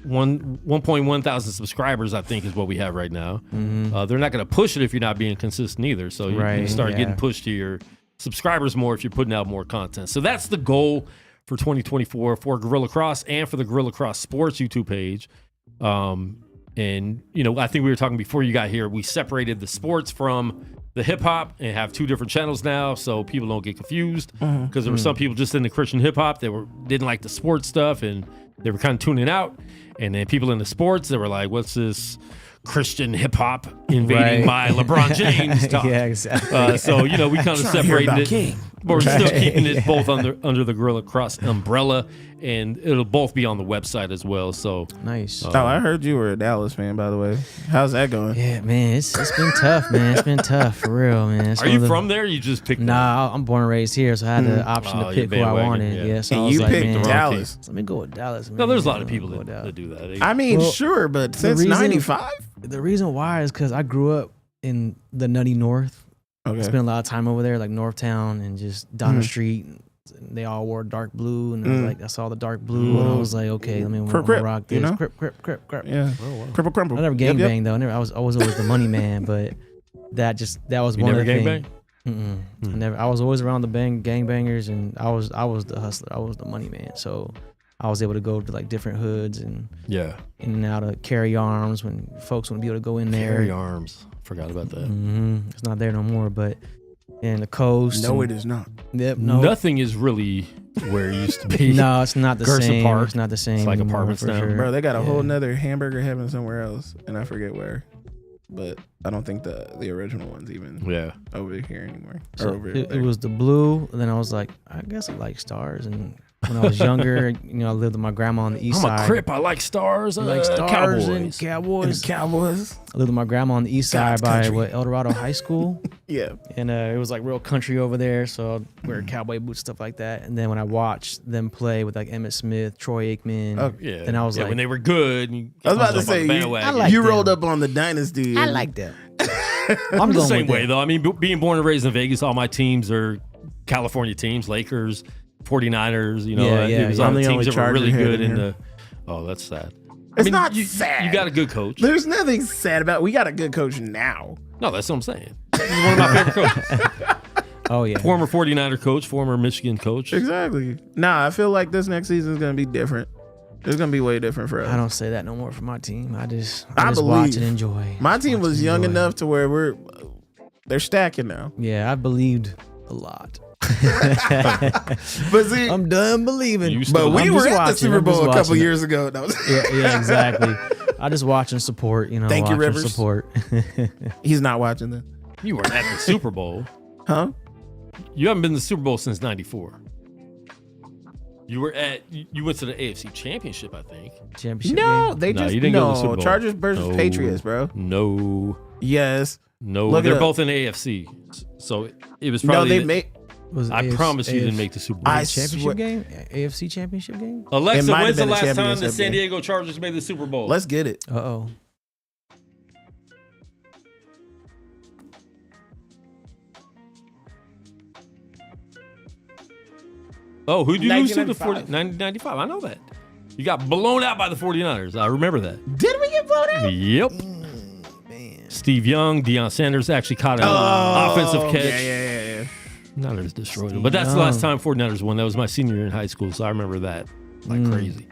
1.1 thousand subscribers, I think, is what we have right now. They're not going to push it if you're not being consistent either. So you Right, start yeah. getting pushed to your subscribers more if you're putting out more content. So that's the goal for 2024 for Guerrilla Cross and for the Guerrilla Cross Sports YouTube page. And I think we were talking before you got here. We separated the sports from the hip hop and have 2 different channels now, so people don't get confused. Because there were some people just in the Christian hip hop that didn't like the sports stuff and they were kind of tuning out. And then people in the sports that were like, "What's this Christian hip hop invading my LeBron James talk?" Yeah, exactly. So we kind of separated it. King. But we're still keeping it both under the Guerrilla Cross umbrella, and it'll both be on the website as well. So Nice. Oh, I heard you were a Dallas fan, by the way. How's that going? Yeah, man, it's been tough, man. It's been tough for real, man. It's are one you of the- from there? Or you just picked? Nah, I'm born and raised here, so I had the option Oh, to you're pick who I bandwagon, wanted. yeah. Yeah, so I And was you like, picked man, Dallas. let me go with Dallas. Man. No, there's a lot of I'm people gonna go with that do that. I mean, Well, sure, but since reason- 95? The reason why is because I grew up in the nutty north. Okay. Spent a lot of time over there, like Northtown and just down the street. And they all wore dark blue, and I was like, I saw the dark blue, and I was like, okay, let me Crip, rock you this. know? Crip. Yeah. Crumple, crumple. I never Yep, yep. gangbanged though. I was always the money man, but that was You one never of the gangbang? things. I never. I was always around the gangbangers, and I was the hustler. I was the money man. So I was able to go to like different hoods and Yeah. in and out of carry arms when folks wouldn't be able to go in there. Carry arms. Forgot about that. It's not there no more, but in the coast. No, and- it is not. Yep. No. Nothing is really where it used to be. No, it's not the Gerson same. Park. It's not the same. It's like anymore, apartments for now. sure. Bro, they got a Yeah. whole nother hamburger heaven somewhere else, and I forget where. But I don't think the original one's even Yeah. over here anymore. So or over it there. was the blue, and then I was like, I guess I like stars. And when I was younger, I lived with my grandma on the east I'm side. a Crip. I like stars. I like stars and Cowboys. Cowboys. Cowboys. I lived with my grandma on the east God's side by country. El Dorado High School, Yeah. and it was like real country over there. So I'd wear cowboy boots, stuff like that. And then when I watched them play with like Emmett Smith, Troy Aikman, Oh, Yeah. then I was yeah, like, when they were good. and you I was about to jump on say, the bandwagon. I like you them. rolled up on the dynasty. I and- like that. I'm I'm the going same with way that. though. I mean, being born and raised in Vegas, all my teams are California teams, Lakers, 49ers. Yeah, it was yeah. all I'm the the teams only that were really Charger good head in in the. Oh, that's sad. It's not sad. You got a good coach. There's nothing sad about. We got a good coach now. No, that's what I'm saying. He's one of my favorite coaches. Oh yeah. Former 49er coach, former Michigan coach. Exactly. Nah, I feel like this next season is gonna be different. It's gonna be way different for us. I don't say that no more for my team. I just believe. watch and enjoy. My team was young enjoy. enough to where they're stacking now. Yeah, I believed a lot. But see, I'm done believing. You still- but we I'm were just at the watching, Super I'm just Bowl a couple watching. years ago. That was Yeah, exactly. I just watch and support. You know, Thank you, watch and Rivers. support. He's not watching this, You weren't at the Super Bowl. huh? You haven't been to the Super Bowl since '94. You went to the AFC Championship, I think. Championship No, game. they No, just you didn't go to the Super no Bowl. Chargers versus No. Patriots, bro. No, Yes. Look it they're up. both in the AFC. So it was No, probably. they made. Was it I AFC promise you didn't make the Super Bowl. I championship swear- game, AFC championship game. Alexa, It might have when's the been a last time the championship San game. Diego Chargers made the Super Bowl? Let's get it. Oh, Oh, who did you lose to? The 1995. 1995. I know that. You got blown out by the 49ers. I remember that. Did we get blown out? Yep. man. Steve Young, Deion Sanders actually caught an offensive catch. Yeah. Niners destroyed them. But that's the last time 49ers won. That was my senior year in high school, so I remember that like crazy.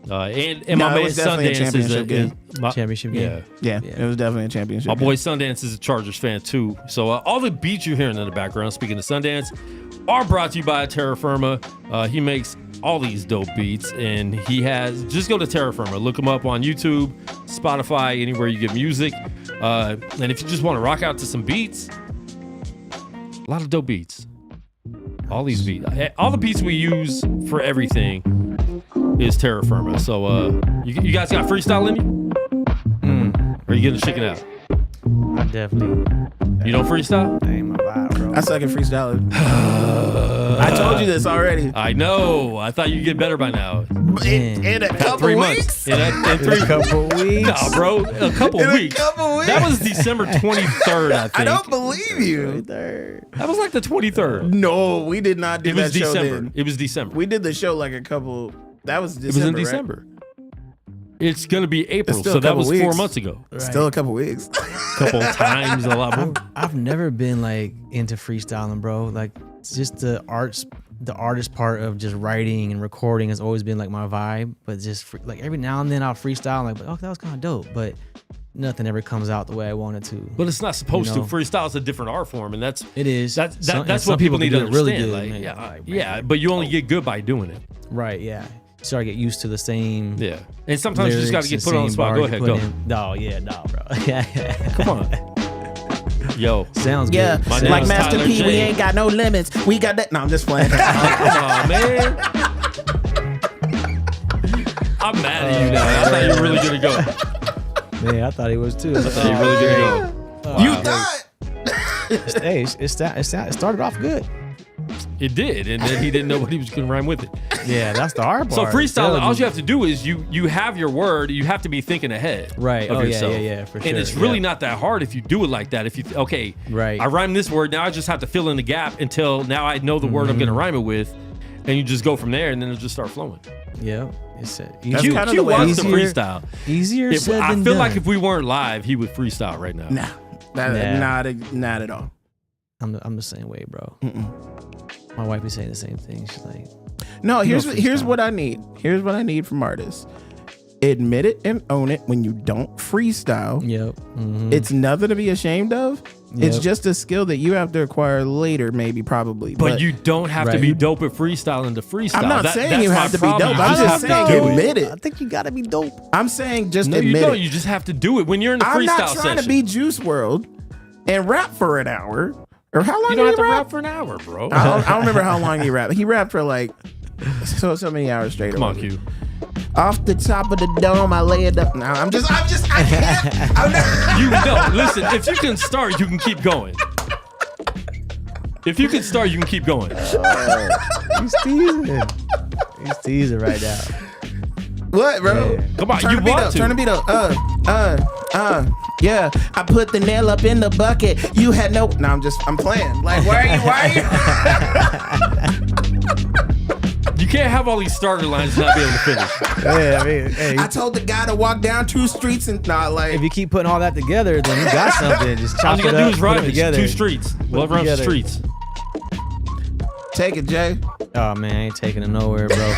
And No, my it man was definitely a Sundance championship game. Championship game. Yeah. Yeah, it was definitely a championship. My game. boy Sundance is a Chargers fan too. So all the beats you're hearing in the background, speaking of Sundance, are brought to you by Terra Firma. He makes all these dope beats, and he has, just go to Terra Firma, look him up on YouTube, Spotify, anywhere you get music. And if you just want to rock out to some beats, a lot of dope beats. All these beats, all the beats we use for everything is Terra Firma. So you guys got freestyle in you? Or are you getting chicken out? I definitely. You don't freestyle? That ain't my vibe, bro. I suck at freestyling. I told you this already. I know. I thought you'd get better by now. In a couple 3 weeks. months. In 3 couple weeks. No, bro. A couple In a weeks. couple weeks. That was December 23rd, I think. I don't believe you. That was like the 23rd. No, we did not do It was that show December. then. It was December. We did the show like a couple. That was It December. was in right? December. It's going to be April, still so a that couple was 4 weeks. months ago. Still a couple weeks. Couple times, a lot more. I've never been like into freestyling, bro. Like it's just the artist part of just writing and recording has always been like my vibe. But just like every now and then I'll freestyle, like, oh, that was kind of dope. But nothing ever comes out the way I want it to. But it's not supposed You know. to. Freestyle is a different art form, and that's It is. that's Some what people need to can do it understand. really good, like, man. yeah, Like, yeah, but you only get good by doing it. Right, yeah. So I get used to the same. Yeah, and sometimes you just got to get lyrics, put on the same spot. Go bars you ahead, put go. in. No, yeah, no, bro. Come on. Yo, Sounds Yeah, good. My like name's Master Tyler P, J. we ain't got no limits. We got that. No, I'm just playing. come on, man. I'm mad at you now. I thought you were really gonna go. Man, I thought he was too. I thought you were really gonna go. You Wow. thought? Hey, it started off good. It did, and then he didn't know what he was gonna rhyme with it. Yeah, that's the hard So part. freestyle, Telling all you have to do is you have your word. You have to be thinking ahead, Right. Of Oh, yeah, yourself. yeah, for And sure, it's really yeah. not that hard if you do it like that. If you Right. I rhyme this word, now I just have to fill in the gap until now I know the word I'm gonna rhyme it with, and you just go from there, and then it'll just start flowing. Yeah, it's That's Q kind of the way. wants to Easier- freestyle. easier If, said I than feel done. like if we weren't live, he would freestyle right now. Nah, Nah. not at all. I'm the same way, bro. My wife is saying the same thing. She's like, No, here's freestyle. what I need. Here's what I need from artists. Admit it and own it when you don't freestyle. "Yep, It's nothing to be ashamed of. It's Yep. just a skill that you have to acquire later, maybe, probably. But you don't have to Right. be dope at freestyling to freestyle. I'm not saying that's you my have to be problem. dope. You I'm just have to saying do it. admit it. I think you gotta be dope." I'm saying just No, you admit don't. it. You just have to do it when you're in the I'm freestyle not trying session. to be Juice WRLD and rap for an hour. Or how long You don't did have he to rap? rap for an hour, bro. I don't remember how long he rapped. He rapped for like so many hours straight. Come on, Q. Off the top of the dome, I lay it up. No, I can't. I'm not. You know, listen, if you can start, you can keep going. If you can start, you can keep going. He's teasing. He's teasing right now. What, bro? Come on, Turn you the beat want up. to. Turn the beat up. Yeah. I put the nail up in the bucket. You had no. No, I'm playing. Like, why are you? You can't have all these starter lines and not be able to finish. Yeah, I mean, hey, I told the guy to walk down 2 streets and not like. if you keep putting all that together, then you got something. Just All chop you it gotta up, do is put rhyme it it. together. 2 streets. Love around the together. streets. Take it, Jay. Oh man, I ain't taking it nowhere, bro.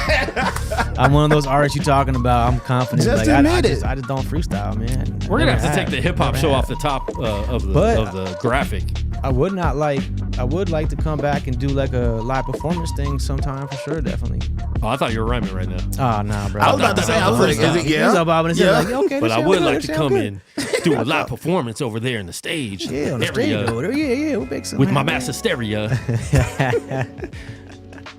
I'm one of those artists you talking about. I'm confident. Just like, admit it. I just don't freestyle, man. We're gonna have to take Never the hip hop show off the top of the graphic. I would like to come back and do like a live performance thing sometime for sure, definitely. Oh, I thought you were rhyming right now. Oh nah, bro. I was about to say, I was like, is it He was up bobbing his head Yeah. like, okay, But this I sound would good, like this to sound come good. in, do a live performance over there in the stage. Yeah, on the stage area over there. Yeah, we'll make some. with my mass hysteria.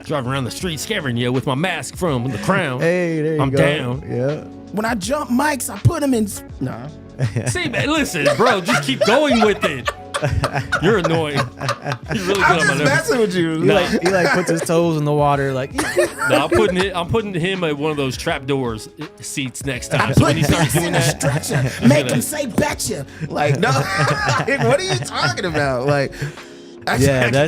Driving around the street scaring you with my mask from the crown. Hey, there you I'm go. down. Yeah. When I jump mics, I put them in. Nah. See, man, listen, bro, just keep going with it. You're annoying. You're really good I'm on my just nerves. messing with you. Nah. He like puts his toes in the water, like. No, I'm putting him at one of those trap doors seats next time. So when he starts doing that, Stretcher, make him say betcha. Like, no. Like, what are you talking about? Like, Yeah,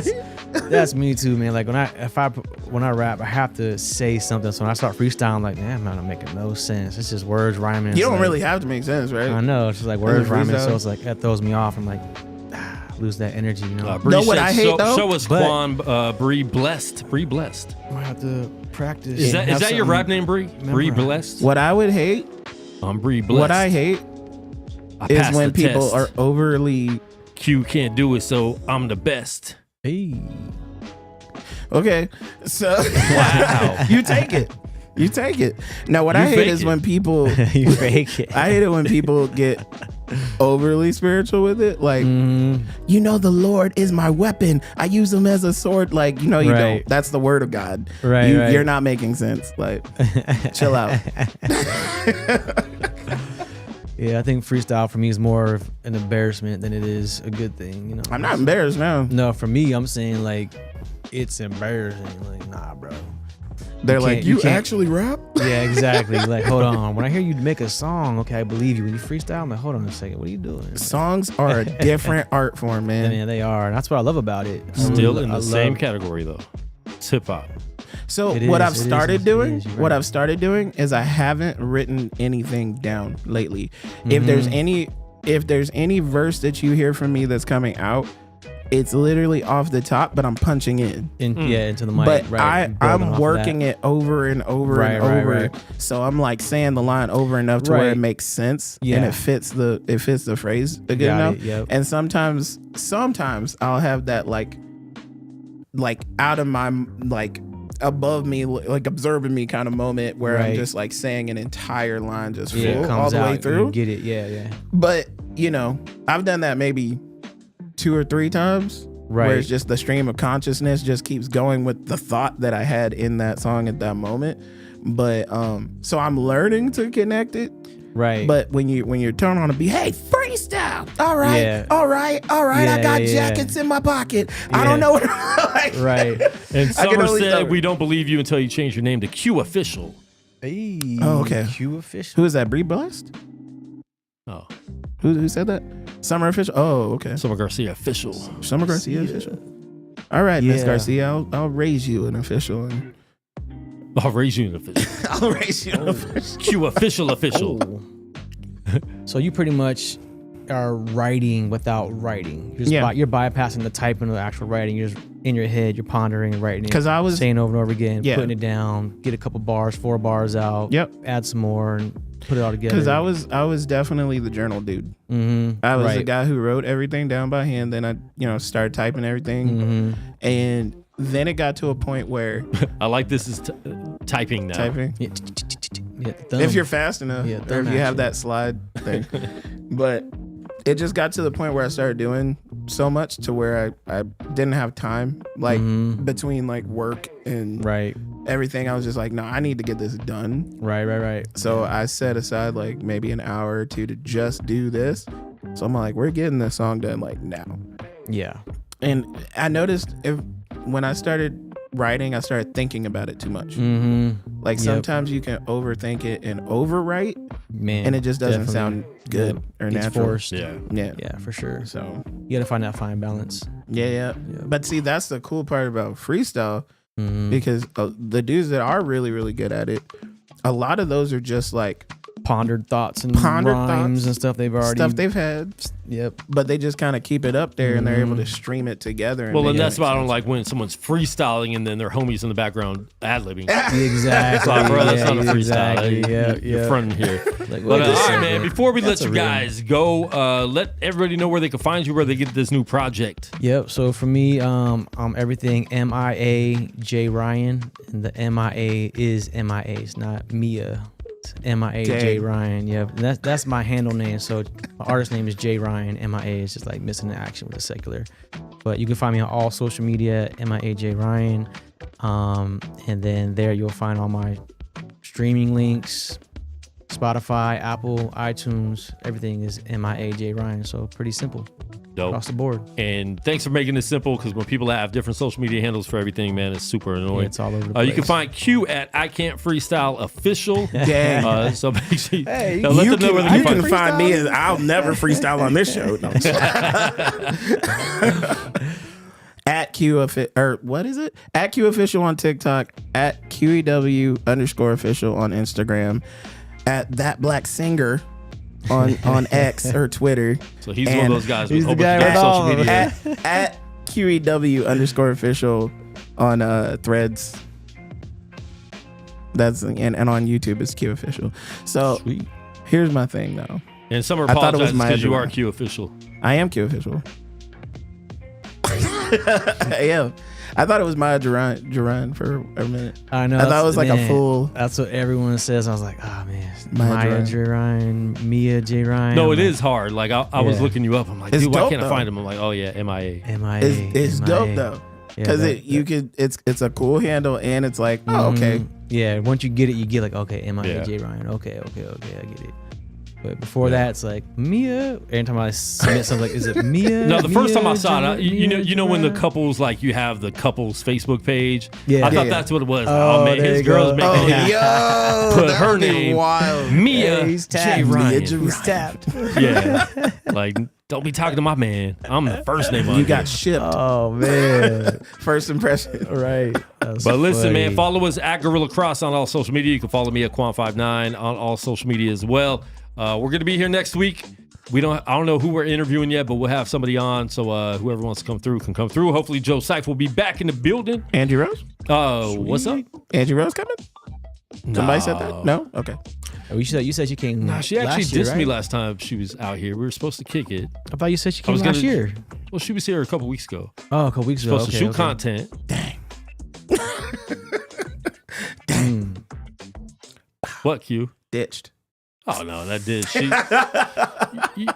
that's me too, man. Like when I rap, I have to say something. So when I start freestyling, I'm like, man, I'm not making no sense. It's just words rhyming. you It's don't like- really have to make sense, right? I know it's just like words rhyming. freestyle. So it's like that throws me off. I'm like, lose that energy, you know. Bree Know what said, I hate, though? Show us But- Quan, Bree Blessed. Bree Blessed. I have to practice. Is and that have your something rap name, Bree? Bree memorize. Blessed. What I would hate, I'm Bree Blessed. what I hate I is passed when the people test. are overly. Q can't do it, so I'm the best. Hey. Okay, so Wow. you take it. You take it. Now, what You I hate fake is it. when people. You fake it. I hate it when people get overly spiritual with it. Like, you know, the Lord is my weapon. I use him as a sword. Like, you know, you Right. don't. That's the word of God. Right, right. You're not making sense. Like, chill out. Yeah, I think freestyle for me is more of an embarrassment than it is a good thing, you know. I'm not embarrassed now. No, for me, I'm saying like it's embarrassing. Like, nah, bro. They're like, can't- you can't- actually rap? Yeah, exactly. Like, hold on. When I hear you make a song, okay, I believe you. When you freestyle, I'm like, hold on a second. What are you doing? Songs are a different art form, man. Yeah, they are. And that's what I love about it. I Still really- in I the same love- category though. It's hip hop. So It what is, I've it is, started it doing, is, you're what right. I've started doing is I haven't written anything down lately. Mm-hmm. If there's any verse that you hear from me that's coming out, it's literally off the top, but I'm punching in. Yeah, into the mic. But right. I'm working it over and over Right, and right, over. right. So I'm like saying the line over enough to where Right. it makes sense and Yeah. it fits the phrase good Got enough. it, yep. And sometimes I'll have that like out of my like above me, like observing me kind of moment where I'm Right. just like saying an entire line just Yeah, it full comes all the out. way You through. get it. Yeah, yeah. But you know, I've done that maybe 2 or 3 times. Right. Where it's just the stream of consciousness just keeps going with the thought that I had in that song at that moment. But so I'm learning to connect it. Right. But when you're turning on a beat, hey, freestyle. All right, Yeah. all right. I Yeah, got yeah. jackets in my pocket. I Yeah. don't know what like, Right. And I can Summer only said, start- we don't believe you until you change your name to Q Official. Hey, Oh, okay. Q official. Who is that? Bree Blessed? Oh, Who said that? Summer Official. Oh, okay. Summer Garcia Official. Summer Garcia Official. All right, Miss Yeah. Garcia, I'll raise you an official. And I'll raise you an official. I'll raise you an official. Q Official Official. Oh. So you pretty much are writing without writing. You're, just Yeah. you're bypassing the typing of the actual writing. You're just in your head. You're pondering and writing. it, 'Cause I was- saying over and over again, Yeah. putting it down. Get a couple bars, 4 bars out. Yep. Add some more and put it all together. Because I was definitely the journal dude. Mm-hmm. I was the right. guy who wrote everything down by hand. Then I, started typing everything, Mm-hmm. and then it got to a point where I like this is typing now. typing. Yeah. Yeah, the thumb. If you're fast enough, Yeah, or if thumb you have action. that slide thing, but it just got to the point where I started doing so much to where I didn't have time, like between like work and right, everything. I was just like, no, I need to get this done. right. So I set aside like maybe an hour or 2 to just do this. So I'm like, we're getting this song done like now. Yeah. And I noticed when I started writing, I started thinking about it too much. Mm-hmm. Like Yep. sometimes you can overthink it and overwrite, Man. and it just doesn't definitely. sound good or It's natural. forced. Yeah. Yeah. Yeah, for sure. So You gotta find that fine balance. yeah. But see, that's the cool part about freestyle because the dudes that are really, really good at it, a lot of those are just like pondered thoughts and rhymes and stuff they've had. Yep. But they just kind of keep it up there and they're able to stream it together. Well, and that's why I don't like when someone's freestyling and then their homies in the background ad-libbing. Exactly. Like, bro, that's not a freestyle. Exactly. You're fronting here. Like, But all right, is, man, bro? before we let That's you a real guys go, let everybody know where they can find you, where they get this new project. Yep. So for me, I'm everything MIA J Ryan, and the MIA is MIA. It's not Mia. It's MIA J Ryan. Yep. And that's my handle name. So my artist name is J Ryan. MIA is just like missing the action with the secular. But you can find me on all social media, MIA J Ryan. And then there you'll find all my streaming links. Spotify, Apple, iTunes, everything is MIA J Ryan. So pretty simple. Dope. Across the board. And thanks for making this simple, because when people have different social media handles for everything, man, it's super annoying. Yeah, it's all over the place. You can find Q at I Can't Freestyle Official. Dang. So make sure Hey, let them know where they you can can find find me as I'll never freestyle on this show. No, at Q or what is it? At Q Official on TikTok, at QEW_official on Instagram, at That Black Singer on X or Twitter. So he's one of those guys with he's a whole the guy bunch of with all social of media. at QEW_official on Threads. That's and on YouTube it's Q Official. So Sweet. here's my thing though. And Summer I thought it was apologizes my because you are drawing. Q Official. I am Q Official. I am. I thought it was Maya Duran for a minute. I know. I thought it was like a full. That's what everyone says. I was like, oh man, Maya Maya J. J Ryan, Mia J Ryan. No, I'm it like, is hard. Like I was Yeah. looking you up. I'm like, It's dude, why dope, can't I though. find him? I'm like, oh yeah, MIA. MIA. It's dope MIA. though, Yeah, because that- you could. It's a cool handle and it's like, oh okay. Yeah, once you get it, you get like, okay, MIA Yeah. J Ryan. Okay, I get it. But before that, it's like Mia. Every time I submit something, like, is it Mia? No, the first time I Mia saw it, J- you Mia know when the J. couples, like you have the couples Facebook page. Yeah. I thought Yeah. that's what it was. Oh, Oh man, there his you girl's go. making Oh him yo, put that her would be name, wild. Mia he's J tapped. Ryan. He's tapped. Yeah, like don't be talking to my man. I'm the first name on You here. got shipped. Oh man. First impression. Right. That's But listen, man, funny. follow us at Gorilla Cross on all social media. You can follow me at Quan59 on all social media as well. We're gonna be here next week. I don't know who we're interviewing yet, but we'll have somebody on. So whoever wants to come through can come through. Hopefully Joe Seif will be back in the building. Angie Rose. What's up? Angie Rose coming? Somebody said that? No? Okay. Oh, you said she came. Nah, she actually last year, dissed me right? last time she was out here. We were supposed to kick it. I thought you said she came was last gonna- year. Well, she was here a couple weeks ago. Oh, a couple weeks ago. Supposed to shoot content. Dang. What, Q? Ditched. Oh no, that did.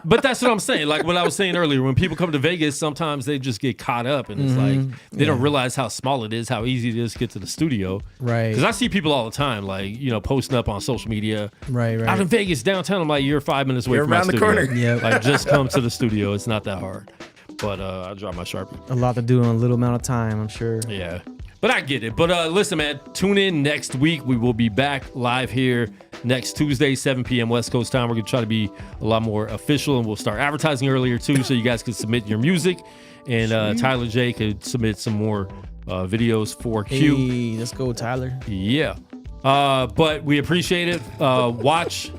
But that's what I'm saying. Like what I was saying earlier, when people come to Vegas, sometimes they just get caught up, and it's like they don't realize how small it is, how easy it is to get to the studio. Right. Because I see people all the time, like posting up on social media. Right. Out in Vegas, downtown. I'm like, you're 5 minutes away You're from my around the studio. corner. Yep. Like just come to the studio. It's not that hard. But I dropped my Sharpie. A lot to do in a little amount of time, I'm sure. Yeah. But I get it. But listen, man, tune in next week. We will be back live here next Tuesday, 7 p.m. West Coast time. We're going to try to be a lot more official, and we'll start advertising earlier, too, so you guys can submit your music. And Tyler J could submit some more videos for Q. Hey, let's go, Tyler. Yeah. But we appreciate it. Watch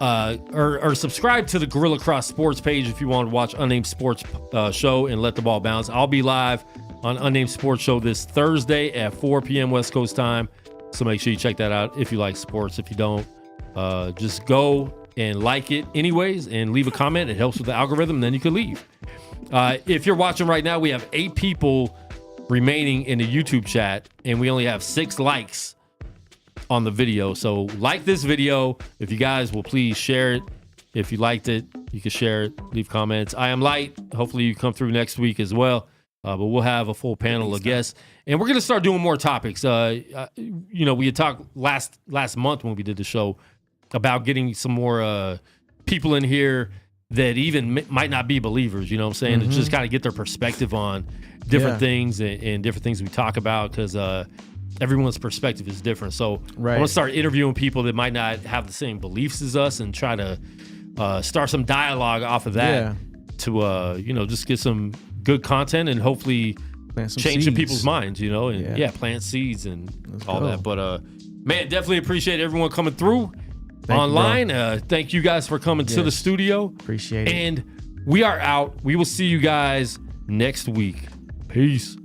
or subscribe to the Gorilla Cross Sports page if you want to watch Unnamed Sports Show and Let the Ball Bounce. I'll be live on Unnamed Sports Show this Thursday at 4 p.m. West Coast time. So make sure you check that out if you like sports. If you don't, just go and like it anyways and leave a comment. It helps with the algorithm. Then you can leave. If you're watching right now, we have 8 people remaining in the YouTube chat, and we only have 6 likes on the video. So like this video. If you guys will please share it. If you liked it, you can share it, leave comments. I am Light. Hopefully you come through next week as well. But we'll have a full panel of guests, and we're gonna start doing more topics. We had talked last month when we did the show about getting some more people in here that even might not be believers. You know what I'm saying? To just kind of get their perspective on different things and different things we talk about, because everyone's perspective is different. So I'm gonna start interviewing people that might not have the same beliefs as us and try to start some dialogue off of that to just get some good content and hopefully Plant some changing seeds. people's minds, you know, and Yeah. plant seeds and all go. that. But man, definitely appreciate everyone coming through Thank you, online. bro. Thank you guys for coming to the Yes. studio. Appreciate it. And we are out. We will see you guys next week. Peace.